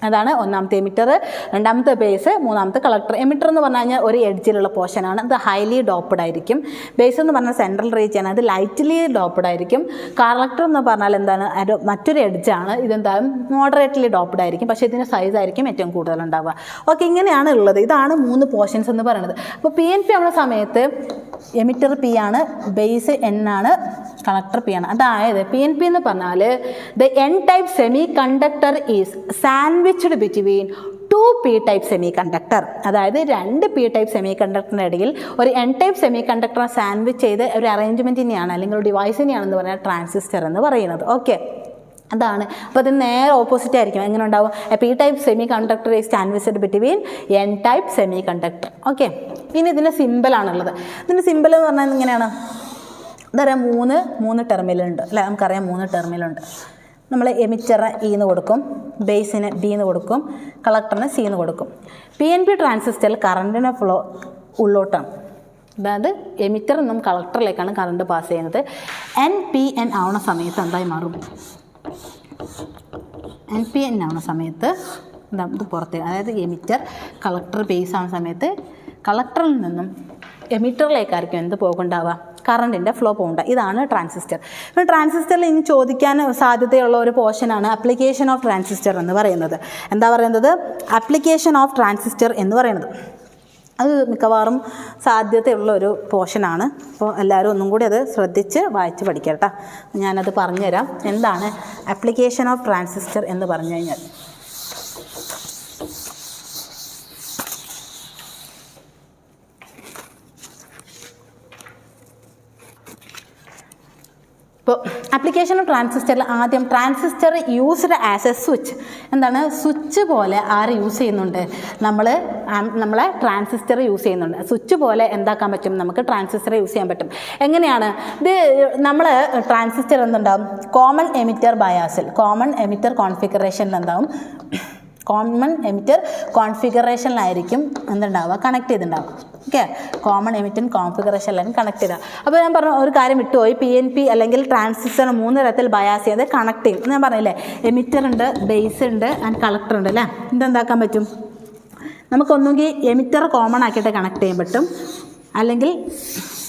അതാണ് ഒന്നാമത്തെ എമിറ്റർ, രണ്ടാമത്തെ ബേസ്, മൂന്നാമത്തെ കളക്ടർ. എമിറ്റർ എന്ന് പറഞ്ഞു കഴിഞ്ഞാൽ ഒരു എഡ്ജിലുള്ള പോർഷനാണ്. ഇത് ഹൈലി ഡോപ്ഡ് ആയിരിക്കും. ബേസ് എന്ന് പറഞ്ഞാൽ സെൻട്രൽ റീജിയൻ, അത് ലൈറ്റ്ലി ഡോപ്ഡ് ആയിരിക്കും. കളക്ടർ എന്ന് പറഞ്ഞാൽ എന്താണ്? അത് മറ്റൊരു എഡ്ജാണ്. ഇതെന്തായാലും മോഡറേറ്റ്ലി ഡോപ്ഡ് ആയിരിക്കും. പക്ഷേ ഇതിൻ്റെ സൈസ് ആയിരിക്കും ഏറ്റവും കൂടുതലുണ്ടാവുക. ഓക്കെ, ഇങ്ങനെയാണ് ഉള്ളത്. ഇതാണ് 3 പോർഷൻസ് എന്ന് പറയുന്നത്. അപ്പോൾ PNP ആവുന്ന സമയത്ത് എമിറ്റർ P ആണ്, ബേസ് N ആണ്, കളക്ടർ P ആണ്. അതായത് PNP എന്ന് പറഞ്ഞാൽ the N type semi conductor is sandwiched between 2 P type semi conductor. അതായത് 2 P ടൈപ്പ് സെമി കണ്ടക്ടറിൻ്റെ ഇടയിൽ ഒരു N ടൈപ്പ് സെമി കണ്ടക്ടറെ സാൻഡ്വിച്ച് ചെയ്ത് ഒരു അറേഞ്ച്മെൻറ്റിനെയാണ് അല്ലെങ്കിൽ ഒരു ഡിവൈസിനെയാണെന്ന് പറഞ്ഞാൽ ട്രാൻസിസ്റ്റർ എന്ന് പറയുന്നത്. ഓക്കെ, അതാണ്. അപ്പോൾ അതിന് നേരെ ഓപ്പോസിറ്റ് ആയിരിക്കും. എങ്ങനെ ഉണ്ടാവും? P type semi conductor is sandwiched between N type semiconductor. Okay, ഇനി ഇതിൻ്റെ സിമ്പിളാണുള്ളത്. ഇതിൻ്റെ സിമ്പിൾ എന്ന് പറഞ്ഞാൽ ഇങ്ങനെയാണ്. ഇതറിയാം, 3 ടെർമിനലുണ്ട് അല്ലേ? നമുക്കറിയാം 3 ടെർമിനലുണ്ട്. നമ്മൾ എമിറ്ററിന് E എന്ന് കൊടുക്കും, ബേസിന് B എന്ന് കൊടുക്കും, കളക്ടറിന് C എന്ന് കൊടുക്കും. PNP ട്രാൻസിസ്റ്ററിൽ കറണ്ടിനെ ഫ്ലോ ഉള്ളോട്ടാണ്. അതായത് എമിറ്റർ നിന്നും കളക്ടറിലേക്കാണ് കറണ്ട് പാസ് ചെയ്യുന്നത്. NPN ആവുന്ന സമയത്ത് എന്തായി മാറും? NPN ആവുന്ന സമയത്ത് എന്താ ഇത് പുറത്തേക്ക്, അതായത് എമിറ്റർ കളക്ടർ ബേസ് ആവുന്ന സമയത്ത് കളക്ടറിൽ നിന്നും എമിറ്ററിലേക്കായിരിക്കും എന്ത് പോകുന്നുണ്ടാവുക? കറണ്ടിൻ്റെ ഫ്ലോ പോകണ്ട. ഇതാണ് ട്രാൻസിസ്റ്റർ. ഇപ്പോൾ ട്രാൻസിസ്റ്ററിൽ ഇനി ചോദിക്കാൻ സാധ്യതയുള്ള ഒരു പോർഷനാണ് ആപ്ലിക്കേഷൻ ഓഫ് ട്രാൻസിസ്റ്റർ എന്ന് പറയുന്നത്. എന്താ പറയുന്നത്? ആപ്ലിക്കേഷൻ ഓഫ് ട്രാൻസിസ്റ്റർ എന്ന് പറയുന്നത്. അത് മിക്കവാറും സാധ്യതയുള്ള ഒരു പോർഷനാണ്. അപ്പോൾ എല്ലാവരും ഒന്നും കൂടി അത് ശ്രദ്ധിച്ച് വായിച്ച് പഠിക്കാം കേട്ടോ. ഞാനത് പറഞ്ഞുതരാം. എന്താണ് ആപ്ലിക്കേഷൻ ഓഫ് ട്രാൻസിസ്റ്റർ എന്ന് പറഞ്ഞു കഴിഞ്ഞാൽ? ഇപ്പോൾ ആപ്ലിക്കേഷൻ ഓഫ് ട്രാൻസിസ്റ്ററിൽ ആദ്യം transistor used as a switch. എന്താണ്? സ്വിച്ച് പോലെ ആര് യൂസ് ചെയ്യുന്നുണ്ട്? നമ്മളെ ട്രാൻസിസ്റ്റർ യൂസ് ചെയ്യുന്നുണ്ട്. സ്വിച്ച് പോലെ എന്താക്കാൻ പറ്റും? നമുക്ക് ട്രാൻസിസ്റ്റർ യൂസ് ചെയ്യാൻ പറ്റും. എങ്ങനെയാണ് ഇത്? നമ്മൾ ട്രാൻസിസ്റ്റർ എന്തുണ്ടാവും? കോമൺ എമിറ്റർ ബയാസിൽ, കോമൺ എമിറ്റർ കോൺഫിഗറേഷനിൽ എന്താവും? കോമൺ എമിറ്റർ കോൺഫിഗറേഷനിലായിരിക്കും എന്തുണ്ടാവുക? കണക്ട് ചെയ്തിട്ടുണ്ടാവും. ഓക്കെ, കോമൺ എമിറ്റർ കോൺഫിഗറേഷനിലായിരിക്കും കണക്ട് ചെയ്താൽ. അപ്പോൾ ഞാൻ പറഞ്ഞ ഒരു കാര്യം വിട്ടുപോയി. PNP അല്ലെങ്കിൽ ട്രാൻസിസ്റ്റർ 3 തരത്തിൽ ബയാസ് ചെയ്ത് കണക്ട് ചെയ്യും. ഞാൻ പറഞ്ഞില്ലേ, എമിറ്റർ ഉണ്ട്, ബേസ് ഉണ്ട് ആൻഡ് കളക്ടർ ഉണ്ട് അല്ലേ? ഇതെന്താക്കാൻ പറ്റും? നമുക്കൊന്നുകിൽ എമിറ്റർ കോമൺ ആക്കിയിട്ട് കണക്ട് ചെയ്യാൻ പറ്റും, അല്ലെങ്കിൽ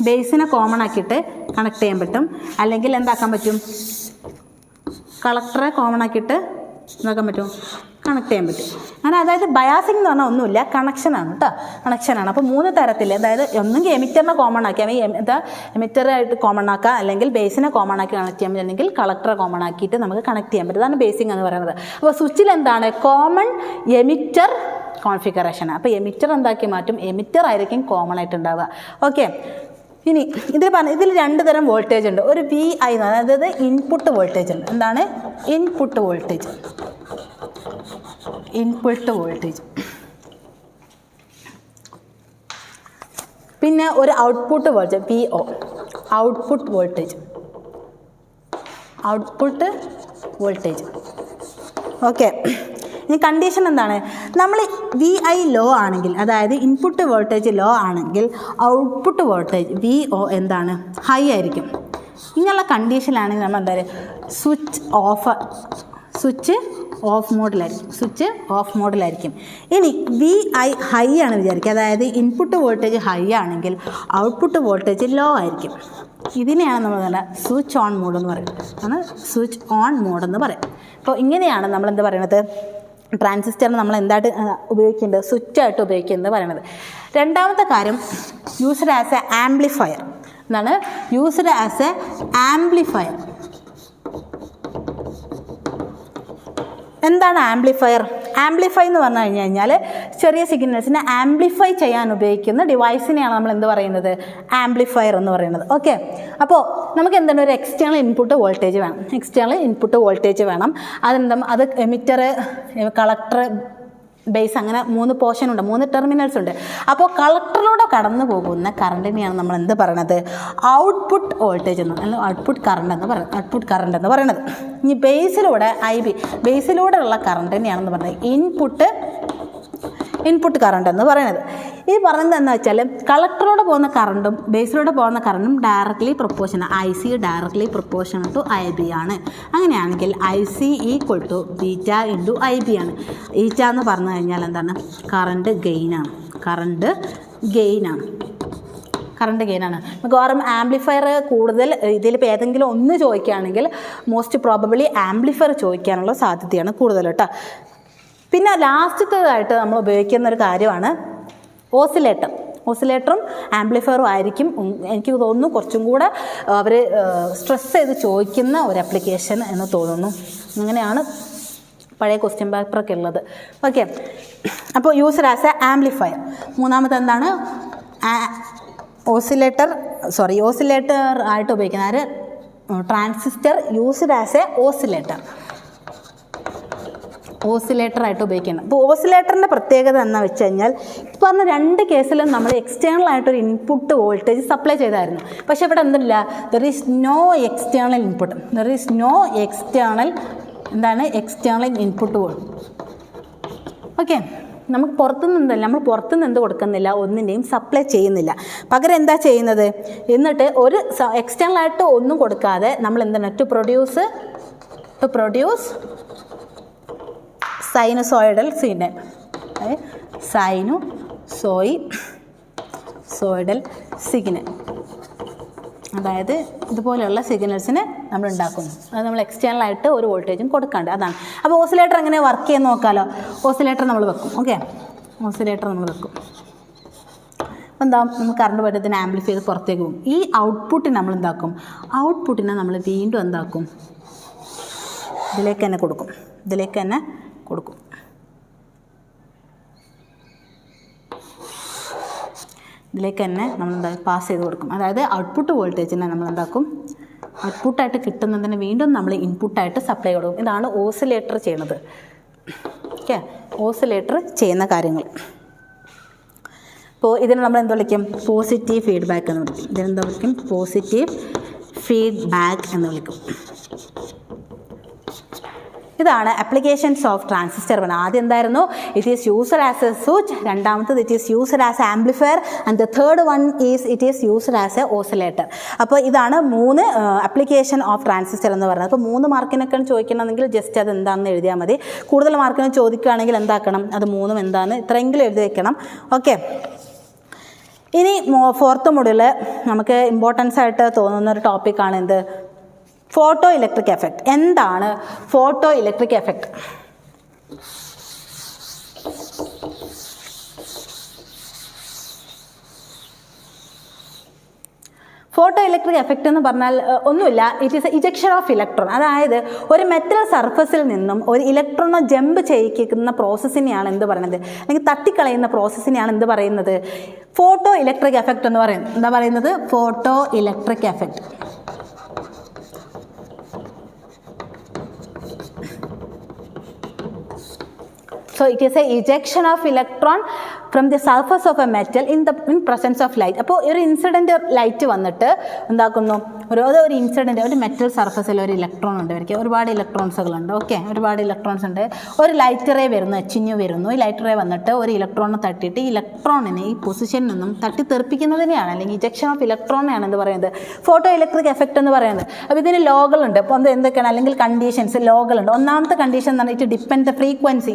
ബേസിനെ കോമൺ ആക്കിയിട്ട് കണക്ട് ചെയ്യാൻ പറ്റും, അല്ലെങ്കിൽ എന്താക്കാൻ പറ്റും? കളക്ടറെ കോമൺ ആക്കിയിട്ട് എന്താക്കാൻ പറ്റും? കണക്ട് ചെയ്യാൻ പറ്റും. അങ്ങനെ അതായത് ബയാസിംഗ് എന്ന് പറഞ്ഞാൽ ഒന്നുമില്ല, കണക്ഷനാണ് കേട്ടോ, കണക്ഷനാണ്. അപ്പോൾ 3 തരത്തിൽ, അതായത് ഒന്നെങ്കിൽ എമിറ്ററിനെ കോമൺ ആക്കി, എമിറ്ററായിട്ട് കോമൺ ആക്കുക, അല്ലെങ്കിൽ ബേസിനെ കോമൺ ആക്കി കണക്ട് ചെയ്യാൻ പറ്റും, അല്ലെങ്കിൽ കളക്ടറെ കോമൺ ആക്കിയിട്ട് നമുക്ക് കണക്ട് ചെയ്യാൻ പറ്റും. അതാണ് ബേസിംഗ് എന്ന് പറയുന്നത്. അപ്പോൾ സ്വിച്ചിൽ എന്താണ്? Common emitter configuration. അപ്പോൾ എമിറ്റർ എന്താക്കി മാറ്റും? എമിറ്റർ ആയിരിക്കും കോമൺ ആയിട്ട് ഉണ്ടാവുക. ഓക്കെ, ഇനി ഇതിൽ 2 തരം വോൾട്ടേജ് ഉണ്ട്. ഒരു VI എന്ന് പറയുന്നത്, അതായത് ഇൻപുട്ട് വോൾട്ടേജ് ഉണ്ട്. എന്താണ്? Input voltage, input voltage. പിന്നെ ഒരു output voltage PO, output voltage, output voltage. Okay, ഇനി കണ്ടീഷൻ എന്താണ്? നമ്മൾ VI ലോ ആണെങ്കിൽ, അതായത് ഇൻപുട്ട് വോൾട്ടേജ് ലോ ആണെങ്കിൽ ഔട്ട്പുട്ട് വോൾട്ടേജ് VO എന്താണ്? ഹൈ ആയിരിക്കും. ഇങ്ങനെയുള്ള കണ്ടീഷനിലാണെങ്കിൽ നമ്മൾ എന്താ പറയുക? സ്വിച്ച് ഓഫ് മോഡിലായിരിക്കും. ഇനി VI ഹൈ ആണ് വിചാരിക്കുക, അതായത് ഇൻപുട്ട് വോൾട്ടേജ് ഹൈ ആണെങ്കിൽ ഔട്ട്പുട്ട് വോൾട്ടേജ് ലോ ആയിരിക്കും. ഇതിനെയാണ് നമ്മൾ പറയുന്നത് സ്വിച്ച് ഓൺ മോഡ് എന്ന് പറയും. ആണ് സ്വിച്ച് ഓൺ മോഡ് എന്ന് പറയും. അപ്പോൾ ഇങ്ങനെയാണ് നമ്മൾ എന്താ പറയുന്നത്? ട്രാൻസിസ്റ്ററിന് നമ്മൾ എന്തായിട്ട് ഉപയോഗിക്കേണ്ടത്? സ്വിച്ചായിട്ട് ഉപയോഗിക്കുന്നത് പറയുന്നത്. രണ്ടാമത്തെ കാര്യം, യൂസ്ഡ് ആസ് എ ആംപ്ലിഫയർ. എന്താണ്? Used as a amplifier. എന്താണ് ആംപ്ലിഫയർ? ആംപ്ലിഫൈ എന്ന് പറഞ്ഞു കഴിഞ്ഞാൽ ചെറിയ സിഗ്നൽസിനെ ആംപ്ലിഫൈ ചെയ്യാൻ ഉപയോഗിക്കുന്ന ഡിവൈസിനെയാണ് നമ്മൾ എന്ത് പറയുന്നത്? ആംപ്ലിഫയർ എന്ന് പറയുന്നത്. ഓക്കെ, അപ്പോൾ നമുക്ക് എന്താണ് ഒരു എക്സ്റ്റേണൽ ഇൻപുട്ട് വോൾട്ടേജ് വേണം. എക്സ്റ്റേണൽ ഇൻപുട്ട് വോൾട്ടേജ് വേണം. അത് എമിറ്റർ, കളക്ടർ, ബേസ്, അങ്ങനെ 3 പോർഷൻ ഉണ്ട്, 3 ടെർമിനൽസ് ഉണ്ട്. അപ്പോൾ കളക്ടറിലൂടെ കടന്നു പോകുന്ന കറണ്ടിനെയാണ് നമ്മൾ എന്ത് പറയണത്? ഔട്ട്പുട്ട് വോൾട്ടേജ് എന്ന്, അല്ലെങ്കിൽ ഔട്ട്പുട്ട് കറണ്ട് എന്ന് പറയുന്നത്. ഇനി ബേസിലൂടെ ബേസിലൂടെ ഉള്ള കറണ്ടിനെയാണെന്ന് പറയുന്നത് ഇൻപുട്ട് കറണ്ട് എന്ന് പറയുന്നത്. ഈ പറയുന്നത് എന്താ വെച്ചാൽ കളക്ടറിലൂടെ പോകുന്ന കറണ്ടും ബേസിലൂടെ പോകുന്ന കറണ്ടും directly proportional, IC directly proportional to IB ആണ്. അങ്ങനെയാണെങ്കിൽ IC equal to beta into IB ആണ്. ഈറ്റ എന്ന് പറഞ്ഞു കഴിഞ്ഞാൽ എന്താണ്? കറണ്ട് ഗെയിനാണ്. മിക്കവാറും ആംപ്ലിഫയർ കൂടുതൽ ഇതിലിപ്പോൾ ഏതെങ്കിലും ഒന്ന് ചോദിക്കുകയാണെങ്കിൽ മോസ്റ്റ് പ്രോബബിളി ആംപ്ലിഫയർ ചോദിക്കാനുള്ള സാധ്യതയാണ് കൂടുതൽ കേട്ടോ. പിന്നെ ലാസ്റ്റത്തേതായിട്ട് നമ്മൾ ഉപയോഗിക്കുന്ന ഒരു കാര്യമാണ് ഓസിലേറ്ററും ആംപ്ലിഫയറും ആയിരിക്കും എനിക്ക് തോന്നുന്നു കുറച്ചും കൂടെ അവർ സ്ട്രെസ് ചെയ്ത് ചോദിക്കുന്ന ഒരു ആപ്ലിക്കേഷൻ എന്ന് തോന്നുന്നു. അങ്ങനെയാണ് പഴയ ക്വസ്റ്റ്യൻ പേപ്പറൊക്കെ ഉള്ളത്. ഓക്കെ, അപ്പോൾ യൂസ്ഡ് ആസ് എ ആംപ്ലിഫയർ. മൂന്നാമത്തെ എന്താണ്? ഓസിലേറ്റർ ആയിട്ട് ഉപയോഗിക്കുന്ന transistor used as a oscillator ആയിട്ട് ഉപയോഗിക്കണം. അപ്പോൾ ഓസിലേറ്ററിൻ്റെ പ്രത്യേകത എന്താ വെച്ച് കഴിഞ്ഞാൽ ഇപ്പോൾ പറഞ്ഞ 2 കേസിലും നമ്മൾ എക്സ്റ്റേണൽ ആയിട്ടൊരു ഇൻപുട്ട് വോൾട്ടേജ് സപ്ലൈ ചെയ്തായിരുന്നു. പക്ഷേ ഇവിടെ എന്തില്ല? There is no external input okay, നമുക്ക് നമ്മൾ പുറത്തുനിന്ന് എന്ത് കൊടുക്കുന്നില്ല, ഒന്നിൻ്റെയും സപ്ലൈ ചെയ്യുന്നില്ല. പകരം എന്താ ചെയ്യുന്നത്? എന്നിട്ട് ഒരു എക്സ്റ്റേണൽ ആയിട്ട് ഒന്നും കൊടുക്കാതെ നമ്മൾ എന്താണ് ടു പ്രൊഡ്യൂസ് സൈനുസോയിഡൽ സിഗ്നൽ, അതായത് ഇതുപോലെയുള്ള സിഗ്നൽസിനെ നമ്മൾ ഉണ്ടാക്കുന്നു. അത് നമ്മൾ എക്സ്റ്റേണൽ ആയിട്ട് ഒരു വോൾട്ടേജും കൊടുക്കാണ്ട്. അതാണ്. അപ്പോൾ ഓസിലേറ്റർ എങ്ങനെ വർക്ക് ചെയ്യുന്ന നോക്കാമല്ലോ. ഓസിലേറ്റർ നമ്മൾ വെക്കും. എന്താ, നമ്മൾ കറണ്ട് പറ്റത്തിന് ആംപ്ലിഫൈ ചെയ്ത് പുറത്തേക്ക് പോകും. ഈ ഔട്ട്പുട്ടിനെ നമ്മൾ എന്താക്കും? നമ്മൾ വീണ്ടും എന്താക്കും? ഇതിലേക്ക് തന്നെ കൊടുക്കും. ഇതിലേക്ക് തന്നെ നമ്മൾ പാസ് ചെയ്ത് കൊടുക്കും. അതായത് ഔട്ട്പുട്ട് വോൾട്ടേജിനെ നമ്മൾ എന്താക്കും? ഔട്ട്പുട്ടായിട്ട് കിട്ടുന്നതിന് വീണ്ടും നമ്മൾ ഇൻപുട്ടായിട്ട് സപ്ലൈ കൊടുക്കും. ഇതാണ് ഓസിലേറ്റർ ചെയ്യണത്. ഓക്കെ, ഓസിലേറ്റർ ചെയ്യുന്ന കാര്യങ്ങൾ. അപ്പോൾ ഇതിന് നമ്മൾ എന്താ വിളിക്കും? പോസിറ്റീവ് ഫീഡ്ബാക്ക് എന്ന് വിളിക്കും. എന്ന് വിളിക്കും. ഇതാണ് അപ്ലിക്കേഷൻസ് ഓഫ് ട്രാൻസിസ്റ്റർ. ആദ്യം എന്തായിരുന്നു? It is used as a switch. രണ്ടാമത്തത് it is used as a amplifier. And the third one it is used as a oscillator. അപ്പോൾ ഇതാണ് 3 അപ്ലിക്കേഷൻ ഓഫ് ട്രാൻസിസ്റ്റർ എന്ന് പറയുന്നത്. അപ്പോൾ 3 മാർക്കിനൊക്കെ ചോദിക്കണമെങ്കിൽ ജസ്റ്റ് അത് എന്താണെന്ന് എഴുതിയാൽ മതി. കൂടുതൽ മാർക്കിന് ചോദിക്കുകയാണെങ്കിൽ എന്താക്കണം? അത് 3 എന്താണെന്ന് ഇത്രയെങ്കിലും എഴുതി വെക്കണം. ഓക്കെ, ഇനി 4th മൊഡ്യൂൾ നമുക്ക് ഇമ്പോർട്ടൻസ് ആയിട്ട് തോന്നുന്ന ഒരു ടോപ്പിക്കാണ് എന്ത്? Photoelectric effect. എന്താണ് photoelectric effect? Photoelectric effect എന്ന് പറഞ്ഞാൽ ഒന്നുമില്ല, it is a ejection of electron. അതായത് ഒരു മെറ്റൽ സർഫസിൽ നിന്നും ഒരു ഇലക്ട്രോണെ ജമ്പ് ചെയ്യിക്കുന്ന പ്രോസസ്സിനെയാണ് എന്ത് പറയുന്നത്? അല്ലെങ്കിൽ തട്ടിക്കളയുന്ന പ്രോസസ്സിനെയാണ് എന്ത് പറയുന്നത്? ഫോട്ടോ ഇലക്ട്രിക് എഫക്റ്റ് എന്ന് പറയുന്നത്. എന്താ പറയുന്നത്? Photo electric effect. So it is a ejection of electron from the surface of a metal in presence of light. അപ്പോൾ ഒരു ഇൻസിഡൻറ്റ് ലൈറ്റ് വന്നിട്ട് എന്താക്കുന്നു? ഒരു ഇൻസിഡൻറ്റ്, ഒരു മെറ്റൽ സർഫസിൽ ഒരു ഇലക്ട്രോൺ ഉണ്ട്. ഇവർക്ക് ഒരുപാട് ഇലക്ട്രോൺസുകളുണ്ട്. ഓക്കെ, ഒരുപാട് ഇലക്ട്രോൺസ് ഉണ്ട്. ഒരു ലൈറ്റ് റേ വരുന്നു, എച്ചിഞ്ഞു വരുന്നു. ഈ ലൈറ്റ് റേ വന്നിട്ട് ഒരു ഇലക്ട്രോണിനെ തട്ടിയിട്ട് ഈ ഇലക്ട്രോണിനെ ഈ പൊസിഷനിൽ നിന്നും തട്ടിത്തെറിപ്പിക്കുന്നതിനെയാണ്, അല്ലെങ്കിൽ ഇജക്ഷൻ ഓഫ് ഇലക്ട്രോണെയാണ് എന്ത് പറയുന്നത്? ഫോട്ടോ ഇലക്ട്രിക് എഫക്റ്റ് എന്ന് പറയുന്നത്. അപ്പോൾ ഇതിന് ലോകളുണ്ട്. അപ്പോൾ എന്തൊക്കെയാണ്? അല്ലെങ്കിൽ കണ്ടീഷൻസ്, ലോകളുണ്ട്. ഒന്നാമത്തെ കണ്ടീഷൻ എന്ന് പറഞ്ഞാൽ it depend the frequency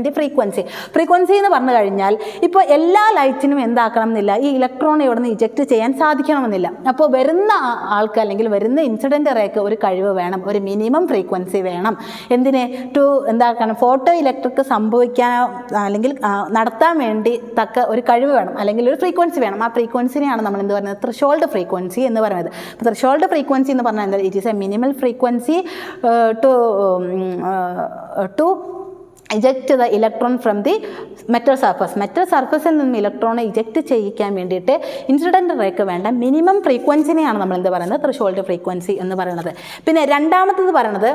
incident frequency എന്ന് പറഞ്ഞു കഴിഞ്ഞാൽ ഇപ്പോൾ എല്ലാ ലൈറ്റിനും എന്താക്കണം എന്നില്ല, ഈ ഇലക്ട്രോൺ ഇവിടെ നിന്ന് ഇജക്റ്റ് ചെയ്യാൻ സാധിക്കണമെന്നില്ല. അപ്പോൾ വരുന്ന ആൾക്ക് അല്ലെങ്കിൽ വരുന്ന ഇൻസിഡൻറ്റ് റേക്ക് ഒരു കഴിവ് വേണം, ഒരു മിനിമം ഫ്രീക്വൻസി വേണം. എന്തിന്? എന്താക്കണം, ഫോട്ടോ ഇലക്ട്രിക് സംഭവിക്കാൻ അല്ലെങ്കിൽ നടത്താൻ വേണ്ടി തക്ക ഒരു കഴിവ് വേണം, അല്ലെങ്കിൽ ഒരു ഫ്രീക്വൻസി വേണം. ആ ഫ്രീക്വൻസിനെയാണ് നമ്മൾ എന്ത് പറയുന്നത്? ത്രെഷോൾഡ് ഫ്രീക്വൻസി എന്ന് പറയുന്നത്. അപ്പോൾ ത്രെഷോൾഡ് ഫ്രീക്വൻസി എന്ന് പറഞ്ഞാൽ എന്താ? It is a minimal frequency to eject the electron from the metal സർഫസിൽ നിന്നും ഇലക്ട്രോണെ ഇജക്റ്റ് ചെയ്യിക്കാൻ വേണ്ടിയിട്ട് ഇൻസിഡൻറ്റ് റേക്ക് വേണ്ട മിനിമം ഫ്രീക്വൻസിനെയാണ് നമ്മൾ എന്ത് പറയുന്നത്? ത്രെഷോൾഡ് ഫ്രീക്വൻസി എന്ന് പറയുന്നത്. പിന്നെ രണ്ടാമത്തെ പറയുന്നത്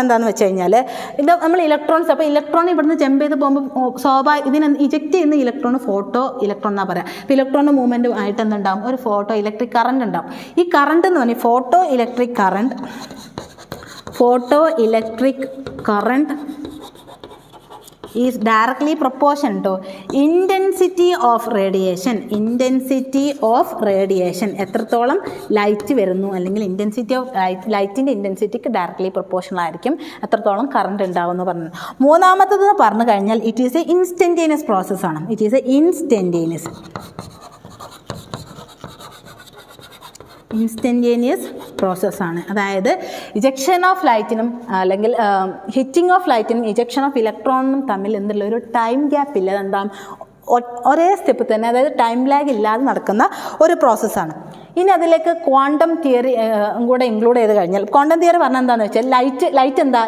എന്താണെന്ന് വെച്ച് കഴിഞ്ഞാൽ, ഇത് നമ്മൾ ഇലക്ട്രോൺസ്, അപ്പോൾ ഇലക്ട്രോൺ ഇവിടുന്ന് ജമ്പ് ചെയ്ത് പോകുമ്പോൾ ഇതിനെ ഇജക്റ്റ് ചെയ്യുന്ന ഇലക്ട്രോൺ ഫോട്ടോ ഇലക്ട്രോൺ എന്നാണ് പറയുക. അപ്പോൾ ഇലക്ട്രോണിൻ്റെ മൂവ്മെൻറ്റ് ആയിട്ട് എന്തുണ്ടാവും? ഒരു ഫോട്ടോ ഇലക്ട്രിക് കറണ്ട് ഉണ്ടാവും. ഈ കറണ്ട് എന്ന് പറഞ്ഞാൽ photo electric current is directly proportional to intensity of radiation. എത്രത്തോളം ലൈറ്റ് വരുന്നു, അല്ലെങ്കിൽ ഇൻറ്റൻസിറ്റി ഓഫ് ലൈറ്റിൻ്റെ ഇൻറ്റൻസിറ്റിക്ക് ഡയറക്ട്ലി പ്രൊപ്പോർഷണൽ ആയിരിക്കും എത്രത്തോളം കറണ്ട് ഉണ്ടാവും എന്ന് പറഞ്ഞു. മൂന്നാമത്തത് പറഞ്ഞു കഴിഞ്ഞാൽ ഇറ്റ് ഈസ് എ ഇൻസ്റ്റൻറ്റേനിയസ് പ്രോസസ്സാണ്. ഇൻസ്റ്റൻറ്റേനിയസ് പ്രോസസ്സാണ്. അതായത് ഇജക്ഷൻ ഓഫ് ലൈറ്റിനും അല്ലെങ്കിൽ ഹിറ്റിംഗ് ഓഫ് ലൈറ്റിനും ഇജക്ഷൻ ഓഫ് ഇലക്ട്രോണിനും തമ്മിൽ എന്തുള്ള ഒരു ടൈം ഗ്യാപ്പ് ഇല്ല, എന്താ ഒരേ സ്റ്റെപ്പ് തന്നെ, അതായത് ടൈം ലാഗ് ഇല്ലാതെ നടക്കുന്ന ഒരു പ്രോസസ്സാണ്. ഇനി അതിലേക്ക് ക്വാണ്ടം തിയറി കൂടെ ഇൻക്ലൂഡ് ചെയ്ത് കഴിഞ്ഞാൽ, ക്വാണ്ടം തിയറി പറഞ്ഞാൽ എന്താണെന്ന് വെച്ചാൽ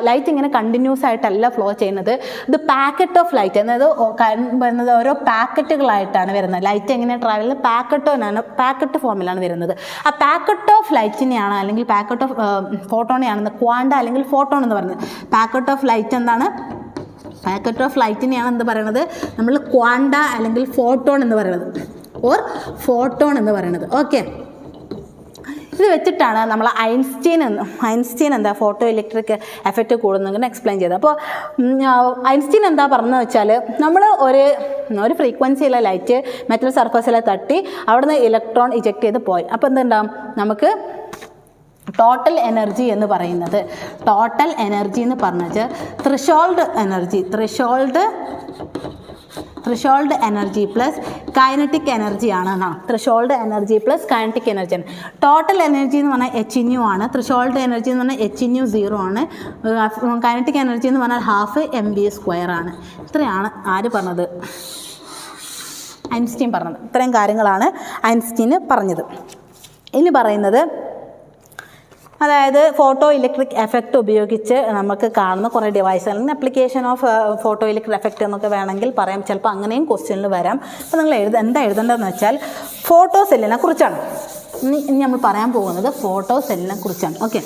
ലൈറ്റ് ഇങ്ങനെ കണ്ടിന്യൂസ് ആയിട്ടല്ല ഫ്ലോ ചെയ്യുന്നത്. ഇത് പാക്കറ്റ് ഓഫ് ലൈറ്റ്, അതായത് വരുന്നത് ഓരോ പാക്കറ്റുകളായിട്ടാണ് വരുന്നത്. ലൈറ്റ് എങ്ങനെ ട്രാവൽ ചെയ്യുന്നത്? പാക്കറ്റ് ഫോമിലാണ് വരുന്നത്. ആ പാക്കറ്റ് ഓഫ് ലൈറ്റിനെയാണ് അല്ലെങ്കിൽ പാക്കറ്റ് ഓഫ് ഫോട്ടോണെയാണ് ക്വാണ്ട അല്ലെങ്കിൽ ഫോട്ടോൺ എന്ന് പറയുന്നത്. പാക്കറ്റ് ഓഫ് ലൈറ്റ് എന്താണ്? പാക്കറ്റ് ഓഫ് ലൈറ്റിനെയാണ് എന്ത് പറയുന്നത്? നമ്മൾ ക്വാണ്ട അല്ലെങ്കിൽ ഫോട്ടോൺ എന്ന് പറയുന്നത്, ഫോട്ടോൺ എന്ന് പറയുന്നത്. ഓക്കെ, ഇത് വെച്ചിട്ടാണ് നമ്മൾ ഐൻസ്റ്റീൻ എന്താ ഫോട്ടോ ഇലക്ട്രിക് എഫക്റ്റ് കൂടുന്നതെന്ന് എക്സ്പ്ലെയിൻ ചെയ്തത്. അപ്പോൾ ഐൻസ്റ്റീൻ എന്താ പറഞ്ഞതെന്ന് വെച്ചാൽ, നമ്മൾ ഒരു ഫ്രീക്വൻസിയിലെ ലൈറ്റ് മെറ്റൽ സർഫസിലെ തട്ടി അവിടുന്ന് ഇലക്ട്രോൺ ഇജക്റ്റ് ചെയ്ത് പോയി. അപ്പോൾ എന്തുണ്ടാവും? നമുക്ക് ടോട്ടൽ എനർജി എന്ന് പറയുന്നത്, threshold energy plus kinetic energy ആണ്. ത്രെഷോൾഡ് എനർജി പ്ലസ് കൈനറ്റിക് എനർജിയാണ്. ടോട്ടൽ എനർജി എന്ന് പറഞ്ഞാൽ HNU ആണ്. ത്രെഷോൾഡ് എനർജി എന്ന് പറഞ്ഞാൽ HNU 0 ആണ്. കൈനറ്റിക് എനർജി എന്ന് പറഞ്ഞാൽ ½ mv² ആണ്. ഇത്രയാണ് ആര് പറഞ്ഞത്? ഐൻസ്റ്റീൻ പറഞ്ഞത്. ഇത്രയും കാര്യങ്ങളാണ് ഐൻസ്റ്റീന് പറഞ്ഞത്. ഇനി പറയുന്നത്, അതായത് ഫോട്ടോ ഇലക്ട്രിക് എഫക്റ്റ് ഉപയോഗിച്ച് നമുക്ക് കാണുന്ന കുറേ ഡിവൈസ്, അല്ലെങ്കിൽ application of photo electric effect എന്നൊക്കെ വേണമെങ്കിൽ പറയാം. ചിലപ്പോൾ അങ്ങനെയും ക്വസ്റ്റ്യനിൽ വരാം. അപ്പോൾ നിങ്ങൾ എന്താ എഴുതേണ്ടതെന്ന് വെച്ചാൽ ഫോട്ടോ സെല്ലിനെ കുറിച്ചാണ്. ഇനി നമ്മൾ പറയാൻ പോകുന്നത് ഫോട്ടോ സെല്ലിനെ കുറിച്ചാണ്. Okay,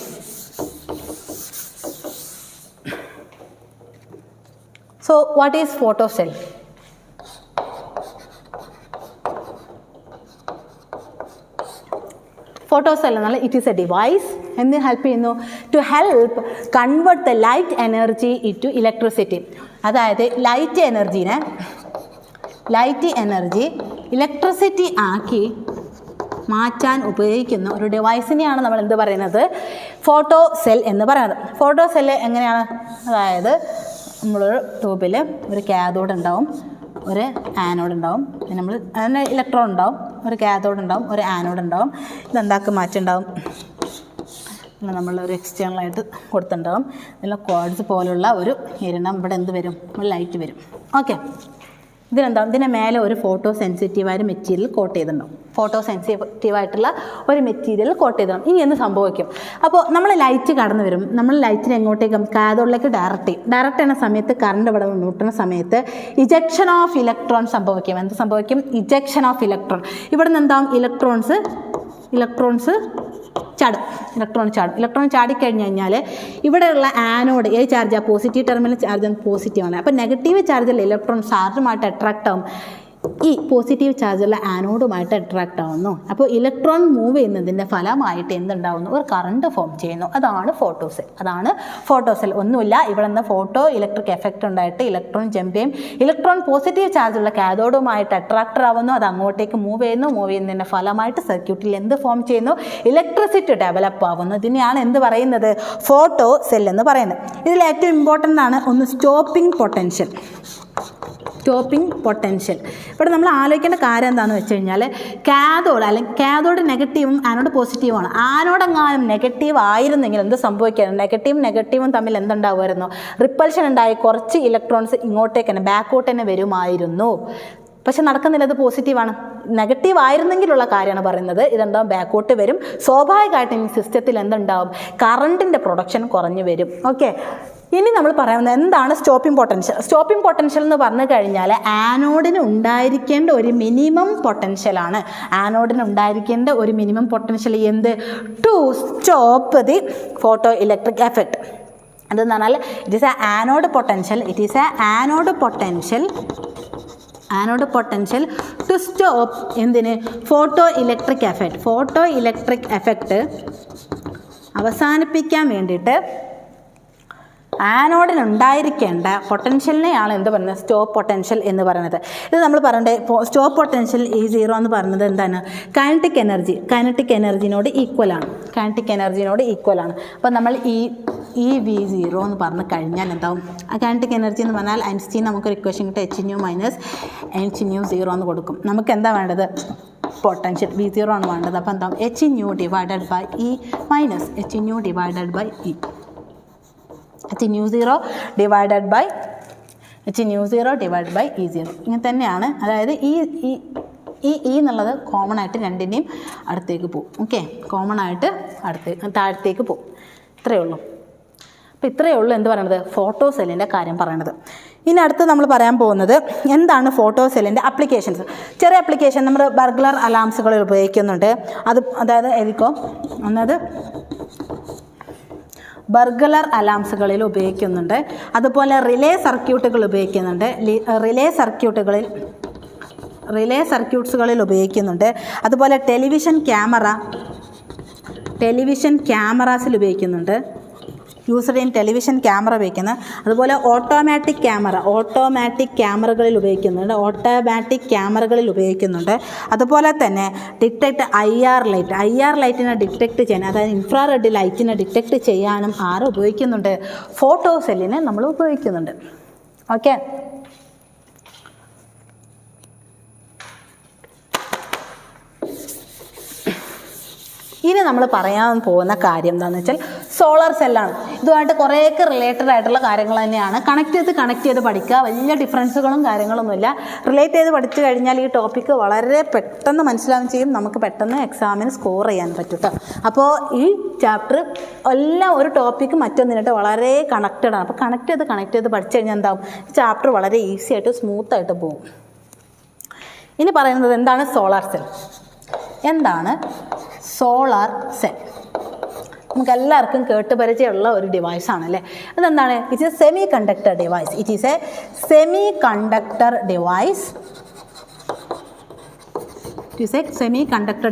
so what is photocell? Photocell എന്നാൽ ഇറ്റ് ഈസ് എ ഡിവൈസ്. എന്ത് ഹെൽപ്പ് ചെയ്യുന്നു? To help convert the light energy into electricity. അതായത് ലൈറ്റ് എനർജി ഇലക്ട്രിസിറ്റി ആക്കി മാറ്റാൻ ഉപയോഗിക്കുന്ന ഒരു ഡിവൈസിനെയാണ് നമ്മൾ എന്ത് പറയുന്നത്? ഫോട്ടോ സെൽ എന്ന് പറയുന്നത്. ഫോട്ടോ സെല്ല് എങ്ങനെയാണ്? അതായത് നമ്മളൊരു ട്യൂബിൽ ഒരു കാഥോഡ് ഉണ്ടാവും, ഒരു ആനോഡ് ഉണ്ടാവും, പിന്നെ നമ്മൾ അതിന് ഇലക്ട്രോൺ ഉണ്ടാവും, ഒരു കാഥോഡ് ഉണ്ടാവും, ഒരു ആനോഡ് ഉണ്ടാവും. ഇതെന്താക്കി മാറ്റുണ്ടാവും? നമ്മളൊരു എക്സ്റ്റേണലായിട്ട് കൊടുത്തിട്ടുണ്ടാവും. ഇതിൽ ക്വാഡ്സ് പോലുള്ള ഒരു ഇരണം ഇവിടെ എന്ത് വരും? ലൈറ്റ് വരും. ഓക്കെ, ഇതിനെന്താ? ഇതിനെ മേലെ ഒരു ഫോട്ടോ സെൻസിറ്റീവായ മെറ്റീരിയൽ കോട്ട് ചെയ്തിട്ടുണ്ടാവും. ഒരു മെറ്റീരിയൽ കോട്ട് ചെയ്തിട്ടുണ്ടാവും. ഇനി എന്ത് സംഭവിക്കും? അപ്പോൾ നമ്മൾ ലൈറ്റ് കടന്നു വരും. നമ്മൾ ലൈറ്റിനെ എങ്ങോട്ടേക്കും? കാഥോഡിലേക്ക് ഡയറക്റ്റ് ചെയ്യുന്ന സമയത്ത്, കറണ്ട് ഇവിടെ മുട്ടുന്ന സമയത്ത് ഇജക്ഷൻ ഓഫ് ഇലക്ട്രോൺ സംഭവിക്കും. എന്ത് സംഭവിക്കും? Ejection of electron. ഇവിടെ നിന്ന് എന്താവും? ഇലക്ട്രോൺസ് ഇലക്ട്രോൺ ചാടിക്കഴിഞ്ഞ് കഴിഞ്ഞാൽ ഇവിടെയുള്ള ആനോഡ് ഏത് ചാർജാണ്? പോസിറ്റീവ് ടെർമിനൽ ചാർജ് പോസിറ്റീവാണ്. അപ്പോൾ നെഗറ്റീവ് ചാർജിൽ ഇലക്ട്രോൺ ചാർജുമായിട്ട് അട്രാക്റ്റ് ആവും. ഈ പോസിറ്റീവ് ചാർജുള്ള ആനോഡുമായിട്ട് അട്രാക്റ്റ് ആവുന്നു. അപ്പോൾ ഇലക്ട്രോൺ മൂവ് ചെയ്യുന്നതിൻ്റെ ഫലമായിട്ട് എന്തുണ്ടാവുന്നു? ഒരു കറണ്ട് ഫോം ചെയ്യുന്നു. അതാണ് ഫോട്ടോസെൽ. ഒന്നുമില്ല, ഇവിടെ നിന്ന് ഫോട്ടോ ഇലക്ട്രിക് എഫക്റ്റ് ഉണ്ടായിട്ട് ഇലക്ട്രോൺ ജമ്പ് ചെയ്യും. ഇലക്ട്രോൺ പോസിറ്റീവ് ചാർജുള്ള കാഥോഡുമായിട്ട് അട്രാക്റ്റർ ആവുന്നു. അത് അങ്ങോട്ടേക്ക് മൂവ് ചെയ്യുന്നതിൻ്റെ ഫലമായിട്ട് സർക്യൂട്ടിൽ എന്ത് ഫോം ചെയ്യുന്നു? ഇലക്ട്രിസിറ്റി ഡെവലപ്പ് ആവുന്നു. ഇതിനെയാണ് എന്ത് പറയുന്നത്? ഫോട്ടോ സെൽ എന്ന് പറയുന്നത്. ഇതിൽ ഏറ്റവും ഇമ്പോർട്ടൻ്റ് ആണ് ഒന്ന് സ്റ്റോപ്പിംഗ് പൊട്ടൻഷ്യൽ. ഇവിടെ നമ്മൾ ആലോചിക്കേണ്ട കാര്യം എന്താണെന്ന് വെച്ച് കഴിഞ്ഞാൽ, കാഥോഡ് നെഗറ്റീവും ആനോഡ് പോസിറ്റീവുമാണ്. ആനോടെങ്ങാനും നെഗറ്റീവ് ആയിരുന്നെങ്കിൽ എന്ത് സംഭവിക്കായിരുന്നു? നെഗറ്റീവും തമ്മിൽ എന്തുണ്ടാവുമായിരുന്നു? റിപ്പൽഷൻ ഉണ്ടായി കുറച്ച് ഇലക്ട്രോൺസ് ഇങ്ങോട്ടേക്ക് തന്നെ ബാക്കോട്ട് തന്നെ വരുമായിരുന്നു. പക്ഷെ നടക്കുന്നില്ല, അത് പോസിറ്റീവാണ്. നെഗറ്റീവ് ആയിരുന്നെങ്കിലുള്ള കാര്യമാണ് പറയുന്നത്. ഇതെന്താവും? ബാക്കോട്ട് വരും. സ്വാഭാവികമായിട്ടും ഈ സിസ്റ്റത്തിൽ എന്തുണ്ടാവും? കറണ്ടിൻ്റെ പ്രൊഡക്ഷൻ കുറഞ്ഞു വരും. ഓക്കെ, ഇനി നമ്മൾ പറയുന്നത് എന്താണ് സ്റ്റോപ്പിംഗ് പൊട്ടൻഷ്യൽ എന്ന് പറഞ്ഞു കഴിഞ്ഞാൽ ആനോഡിന് ഉണ്ടായിരിക്കേണ്ട ഒരു മിനിമം പൊട്ടൻഷ്യലാണ്. എന്ത്? To stop the photoelectric effect. അതെന്ന് പറഞ്ഞാൽ it is a anode potential to stop എന്തിന്? ഫോട്ടോ ഇലക്ട്രിക് എഫക്റ്റ് അവസാനിപ്പിക്കാൻ വേണ്ടിയിട്ട് ആനോഡിനുണ്ടായിരിക്കേണ്ട പൊട്ടൻഷ്യലിനെയാണ് എന്ത് പറയുന്നത്? സ്റ്റോപ്പ് പൊട്ടൻഷ്യൽ എന്ന് പറയുന്നത്. ഇത് നമ്മൾ പറയണ്ടേ, സ്റ്റോപ്പ് പൊട്ടൻഷ്യൽ E0 എന്ന് പറയുന്നത് എന്താണ്? കൈനറ്റിക് എനർജിനോട് ഈക്വലാണ്. അപ്പോൾ നമ്മൾ ഈ V0 എന്ന് പറഞ്ഞു കഴിഞ്ഞാൽ എന്താവും? കൈനറ്റിക് എനർജി എന്ന് പറഞ്ഞാൽ ഐൻസ്റ്റീൻ നമുക്കൊരു ഇക്വേഷൻ കിട്ടും, H⁻ - H⁻0 എന്ന് കൊടുക്കും. നമുക്ക് എന്താ വേണ്ടത്? പൊട്ടൻഷ്യൽ V0 ആണ് വേണ്ടത്. അപ്പോൾ എന്താവും? H⁻ divided by E minus H⁻ divided by E. H⁻0 divided by E0 ഇങ്ങനെ തന്നെയാണ്. അതായത് ഈ എന്നുള്ളത് കോമൺ ആയിട്ട് രണ്ടിൻ്റെയും അടുത്തേക്ക് പോകും. ഓക്കെ, കോമൺ ആയിട്ട് താഴത്തേക്ക് പോകും. ഇത്രയേ ഉള്ളൂ. അപ്പോൾ ഇത്രയേ ഉള്ളൂ എന്ത് പറയണത്? ഫോട്ടോ സെല്ലിൻ്റെ കാര്യം പറയണത്. ഇനി അടുത്ത് നമ്മൾ പറയാൻ പോകുന്നത് എന്താണ് ഫോട്ടോ സെല്ലിൻ്റെ അപ്ലിക്കേഷൻസ്. ചെറിയ അപ്ലിക്കേഷൻ നമ്മൾ ബർഗ്ലർ അലാംസുകളിൽ ഉപയോഗിക്കുന്നുണ്ട്. അതായത് എഴുതിക്കോ, ഒന്നത് ബർഗ്ലർ അലാംസുകളിൽ ഉപയോഗിക്കുന്നുണ്ട്. അതുപോലെ റിലേ സർക്യൂട്ടുകളിൽ ഉപയോഗിക്കുന്നുണ്ട്. അതുപോലെ ടെലിവിഷൻ ക്യാമറാസിൽ ഉപയോഗിക്കുന്നുണ്ട്. യൂസർ ഇൻ ടെലിവിഷൻ ക്യാമറ ഉപയോഗിക്കുന്നത്. അതുപോലെ ഓട്ടോമാറ്റിക് ക്യാമറകളിൽ ഉപയോഗിക്കുന്നുണ്ട്. അതുപോലെ തന്നെ ഡിറ്റക്ട് IR ലൈറ്റിനെ ഡിറ്റക്ട് ചെയ്യാൻ, അതായത് ഇൻഫ്രാറെഡ് ലൈറ്റിനെ ഡിറ്റക്ട് ചെയ്യാനും ഉപയോഗിക്കുന്നുണ്ട്? ഫോട്ടോ സെല്ലിനെ നമ്മൾ ഉപയോഗിക്കുന്നുണ്ട്. ഓക്കെ, ഇനി നമ്മൾ പറയാൻ പോകുന്ന കാര്യം എന്താണെന്ന് വെച്ചാൽ സോളാർ സെല്ലാണ്. ഇതുമായിട്ട് കുറേയൊക്കെ റിലേറ്റഡ് ആയിട്ടുള്ള കാര്യങ്ങൾ തന്നെയാണ്. കണക്ട് ചെയ്ത് പഠിക്കുക. വലിയ ഡിഫറൻസുകളും കാര്യങ്ങളൊന്നുമില്ല. റിലേറ്റ് ചെയ്ത് പഠിച്ചു കഴിഞ്ഞാൽ ഈ ടോപ്പിക്ക് വളരെ പെട്ടെന്ന് മനസ്സിലാവുകയും ചെയ്യും. നമുക്ക് പെട്ടെന്ന് എക്സാമിന് സ്കോർ ചെയ്യാൻ പറ്റും കേട്ടോ. അപ്പോൾ ഈ ചാപ്റ്റർ എല്ലാം ഒരു ടോപ്പിക്ക് മറ്റൊന്നിനായിട്ട് വളരെ കണക്റ്റഡ് ആണ്. അപ്പോൾ കണക്ട് ചെയ്ത് പഠിച്ചു കഴിഞ്ഞാൽ എന്താവും? ചാപ്റ്റർ വളരെ ഈസി ആയിട്ട് സ്മൂത്തായിട്ട് പോകും. ഇനി പറയുന്നത് എന്താണ് സോളാർ സെൽ? നമുക്കെല്ലാവർക്കും കേട്ട് പരിചയമുള്ള ഒരു ഡിവൈസാണ് അല്ലേ? അതെന്താണ്? It's a semiconductor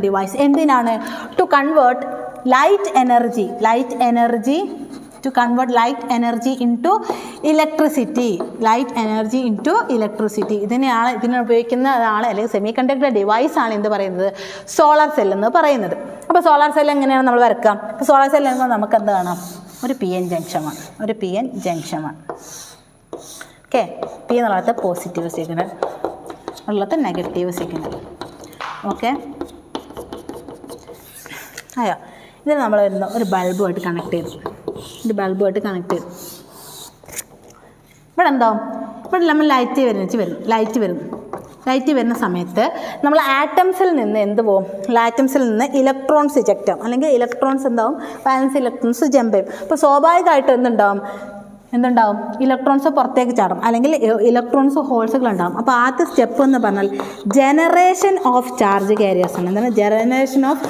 device. എന്തിനാണ്? To convert light energy into electricity. ഇതിനെ ഉപയോഗിക്കുന്നതാണ്, അല്ലെങ്കിൽ സെമി കണ്ടക്ടർ ഡിവൈസാണ് എന്ത് പറയുന്നത്? സോളാർ സെൽ എന്ന് പറയുന്നത്. അപ്പോൾ സോളാർ സെൽ എങ്ങനെയാണ് നമ്മൾ വരക്കുക? അപ്പോൾ സോളാർ സെൽ എന്ന് നമുക്ക് എന്ത് കാണാം? ഒരു PN ജംഗ്ഷനാണ്. ഓക്കെ, P എന്നുള്ളത് പോസിറ്റീവ് സിഗ്നൽ, ഉള്ളത് നെഗറ്റീവ് സിഗ്നൽ. ഓക്കെ, അയ്യോ, ഇതിന് നമ്മൾ ഒരു ബൾബുമായിട്ട് കണക്ട് ചെയ്തു. ഇവിടെ എന്താവും? ഇവിടെ നമ്മൾ ലൈറ്റ് വരുന്ന സമയത്ത് നമ്മൾ ആറ്റംസിൽ നിന്ന് എന്ത് പോകും? ആറ്റംസിൽ നിന്ന് ഇലക്ട്രോൺസ് ഇജക്റ്റ് ആവും, അല്ലെങ്കിൽ ഇലക്ട്രോൺസ് എന്താവും? ബാലൻസ് ഇലക്ട്രോൺസ് ജമ്പ് ചെയ്യും. അപ്പോൾ സ്വാഭാവികമായിട്ട് എന്തുണ്ടാവും? ഇലക്ട്രോൺസ് പുറത്തേക്ക് ചാടും, അല്ലെങ്കിൽ ഇലക്ട്രോൺസ് ഹോൾസുകൾ ഉണ്ടാകും. അപ്പോൾ ആദ്യത്തെ സ്റ്റെപ്പ് എന്ന് പറഞ്ഞാൽ ജനറേഷൻ ഓഫ് ചാർജ് കാരിയേഴ്സ് ആണ്. എന്താണ്? Generation of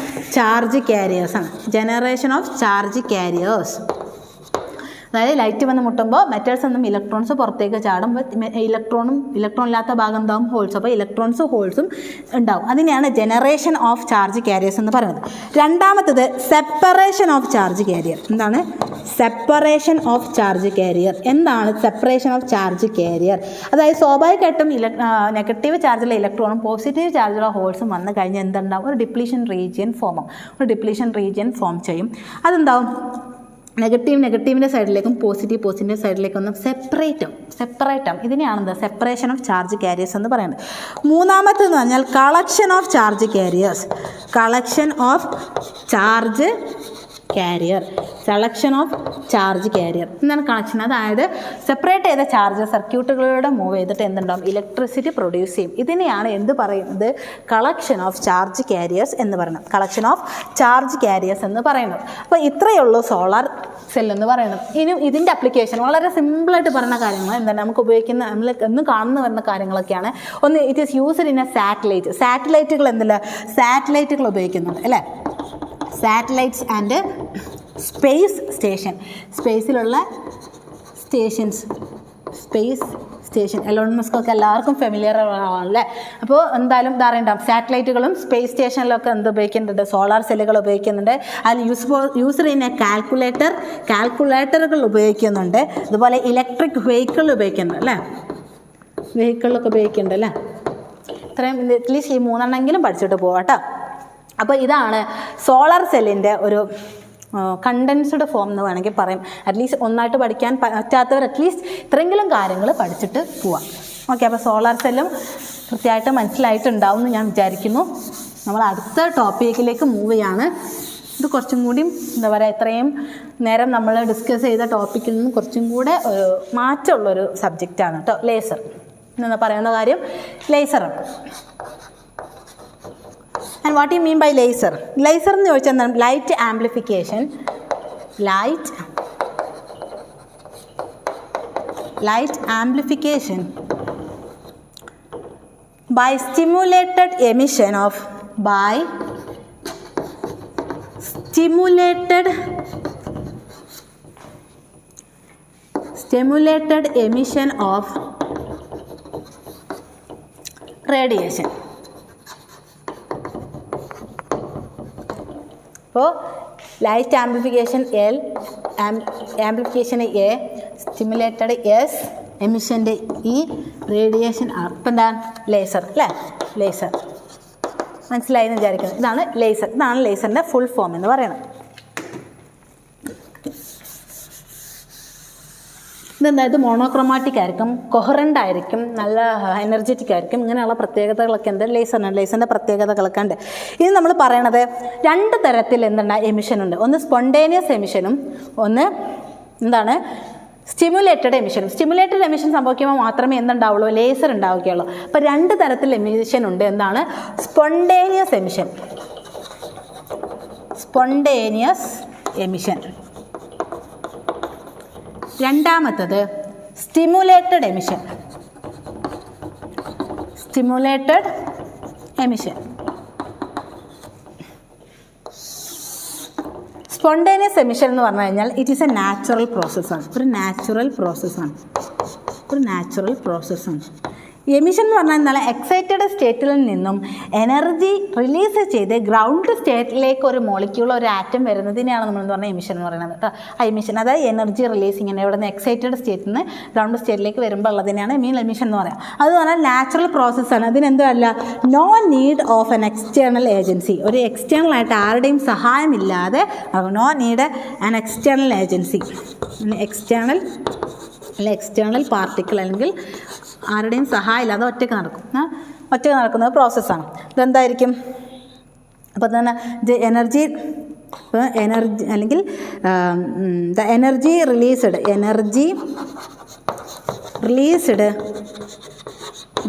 charge careers. അതായത് ലൈറ്റ് വന്ന് മുട്ടുമ്പോൾ മെറ്റൽസ് നിന്നും ഇലക്ട്രോൺസ് പുറത്തേക്ക് ചാടും. ഇലക്ട്രോൺ ഇല്ലാത്ത ഭാഗം എന്താവും? ഹോൾസ്. അപ്പോൾ ഇലക്ട്രോൺസും ഹോൾസും ഉണ്ടാവും. അതിനെയാണ് ജനറേഷൻ ഓഫ് ചാർജ് കാരിയേഴ്സ് എന്ന് പറയുന്നത്. രണ്ടാമത്തത് സെപ്പറേഷൻ ഓഫ് ചാർജ് കാരിയർ. എന്താണ് സെപ്പറേഷൻ ഓഫ് ചാർജ് കാരിയർ? എന്താണ് സെപ്പറേഷൻ ഓഫ് ചാർജ് കാരിയർ? അതായത് സ്വാഭാവികമായിട്ടും നെഗറ്റീവ് ചാർജുള്ള ഇലക്ട്രോണും പോസിറ്റീവ് ചാർജുള്ള ഹോൾസും വന്നു കഴിഞ്ഞാൽ എന്തുണ്ടാവും? ഒരു ഡിപ്ലീഷൻ റീജിയൻ ഫോം ചെയ്യും. അതെന്താവും? നെഗറ്റീവിൻ്റെ സൈഡിലേക്കും പോസിറ്റീവിൻ്റെ സൈഡിലേക്കും ഒന്ന് സെപ്പറേറ്റ് ആവും. ഇതിനെയാണ് എന്താ സെപ്പറേഷൻ ഓഫ് ചാർജ് കാരിയേഴ്സ് എന്ന് പറയുന്നത്. മൂന്നാമത്തേന്ന് പറഞ്ഞാൽ കളക്ഷൻ ഓഫ് ചാർജ് കാരിയേഴ്സ്. എന്താണ് കളക്ഷൻ? അതായത് സെപ്പറേറ്റ് ചെയ്ത ചാർജ് സർക്യൂട്ടുകളിലൂടെ മൂവ് ചെയ്തിട്ട് എന്തുണ്ടാവും? ഇലക്ട്രിസിറ്റി പ്രൊഡ്യൂസ് ചെയ്യും. ഇതിനെയാണ് എന്ത് പറയുന്നത്? കളക്ഷൻ ഓഫ് ചാർജ് കാരിയേഴ്സ് എന്ന് പറയുന്നത്. അപ്പോൾ ഇത്രയേ ഉള്ളൂ സോളാർ സെൽ എന്ന് പറയുന്നത്. ഇനി ഇതിൻ്റെ അപ്ലിക്കേഷൻ വളരെ സിമ്പിളായിട്ട് പറയുന്ന കാര്യങ്ങൾ എന്താണ്? നമുക്ക് ഉപയോഗിക്കുന്ന നമ്മൾ എന്നും കാണുന്നു വരുന്ന കാര്യങ്ങളൊക്കെയാണ്. ഒന്ന്, it is used in a satellite. സാറ്റലൈറ്റുകൾ ഉപയോഗിക്കുന്നുണ്ട് അല്ലേ? Satellites and space station. സ്പേസിലുള്ള സ്റ്റേഷൻ എലോൺ മസ്കൊക്കെ എല്ലാവർക്കും ഫെമിലിയർ ആണല്ലേ. അപ്പോൾ എന്തായാലും ധാരണയുണ്ടാവും. സാറ്റലൈറ്റുകളും സ്പേസ് സ്റ്റേഷനിലൊക്കെ എന്ത് ഉപയോഗിക്കുന്നുണ്ട്? സോളാർ സെല്ലുകൾ ഉപയോഗിക്കുന്നുണ്ട്. അതിൽ യൂസ്ഡ് ഇൻ എ കാൽക്കുലേറ്ററുകൾ ഉപയോഗിക്കുന്നുണ്ട്. അതുപോലെ ഇലക്ട്രിക് വെഹിക്കിൾ ഉപയോഗിക്കുന്നുണ്ട് അല്ലേ? അല്ലേ? ഇത്രയും അറ്റ്ലീസ്റ്റ് ഈ 3 എണ്ണമെങ്കിലും പഠിച്ചിട്ട് പോവാം കേട്ടോ. അപ്പോൾ ഇതാണ് സോളാർ സെല്ലിൻ്റെ ഒരു കണ്ടൻസ്ഡ് ഫോം എന്ന് വേണമെങ്കിൽ പറയും. അറ്റ്ലീസ്റ്റ് ഒന്നായിട്ട് പഠിക്കാൻ പറ്റാത്തവർ അറ്റ്ലീസ്റ്റ് ഇത്രയെങ്കിലും കാര്യങ്ങൾ പഠിച്ചിട്ട് പോവാം. ഓക്കെ, അപ്പോൾ സോളാർ സെല്ലും കൃത്യമായിട്ട് മനസ്സിലായിട്ടുണ്ടാവും എന്ന് ഞാൻ വിചാരിക്കുന്നു. നമ്മൾ അടുത്ത ടോപ്പിക്കിലേക്ക് മൂവ് ചെയ്യാണ്. ഇത് കുറച്ചും കൂടി എന്താ പറയുക, ഇത്രയും നേരം നമ്മൾ ഡിസ്കസ് ചെയ്ത ടോപ്പിക്കിൽ നിന്നും കുറച്ചും കൂടെ മാറ്റമുള്ളൊരു സബ്ജക്റ്റാണ് കേട്ടോ ലേസർ എന്ന് പറയുന്ന കാര്യം. ലേസറാണ്. And what do you mean by laser? Laser എന്ന് ചോദിച്ചാൽ എന്താണ്? Light amplification by stimulated emission of radiation. അപ്പോൾ light amplification L, amplification A, stimulated S, എമിഷൻ്റെ E, radiation R. ഇപ്പം എന്താണ്? ലേസർ അല്ലേ? ലേസർ മനസ്സിലായി എന്ന് വിചാരിക്കുന്നത്. ഇതാണ് ലേസറിൻ്റെ ഫുൾ ഫോം എന്ന് പറയുന്നത്. ഇതെന്താ? ഇത് മോണോക്രോമാറ്റിക് ആയിരിക്കും, കൊഹറൻ്റ് ആയിരിക്കും, നല്ല എനർജറ്റിക് ആയിരിക്കും. ഇങ്ങനെയുള്ള പ്രത്യേകതകളൊക്കെ ഉണ്ട് ലേസറിൻ്റെ പ്രത്യേകതകളൊക്കെ ഉണ്ട്. ഇനി നമ്മൾ പറയണത് 2 തരത്തിൽ എമിഷൻ ഉണ്ട്. ഒന്ന് സ്പോണ്ടേനിയസ് എമിഷനും ഒന്ന് എന്താണ്? സ്റ്റിമുലേറ്റഡ് എമിഷൻ സംഭവിക്കുമ്പോൾ മാത്രമേ എന്തുണ്ടാവുള്ളൂ? ലേസർ ഉണ്ടാവുകയുള്ളൂ. അപ്പോൾ 2 തരത്തിൽ എമിഷൻ ഉണ്ട്. എന്താണ്? Spontaneous emission. രണ്ടാമത്തത് സ്റ്റിമുലേറ്റഡ് എമിഷൻ. സ്പോണ്ടേനിയസ് എമിഷൻ എന്ന് പറഞ്ഞു കഴിഞ്ഞാൽ ഇറ്റ് ഈസ് എ നാച്ചുറൽ പ്രോസസ്സാണ്. ഒരു നാച്ചുറൽ പ്രോസസ്സാണ്. എമിഷൻ എന്ന് പറഞ്ഞാൽ എന്താണ്? എക്സൈറ്റഡ് സ്റ്റേറ്റിൽ നിന്നും എനർജി റിലീസ് ചെയ്ത് ഗ്രൗണ്ട് സ്റ്റേറ്റിലേക്ക് ഒരു മോളിക്യൂൾ, ഒരു ആറ്റം വരുന്നതിനെയാണ് നമ്മൾ എന്ന് പറഞ്ഞാൽ എമിഷൻ എന്ന് പറയുന്നത് കേട്ടോ. ആ എമിഷൻ അതായത് എനർജി റിലീസിങ് ഇവിടെ നിന്ന് എക്സൈറ്റഡ് സ്റ്റേറ്റിൽ നിന്ന് ഗ്രൗണ്ട് സ്റ്റേറ്റിലേക്ക് വരുമ്പോൾ ഉള്ളതിനെയാണ് എമിഷൻ എന്ന് പറയുക. അത് പറഞ്ഞാൽ നാച്ചുറൽ പ്രോസസ്സാണ്. അതിനെന്തല്ല, no need of an external agency. ഒരു എക്സ്റ്റേണൽ ആയിട്ട് ആരുടെയും സഹായമില്ലാതെ, no need an external agency, external particle അല്ലെങ്കിൽ ആരുടെയും സഹായമില്ലാതെ ഒറ്റയ്ക്ക് നടക്കുന്ന പ്രോസസ്സാണ്. ഇതെന്തായിരിക്കും? അപ്പോൾ തന്നെ എനർജി അല്ലെങ്കിൽ energy released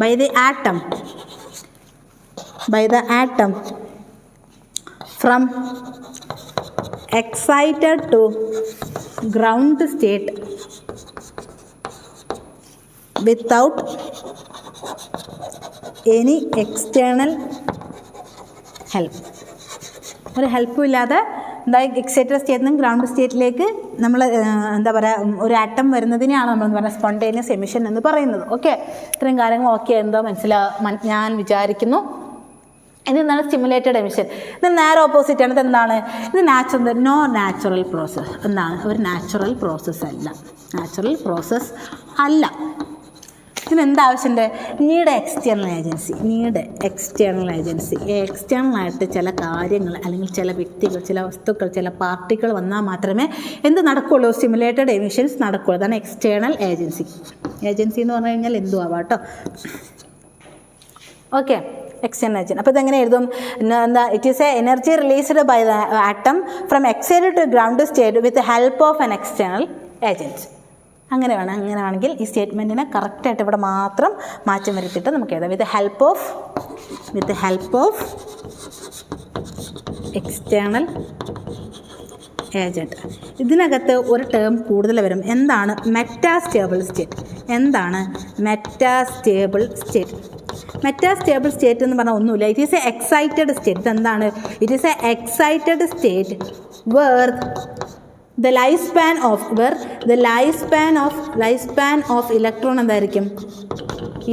by the atom from excited to ground state without any external help. ഒരു ഹെൽപ്പും ഇല്ലാതെ എന്താ എക്സൈറ്റഡ് സ്റ്റേറ്റിൽ നിന്ന് ഗ്രൗണ്ട് സ്റ്റേറ്റിലേക്ക് നമ്മൾ എന്താ പറയുക, ഒരു ആറ്റം വരുന്നതിനെയാണ് നമ്മൾ പറയുക സ്പോണ്ടേനിയസ് എമിഷൻ എന്ന് പറയുന്നത്. ഓക്കെ, ഇത്രയും കാര്യങ്ങൾ ഓക്കെ എന്തോ ഞാൻ വിചാരിക്കുന്നു. ഇത് എന്താണ് സ്റ്റിമുലേറ്റഡ് എമിഷൻ. ഇത് നേരെ ഓപ്പോസിറ്റ് ആണ്. ഇതെന്താണ്? ഇത് നാച്ചുറൽ പ്രോസസ്സ്. എന്താണ്? ഒരു നാച്ചുറൽ പ്രോസസ്സ് അല്ല. ഇതിനെന്താവശ്യമുണ്ട്? Need external agency. എക്സ്റ്റേണലായിട്ട് ചില കാര്യങ്ങൾ അല്ലെങ്കിൽ ചില വ്യക്തികൾ, ചില വസ്തുക്കൾ, ചില പാർട്ടികൾ വന്നാൽ മാത്രമേ എന്ത് നടക്കുകയുള്ളൂ? സ്റ്റിമുലേറ്റഡ് എമിഷൻസ് നടക്കുകയുള്ളൂ. അതാണ് എക്സ്റ്റേണൽ ഏജൻസി എന്ന് പറഞ്ഞു കഴിഞ്ഞാൽ എന്തും ആവാം കേട്ടോ. Okay, external agent. അപ്പോൾ ഇതെങ്ങനെ എഴുതും? It is a energy released by the atom from excited to ground state with help of an external agent. അങ്ങനെയാണെങ്കിൽ ഈ സ്റ്റേറ്റ്മെൻറ്റിനെ കറക്റ്റായിട്ട് ഇവിടെ മാത്രം മാറ്റം വരുത്തിയിട്ട് നമുക്ക് എഴുതാം. വിത്ത് ഹെൽപ്പ് ഓഫ് എക്സ്റ്റേണൽ ഏജൻറ്റ്. ഇതിനകത്ത് ഒരു ടേം കൂടുതൽ വരും. എന്താണ് മെറ്റാസ്റ്റേബിൾ സ്റ്റേറ്റ് എന്ന് പറഞ്ഞാൽ ഒന്നുമില്ല. It is a excited state. ഇതെന്താണ്? It is a excited state where the lifespan of electron എന്തായിരിക്കും?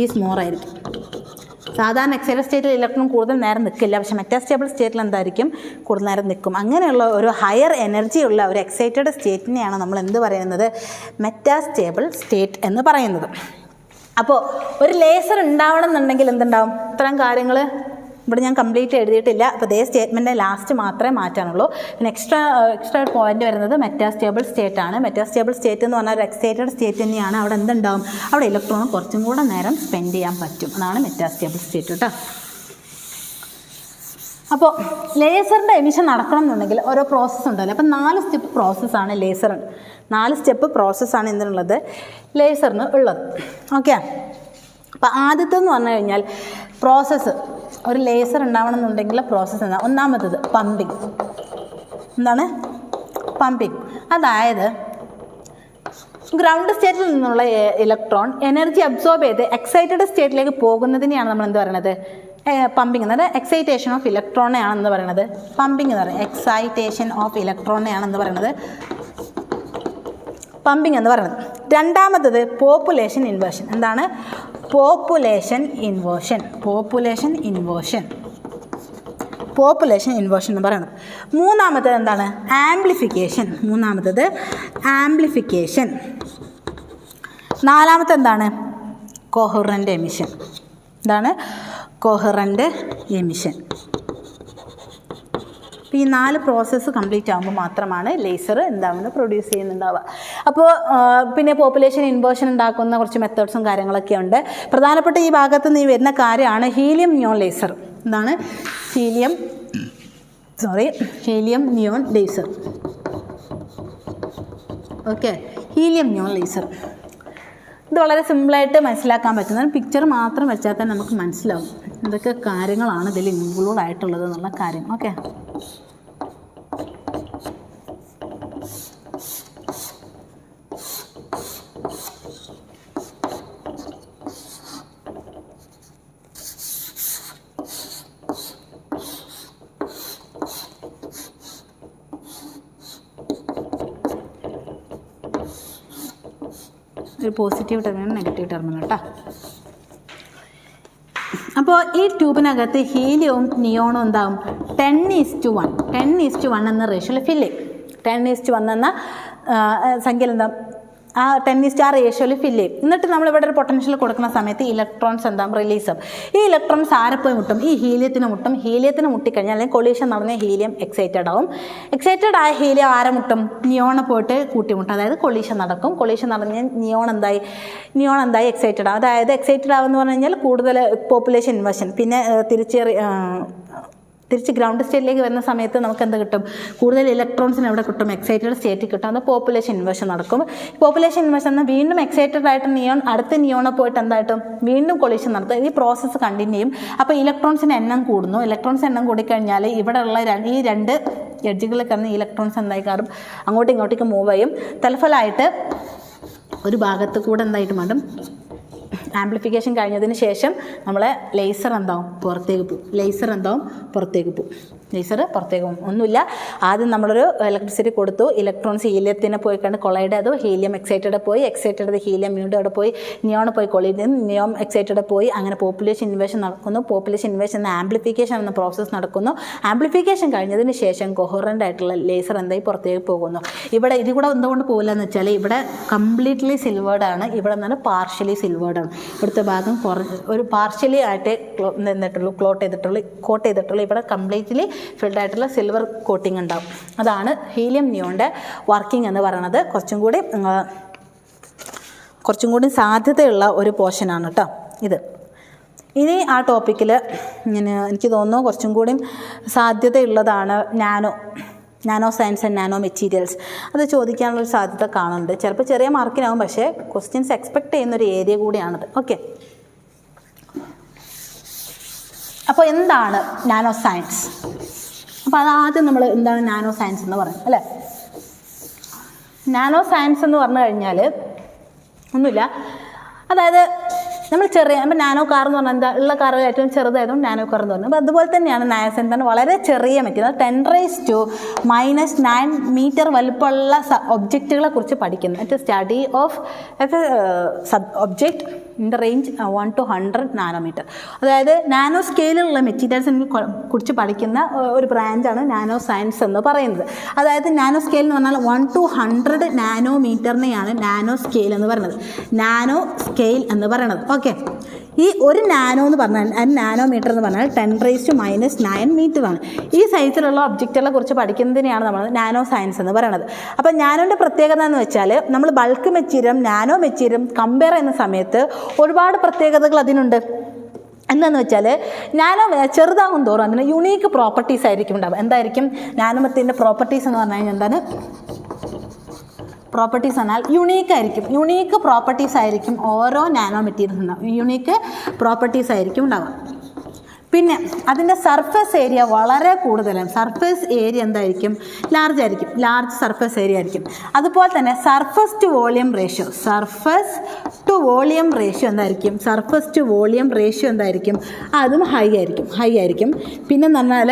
ഈസ് മോർ ആയിരിക്കും. സാധാരണ എക്സൈറ്റഡ് സ്റ്റേറ്റിൽ ഇലക്ട്രോൺ കൂടുതൽ നേരം നിൽക്കില്ല, പക്ഷേ മെറ്റാസ്റ്റേബിൾ സ്റ്റേറ്റിൽ എന്തായിരിക്കും? കൂടുതൽ നേരം നിൽക്കും. അങ്ങനെയുള്ള ഒരു ഹയർ എനർജി ഉള്ള ഒരു എക്സൈറ്റഡ് സ്റ്റേറ്റിനെയാണ് നമ്മൾ എന്ത് പറയുന്നത്? മെറ്റാസ്റ്റേബിൾ സ്റ്റേറ്റ് എന്ന് പറയുന്നത്. അപ്പോൾ ഒരു ലേസർ ഉണ്ടാവണം എന്നുണ്ടെങ്കിൽ എന്തുണ്ടാവും? ഇത്തരം കാര്യങ്ങൾ ഇവിടെ ഞാൻ കംപ്ലീറ്റ് എഴുതിയിട്ടില്ല. അപ്പോൾ ഇതേ സ്റ്റേറ്റ്മെൻറ്റ് ലാസ്റ്റ് മാത്രമേ മാറ്റാനുള്ളൂ. പിന്നെ എക്സ്ട്രാ പോയിന്റ് വരുന്നത് മെറ്റാസ്റ്റേബിൾ സ്റ്റേറ്റ് ആണ്. മെറ്റാസ്റ്റേബിൾ സ്റ്റേറ്റ് എന്ന് പറഞ്ഞാൽ ഒരു എക്സൈറ്റഡ് സ്റ്റേറ്റ് തന്നെയാണ്. അവിടെ എന്തുണ്ടാവും? അവിടെ ഇലക്ട്രോൺ കുറച്ചും കൂടെ നേരം സ്പെൻഡ് ചെയ്യാൻ പറ്റും. അതാണ് മെറ്റാസ്റ്റേബിൾ സ്റ്റേറ്റ് കേട്ടോ. അപ്പോൾ ലേസറിൻ്റെ എമിഷൻ നടക്കണം എന്നുണ്ടെങ്കിൽ ഓരോ പ്രോസസ്സ് ഉണ്ടല്ലോ. അപ്പോൾ 4 സ്റ്റെപ്പ് പ്രോസസ്സാണ് ലേസറിന്. 4 സ്റ്റെപ്പ് പ്രോസസ്സാണ് എന്തിനുള്ളത്? ലേസറിന് ഉള്ളത്. ഓക്കെ, അപ്പോൾ ആദ്യത്തെന്ന് പറഞ്ഞു കഴിഞ്ഞാൽ പ്രോസസ്സ്. ഒരു ലേസർ ഉണ്ടാവണം എന്നുണ്ടെങ്കിൽ പ്രോസസ്സ് എന്താണ്? ഒന്നാമത്തത് പമ്പിങ്. എന്താണ്? പമ്പിങ്. അതായത് ഗ്രൗണ്ട് സ്റ്റേറ്റിൽ നിന്നുള്ള ഇലക്ട്രോൺ എനർജി അബ്സോർബ് ചെയ്ത് എക്സൈറ്റഡ് സ്റ്റേറ്റിലേക്ക് പോകുന്നതിനെയാണ് നമ്മൾ എന്ത് പറയുന്നത്? പമ്പിങ് എന്നത് എക്സൈറ്റേഷൻ ഓഫ് ഇലക്ട്രോണെയാണെന്ന് പറയുന്നത് പമ്പിങ് എന്ന് പറയുന്നത്. എക്സൈറ്റേഷൻ ഓഫ് ഇലക്ട്രോണെയാണെന്ന് പറയുന്നത് പമ്പിങ് എന്ന് പറയുന്നത്. രണ്ടാമത്തത് പോപ്പുലേഷൻ ഇൻവേർഷൻ. എന്താണ്? പോപ്പുലേഷൻ ഇൻവേർഷൻ എന്ന് പറയുന്നത്. മൂന്നാമത്തത് എന്താണ്? ആംപ്ലിഫിക്കേഷൻ. നാലാമത്തെ എന്താണ്? കോഹറൻ്റ് എമിഷൻ. എന്താണ്? കോഹറൻ്റ് എമിഷൻ. അപ്പോൾ ഈ 4 പ്രോസസ്സ് കംപ്ലീറ്റ് ആകുമ്പോൾ മാത്രമാണ് ലേസർ എന്താവുന്നത്? പ്രൊഡ്യൂസ് ചെയ്യുന്നുണ്ടാവുക. അപ്പോൾ പിന്നെ പോപ്പുലേഷൻ ഇൻവേർഷൻ ഉണ്ടാക്കുന്ന കുറച്ച് മെത്തേഡ്സും കാര്യങ്ങളൊക്കെ ഉണ്ട്. പ്രധാനപ്പെട്ട ഈ ഭാഗത്ത് നിന്ന് വരുന്ന കാര്യമാണ് ഹീലിയം നിയോൺ ലേസർ. എന്താണ്? Helium neon laser. Okay, helium neon laser. ഇത് വളരെ സിമ്പിളായിട്ട് മനസ്സിലാക്കാൻ പറ്റുന്നതാണ്. പിക്ചർ മാത്രം വെച്ചാൽ തന്നെ നമുക്ക് മനസ്സിലാവും എന്തൊക്കെ കാര്യങ്ങളാണ് ഇതിൽ ഇൻക്ലൂഡ് ആയിട്ടുള്ളത് എന്നുള്ള കാര്യം. ഓക്കെ, ഒരു പോസിറ്റീവ് ടെർമിനൽ, നെഗറ്റീവ് ടെർമിനൽ കേട്ടോ. അപ്പോൾ ഈ ട്യൂബിനകത്ത് ഹീലിയവും നിയോണും എന്താവും? 10:1 എന്ന റേഷ്യോയിൽ ഫില്ല് ചെയ്യും. 10:1 എന്ന സംഖ്യയിൽ എന്താ? ആ 10 ആ റേഷ്യോയിൽ ഫില്ല് ചെയ്യും. എന്നിട്ട് നമ്മളിവിടെ ഒരു പൊട്ടൻഷ്യൽ കൊടുക്കുന്ന സമയത്ത് ഇലക്ട്രോൺസ് എന്താകും? റിലീസ് ആവും. ഈ ഇലക്ട്രോൺസ് ആരെപ്പോയി മുട്ടും? ഈ ഹീലിയത്തിന് മുട്ടിക്കഴിഞ്ഞാൽ അല്ലെങ്കിൽ കൊളീഷൻ നടന്ന ഹീലിയം എക്സൈറ്റഡ് ആവും. എക്സൈറ്റഡ് ആയ ഹീലിയം ആരെ മുട്ടും? നിയോണെ പോയിട്ട് കൂട്ടിമുട്ടും. അതായത് കൊളീഷൻ നടക്കും. കൊളീഷൻ നടന്ന് നിയോൺ എന്തായി? എക്സൈറ്റഡ് ആവും. അതായത് എക്സൈറ്റഡ് ആവുമെന്ന് പറഞ്ഞു കഴിഞ്ഞാൽ കൂടുതൽ പോപ്പുലേഷൻ ഇൻവേർഷൻ. പിന്നെ തിരിച്ച് ഗ്രൗണ്ട് സ്റ്റേറ്റിലേക്ക് വരുന്ന സമയത്ത് നമുക്ക് എന്ത് കിട്ടും? കൂടുതൽ ഇലക്ട്രോൺസിന് എവിടെ കിട്ടും? എക്സൈറ്റഡ് സ്റ്റേറ്റിൽ കിട്ടും. അത് പോപ്പുലേഷൻ ഇൻവേർഷൻ നടക്കും. പോപ്പുലേഷൻ ഇൻവേർഷൻ എന്നാൽ വീണ്ടും എക്സൈറ്റഡ് ആയിട്ട് അടുത്ത നിയോണെ പോയിട്ട് എന്തായിട്ടും വീണ്ടും കൊളീഷൻ നടത്തും. ഈ പ്രോസസ്സ് കണ്ടിന്യൂ ചെയ്യും. അപ്പോൾ ഇലക്ട്രോൺസിൻ്റെ എണ്ണം കൂടുന്നു. ഇലക്ട്രോൺസ് എണ്ണം കൂടിക്കഴിഞ്ഞാൽ ഇവിടെയുള്ള ഈ 2 എഡ്ജുകളിൽ കിടന്ന് ഇലക്ട്രോൺസ് എന്തായിക്കാറും അങ്ങോട്ടും ഇങ്ങോട്ടേക്ക് മൂവ് ചെയ്യും. തൽഫലമായിട്ട് ഒരു ഭാഗത്ത് കൂടെ എന്തായിട്ട് മാറ്റും? ആംപ്ലിഫിക്കേഷൻ കഴിഞ്ഞതിന് ശേഷം നമ്മളെ ലേസർ എന്താവും? പുറത്തേക്ക് പോകും. ലേസർ പുറത്തേക്ക് പോകും. ഒന്നുമില്ല, ആദ്യം നമ്മളൊരു ഇലക്ട്രിസിറ്റി കൊടുത്തു, ഇലക്ട്രോൺസ് ഹീലിയത്തിനെ പോയി കണ്ട് കൊളൈഡ് ചെയ്തു, ഹീലിയം എക്സൈറ്റഡ് പോയി, എക്സൈറ്റഡ് ഹീലിയം വീണ്ടും അവിടെ പോയി നിയോൺ പോയി കൊളൈഡ് ചെയ്തു, നിയോൺ എക്സൈറ്റഡ് പോയി, അങ്ങനെ പോപ്പുലേഷൻ ഇൻവേഷൻ നടക്കുന്നു. പോപ്പുലേഷൻ ഇൻവേഷൻ എന്ന ആംപ്ലിഫിക്കേഷൻ എന്ന പ്രോസസ്സ് നടക്കുന്നു. ആംപ്ലിഫിക്കേഷൻ കഴിഞ്ഞതിന് ശേഷം കൊഹറൻ്റ് ആയിട്ടുള്ള ലേസർ എന്തായി പുറത്തേക്ക് പോകുന്നു. ഇവിടെ ഇത് കൂടെ എന്തുകൊണ്ട് പോകില്ല എന്ന് വെച്ചാൽ ഇവിടെ കംപ്ലീറ്റ്ലി സിൽവേർഡാണ്, ഇവിടെ നിന്നാണ് പാർഷ്യലി സിൽവേർഡാണ്. ഇവിടുത്തെ ഭാഗം ഒരു പാർഷ്യലി ആയിട്ട് നിന്നിട്ടുള്ളൂ, കോട്ട് ചെയ്തിട്ടുള്ളൂ. ഇവിടെ കംപ്ലീറ്റ്ലി ഫിൽഡ് ആയിട്ടുള്ള സിൽവർ കോട്ടിംഗ് ഉണ്ടാവും. അതാണ് ഹീലിയം നിയോണിൻ്റെ വർക്കിംഗ് എന്ന് പറയുന്നത്. കുറച്ചും കൂടി സാധ്യതയുള്ള ഒരു പോർഷനാണ് കേട്ടോ ഇത്. ഇനി ആ ടോപ്പിക്കിൽ എനിക്ക് തോന്നുന്നു കുറച്ചും കൂടി സാധ്യതയുള്ളതാണ് nano science and nano materials. അത് ചോദിക്കാനുള്ളൊരു സാധ്യത കാണുന്നുണ്ട്. ചിലപ്പോൾ ചെറിയ മാർക്കിനാവും, പക്ഷേ ക്വസ്റ്റ്യൻസ് എക്സ്പെക്റ്റ് ചെയ്യുന്നൊരു ഏരിയ കൂടിയാണത്. ഓക്കെ, അപ്പോൾ എന്താണ് നാനോ സയൻസ്? അപ്പോൾ അതാദ്യം നമ്മൾ എന്താണ് നാനോ സയൻസ് എന്ന് പറയുന്നത് അല്ലേ? നാനോ സയൻസ് എന്ന് പറഞ്ഞു കഴിഞ്ഞാൽ ഒന്നുമില്ല, അതായത് നമ്മൾ അപ്പോൾ നാനോ കാർ എന്ന് പറഞ്ഞാൽ എന്താ, ഉള്ള കാറുകൾ ഏറ്റവും ചെറുതായതുകൊണ്ട് നാനോ കാർ എന്ന് പറഞ്ഞു. അപ്പോൾ അതുപോലെ തന്നെയാണ് നാനോ സയൻസ് തന്നെ വളരെ ചെറിയ മെറ്റീരിയൽ, 10⁻⁹ മീറ്റർ വലുപ്പമുള്ള ഒബ്ജക്റ്റുകളെ കുറിച്ച് പഠിക്കുന്നത്. It study of object in the range 1 to 100 nanometre. അതായത് നാനോ സ്കെയിലുള്ള മെറ്റീരിയൽസിനെ കുറിച്ച് പഠിക്കുന്ന ഒരു ബ്രാഞ്ചാണ് നാനോ സയൻസ് എന്ന് പറയുന്നത്. അതായത് നാനോ സ്കെയിൽ എന്ന് പറഞ്ഞാൽ 1 to 100 നാനോമീറ്ററിനെയാണ് നാനോ സ്കെയിൽ എന്ന് പറയുന്നത്. നാനോ സ്കെയിൽ എന്ന് പറയുന്നത്. ഓക്കെ, ഈ ഒരു നാനോ എന്ന് പറഞ്ഞാൽ നാനോമീറ്റർ എന്ന് പറഞ്ഞാൽ 10⁻⁹ മീറ്ററാണ്. ഈ സൈസിലുള്ള ഒബ്ജക്റ്റുകളെ കുറിച്ച് പഠിക്കുന്നതിനെയാണ് നമ്മൾ നാനോ സയൻസ് എന്ന് പറയുന്നത്. അപ്പോൾ നാനോൻ്റെ പ്രത്യേകത എന്ന് വെച്ചാൽ നമ്മൾ ബൾക്ക് മെറ്റീരിയലും നാനോ മെറ്റീരിയലും കമ്പയർ ചെയ്യുന്ന സമയത്ത് ഒരുപാട് പ്രത്യേകതകൾ അതിനുണ്ട്. എന്താണെന്ന് വെച്ചാൽ നാനോ ചെറുതാകും തോറും അതിന് യുണീക്ക് പ്രോപ്പർട്ടീസ് ആയിരിക്കും ഉണ്ടാവുക. എന്തായിരിക്കും നാനോമത്തിൻ്റെ പ്രോപ്പർട്ടീസ് എന്ന് പറഞ്ഞു കഴിഞ്ഞാൽ എന്താണ്? പ്രോപ്പർട്ടീസ് എന്നാൽ യുണീക്ക് പ്രോപ്പർട്ടീസ് ആയിരിക്കും ഓരോ നാനോ മെറ്റീരിയൽസ് ഉണ്ടാവും. യുണീക്ക് പ്രോപ്പർട്ടീസ് ആയിരിക്കും ഉണ്ടാവുക. പിന്നെ അതിൻ്റെ സർഫസ് ഏരിയ വളരെ കൂടുതലാണ്. സർഫസ് ഏരിയ എന്തായിരിക്കും? ലാർജ് ആയിരിക്കും, ലാർജ് സർഫസ് ഏരിയ ആയിരിക്കും. അതുപോലെ തന്നെ സർഫസ് ടു വോളിയം റേഷ്യോ എന്തായിരിക്കും? അതും ഹൈ ആയിരിക്കും. പിന്നെന്ന് പറഞ്ഞാൽ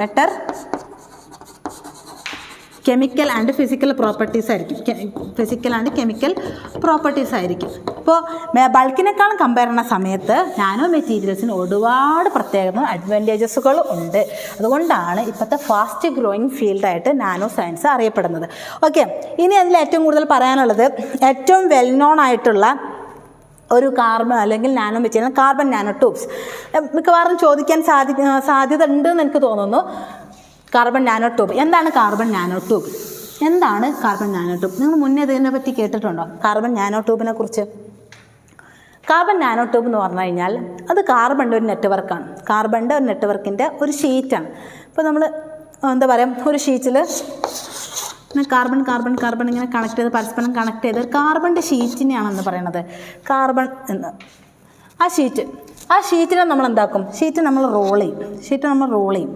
better chemical and physical properties ആയിരിക്കും. ഇപ്പോൾ ബൾക്കിനേക്കാളും കമ്പയർ ചെയ്യുന്ന സമയത്ത് നാനോ മെറ്റീരിയൽസിന് ഒരുപാട് പ്രത്യേകത അഡ്വാൻറ്റേജസുകൾ ഉണ്ട്. അതുകൊണ്ടാണ് ഇപ്പോഴത്തെ ഫാസ്റ്റ് ഗ്രോയിങ് ഫീൽഡായിട്ട് നാനോ സയൻസ് അറിയപ്പെടുന്നത്. ഓക്കെ, ഇനി അതിൽ ഏറ്റവും കൂടുതൽ പറയാനുള്ളത് ഏറ്റവും വെൽ നോൺ ആയിട്ടുള്ള ഒരു കാർബൺ അല്ലെങ്കിൽ nano material carbon nano tubes. മിക്കവാറും ചോദിക്കാൻ സാധ്യത ഉണ്ടെന്ന് എനിക്ക് തോന്നുന്നു. Carbon nano tube. എന്താണ് കാർബൺ നാനോ ട്യൂബ്? നിങ്ങൾ മുന്നേ ഇതിനെ പറ്റി കേട്ടിട്ടുണ്ടോ? കാർബൺ നാനോ ട്യൂബിനെ കുറിച്ച്. കാർബൺ നാനോ ട്യൂബ് എന്ന് പറഞ്ഞു കഴിഞ്ഞാൽ അത് കാർബണിൻ്റെ ഒരു നെറ്റ്വർക്കാണ്. കാർബണിൻ്റെ ഒരു നെറ്റ്വർക്കിൻ്റെ ഒരു ഷീറ്റാണ്. ഇപ്പോൾ നമ്മൾ എന്താ പറയുക, ഒരു ഷീറ്റിൽ കാർബൺ ഇങ്ങനെ പരസ്പരം കണക്ട് ചെയ്ത് കാർബണിൻ്റെ ഷീറ്റിനെയാണെന്ന് പറയുന്നത് കാർബൺ എന്ന്. ആ ഷീറ്റിനെ നമ്മൾ എന്താക്കും? ഷീറ്റ് നമ്മൾ റോൾ ചെയ്യും.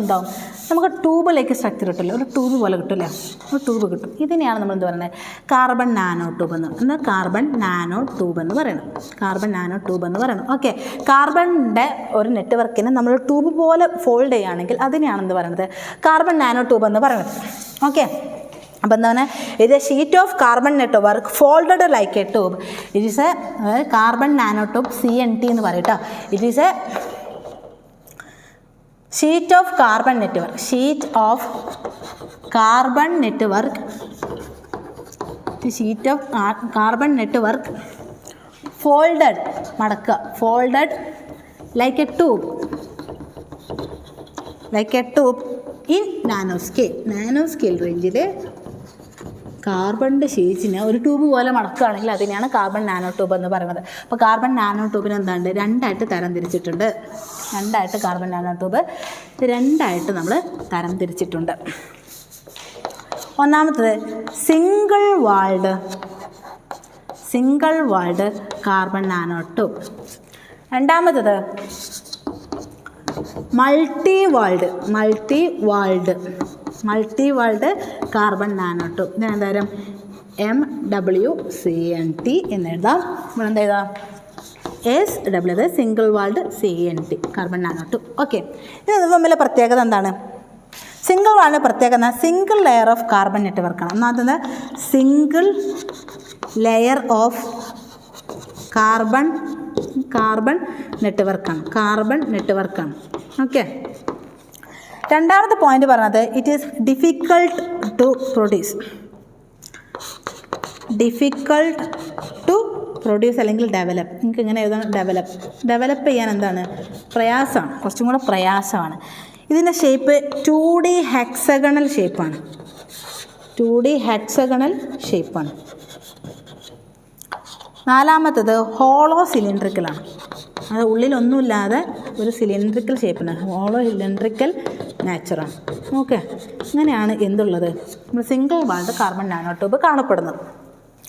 എന്താവും? നമുക്ക് ട്യൂബിലേക്ക് സ്ട്രക്ചർ കിട്ടില്ല, ഒരു ട്യൂബ് പോലെ കിട്ടില്ല, ഒരു ട്യൂബ് കിട്ടും. ഇതിനെയാണ് നമ്മൾ എന്ത് പറയുന്നത്? കാർബൺ നാനോ ട്യൂബ് എന്ന് പറയുന്നത്. ഓക്കെ, കാർബണിൻ്റെ ഒരു നെറ്റ്വർക്കിനെ നമ്മൾ ട്യൂബ് പോലെ ഫോൾഡ് ചെയ്യുകയാണെങ്കിൽ അതിനെയാണ് എന്ത് പറയുന്നത്? കാർബൺ നാനോ ട്യൂബ് എന്ന് പറയുന്നത്. ഓക്കെ, അപ്പോൾ എന്താണ്? ഇത് sheet of carbon network folded like A tube. It is A carbon nano tube, CNT എന്ന് പറയും കേട്ടോ. It is A sheet of carbon network folded like A tube in nano scale റേഞ്ചിൽ കാർബണിൻ്റെ ഷീറ്റിനെ ഒരു ട്യൂബ് പോലെ മടക്കുകയാണെങ്കിൽ അതിനെയാണ് കാർബൺ നാനോ ട്യൂബ് എന്ന് പറയുന്നത്. അപ്പോൾ കാർബൺ നാനോ ട്യൂബിന് എന്താണ്? രണ്ടായിട്ട് തരംതിരിച്ചിട്ടുണ്ട്. കാർബൺ നാനോ ട്യൂബ് രണ്ടായിട്ട് നമ്മൾ തരംതിരിച്ചിട്ടുണ്ട്. ഒന്നാമത്തത് single walled carbon nanotube. രണ്ടാമത്തത് multi walled carbon nanotube. ഇതിനെന്തായാലും MWCNT എന്നെഴുതാം. ഇവിടെ എന്താ എഴുതാം? SW single walled CNT carbon nanotube. Okay, ഇത് തമ്മിലെ പ്രത്യേകത എന്താണ്? സിംഗിൾ വാൾഡിൻ്റെ പ്രത്യേകത സിംഗിൾ ലെയർ ഓഫ് കാർബൺ നെറ്റ്വർക്കാണ്. ഒന്നാമത് സിംഗിൾ ലെയർ ഓഫ് കാർബൺ നെറ്റ്വർക്കാണ്. ഓക്കെ, രണ്ടാമത്തെ പോയിന്റ് പറഞ്ഞത് it is difficult to produce അല്ലെങ്കിൽ ഡെവലപ്പ്. നിങ്ങൾക്ക് ഇങ്ങനെ എഴുതാൻ ഡെവലപ്പ് ചെയ്യാൻ എന്താണ് പ്രയാസമാണ്, കുറച്ചും കൂടെ പ്രയാസമാണ്. ഇതിൻ്റെ ഷേപ്പ് 2D ഹെക്സഗണൽ ഷേപ്പാണ്. നാലാമത്തത് ഹോളോ സിലിണ്ടറിക്കലാണ്. അത് ഉള്ളിലൊന്നുമില്ലാതെ ഒരു സിലിണ്ടറിക്കൽ ഷേപ്പാണ്, ഹോളോ സിലിണ്ടറിക്കൽ നാച്ചറാണ്. ഓക്കെ, ഇങ്ങനെയാണ് എന്തുള്ളത് നമ്മൾ single walled carbon nano tube കാണപ്പെടുന്നത്.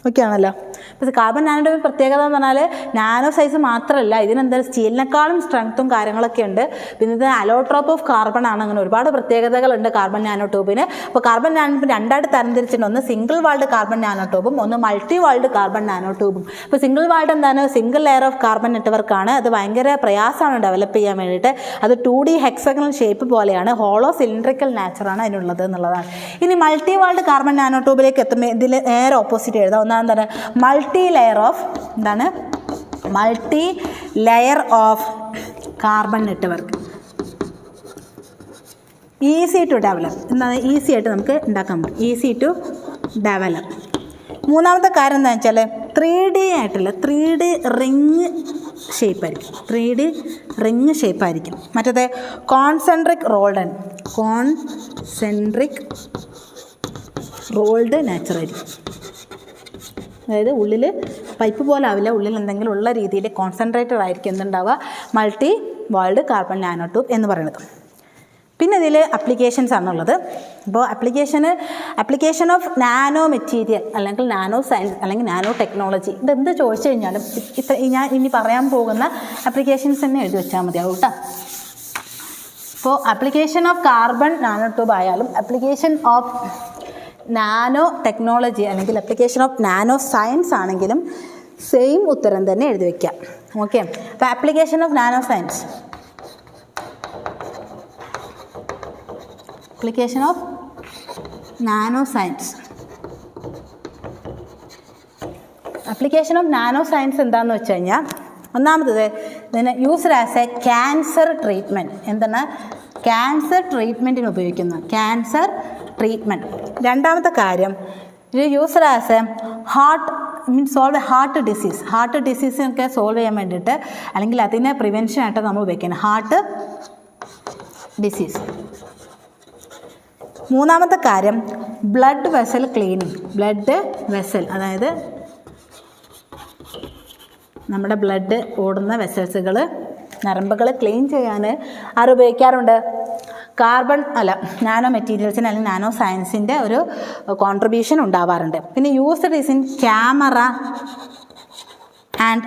ഓക്കെ ആണല്ലോ. അപ്പോൾ കാർബൺ നാനോ ട്യൂബ് പ്രത്യേകത എന്ന് പറഞ്ഞാൽ നാനോ സൈസ് മാത്രമല്ല, ഇതിനെന്താ സ്റ്റീലിനേക്കാളും സ്ട്രെങ്ത്തും കാര്യങ്ങളൊക്കെ ഉണ്ട്. പിന്നെ ഇത് അലോട്രോപ്പ് ഓഫ് കാർബൺ ആണ്. അങ്ങനെ ഒരുപാട് പ്രത്യേകതകളുണ്ട് കാർബൺ നാനോ ട്യൂബിന്. അപ്പോൾ കാർബൺ നാനോ ട്യൂബ് രണ്ടായിട്ട് തരംതിരിച്ചിട്ടുണ്ട്. ഒന്ന് സിംഗിൾ വാൾഡ് കാർബൺ നാനോ ട്യൂബും ഒന്ന് മൾട്ടി വാൾഡ് കാർബൺ നാനോ ട്യൂബും. അപ്പോൾ സിംഗിൾ വാൾഡ് എന്താണ്? സിംഗിൾ ലെയർ ഓഫ് കാർബൺ നെറ്റ്വർക്കാണ്. അത് ഭയങ്കര പ്രയാസമാണ് ഡെവലപ്പ് ചെയ്യാൻ വേണ്ടിയിട്ട്. അത് 2D ഹെക്സഗണൽ ഷേപ്പ് പോലെയാണ്, ഹോളോ സിലിണ്ടറിക്കൽ നാച്ചറാണ് അതിനുള്ളത് എന്നുള്ളതാണ്. ഇനി മൾട്ടി വാൾഡ് കാർബൺ നാനോ ട്യൂബിലേക്ക് എത്തുമ്പോൾ ഇതിൽ നേരെ ഓപ്പോസിറ്റ് എഴുതാം. ഒന്നാമതാണ് multi layer of carbon network. Easy to develop. എന്താണ്? ഈസി ആയിട്ട് നമുക്ക് ഉണ്ടാക്കാൻ പറ്റും, ഈസി ടു ഡെവലപ്പ്. മൂന്നാമത്തെ കാര്യം എന്താണെന്ന് വെച്ചാൽ 3D ആയിട്ടുള്ള 3D റിങ് ഷേപ്പായിരിക്കും. മറ്റേത് കോൺസെൻട്രിക് റോൾഡ് നാച്ചറായിരിക്കും. അതായത് ഉള്ളിൽ പൈപ്പ് പോലെ ആവില്ല, ഉള്ളിൽ എന്തെങ്കിലും ഉള്ള രീതിയിൽ കോൺസെൻട്രേറ്റഡ് ആയിരിക്കും എന്തുണ്ടാവുക, multi walled carbon nanotube എന്ന് പറയുന്നത്. പിന്നെ ഇതിൽ അപ്ലിക്കേഷൻസ് ആണുള്ളത്. അപ്പോൾ അപ്ലിക്കേഷൻ ഓഫ് നാനോ മെറ്റീരിയൽ അല്ലെങ്കിൽ നാനോ സയൻസ് അല്ലെങ്കിൽ നാനോ ടെക്നോളജി, ഇതെന്ത് ചോദിച്ചു കഴിഞ്ഞാലും ഞാൻ ഇനി പറയാൻ പോകുന്ന അപ്ലിക്കേഷൻസ് തന്നെ എഴുതി വെച്ചാൽ മതിയാവും കേട്ടോ. ഇപ്പോൾ application of carbon nano tube ആയാലും അപ്ലിക്കേഷൻ ഓഫ് നാനോ ടെക്നോളജി അല്ലെങ്കിൽ അപ്ലിക്കേഷൻ ഓഫ് നാനോ സയൻസ് ആണെങ്കിലും സെയിം ഉത്തരം തന്നെ എഴുതി വയ്ക്കാം. ഓക്കെ, അപ്പോൾ അപ്ലിക്കേഷൻ ഓഫ് നാനോ സയൻസ്, എന്താണെന്ന് വെച്ച് കഴിഞ്ഞാൽ ഒന്നാമത്തത് ഇതിന് used as a cancer treatment. എന്താണ്? ക്യാൻസർ ട്രീറ്റ്മെൻറ്റിന് ഉപയോഗിക്കുന്ന ട്രീറ്റ്മെൻറ്റ്. രണ്ടാമത്തെ കാര്യം ഇത് യൂസ്ഡ് ആസ് എ ഹാർട്ട് ഡിസീസിനൊക്കെ സോൾവ് ചെയ്യാൻ വേണ്ടിയിട്ട് അല്ലെങ്കിൽ അതിനെ പ്രിവെൻഷനായിട്ട് നമ്മൾ ഉപയോഗിക്കുന്നത് ഹാർട്ട് ഡിസീസ്. മൂന്നാമത്തെ കാര്യം ബ്ലഡ് വെസൽ ക്ലീനിങ്. അതായത് നമ്മുടെ ബ്ലഡ് ഓടുന്ന വെസൽസുകൾ, നരമ്പുകൾ ക്ലീൻ ചെയ്യാൻ ഉപയോഗിക്കാറുണ്ട്. നാനോ മെറ്റീരിയൽസിന് അല്ലെങ്കിൽ നാനോ സയൻസിൻ്റെ ഒരു കോൺട്രിബ്യൂഷൻ ഉണ്ടാവാറുണ്ട്. പിന്നെ used is in camera and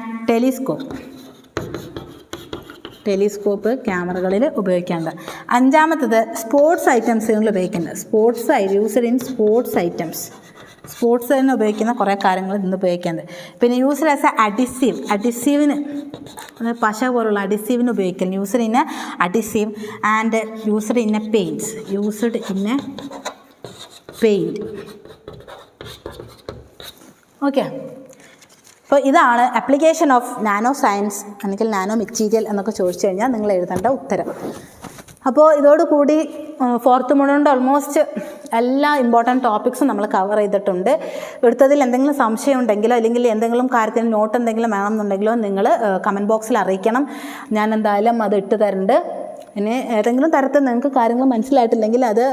telescope ക്യാമറകളിൽ ഉപയോഗിക്കാറുണ്ട്. അഞ്ചാമത്തത് സ്പോർട്സ് ഐറ്റംസുകളിൽ ഉപയോഗിക്കുന്നത്. യൂസ്ഡ് ഇൻ സ്പോർട്സിന് ഉപയോഗിക്കുന്ന കുറേ കാര്യങ്ങൾ ഇന്ന് ഉപയോഗിക്കുന്നത്. പിന്നെ യൂസ്ഡ് ആസ് എ അഡിസീവിന് പശ പോലുള്ള അഡിസീവിന് ഉപയോഗിക്കുന്നത്. Used in A adhesive and used in A paint. Okay, അപ്പോൾ ഇതാണ് അപ്ലിക്കേഷൻ ഓഫ് നാനോ സയൻസ് അല്ലെങ്കിൽ നാനോ മെറ്റീരിയൽ എന്നൊക്കെ ചോദിച്ചു കഴിഞ്ഞാൽ നിങ്ങൾ എഴുതേണ്ട ഉത്തരം. അപ്പോൾ ഇതോടുകൂടി 4th മോഡ്യൂളിൻ്റെ ഓൾമോസ്റ്റ് എല്ലാ ഇമ്പോർട്ടൻറ്റ് ടോപ്പിക്സും നമ്മൾ കവർ ചെയ്തിട്ടുണ്ട്. എടുത്തതിൽ എന്തെങ്കിലും സംശയം ഉണ്ടെങ്കിലോ അല്ലെങ്കിൽ എന്തെങ്കിലും കാര്യത്തിന് നോട്ട് എന്തെങ്കിലും വേണമെന്നുണ്ടെങ്കിലോ നിങ്ങൾ കമൻറ്റ് ബോക്സിൽ അറിയിക്കണം. ഞാൻ എന്തായാലും അത് ഇട്ട് തരുന്നുണ്ട്. ഇനി ഏതെങ്കിലും തരത്തിൽ നിങ്ങൾക്ക് കാര്യങ്ങൾ മനസ്സിലായിട്ടില്ലെങ്കിൽ അത്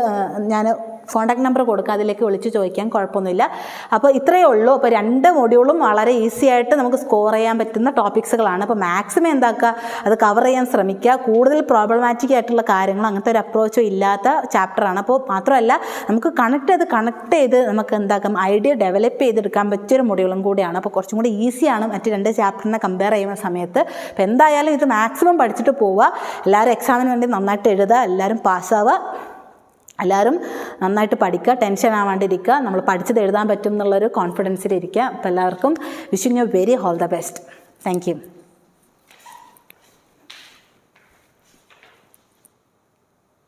ഞാൻ കോൺടാക്ട് നമ്പർ കൊടുക്കുക, അതിലേക്ക് വിളിച്ച് ചോദിക്കാൻ കുഴപ്പമൊന്നുമില്ല. അപ്പോൾ ഇത്രയേ ഉള്ളൂ. അപ്പോൾ 2 മൊഡ്യൂളും വളരെ ഈസി ആയിട്ട് നമുക്ക് സ്കോർ ചെയ്യാൻ പറ്റുന്ന ടോപ്പിക്സുകളാണ്. അപ്പോൾ മാക്സിമം എന്താക്കുക, അത് കവർ ചെയ്യാൻ ശ്രമിക്കുക. കൂടുതൽ പ്രോബ്ലമാറ്റിക് ആയിട്ടുള്ള കാര്യങ്ങൾ അങ്ങനത്തെ ഒരു അപ്രോച്ചും ഇല്ലാത്ത ചാപ്റ്ററാണ്. അപ്പോൾ മാത്രമല്ല നമുക്ക് കണക്ട് ചെയ്ത് നമുക്ക് എന്താക്കാം ഐഡിയ ഡെവലപ്പ് ചെയ്തെടുക്കാൻ പറ്റിയൊരു മൊഡ്യൂളും കൂടിയാണ്. അപ്പോൾ കുറച്ചും കൂടി ഈസിയാണ് മറ്റ് 2 ചാപ്റ്ററിനെ കമ്പയർ ചെയ്യുന്ന സമയത്ത്. അപ്പോൾ എന്തായാലും ഇത് മാക്സിമം പഠിച്ചിട്ട് പോവുക. എല്ലാവരും എക്സാമിന് വേണ്ടി നന്നായിട്ട് എഴുതുക, എല്ലാവരും പാസ്സാവുക, എല്ലാവരും നന്നായിട്ട് പഠിക്കുക, ടെൻഷൻ ആവാണ്ടിരിക്കുക, നമ്മൾ പഠിച്ചത് എഴുതാൻ പറ്റും എന്നുള്ളൊരു കോൺഫിഡൻസിലിരിക്കുക. അപ്പോൾ എല്ലാവർക്കും wishing you very all the best. Thank you.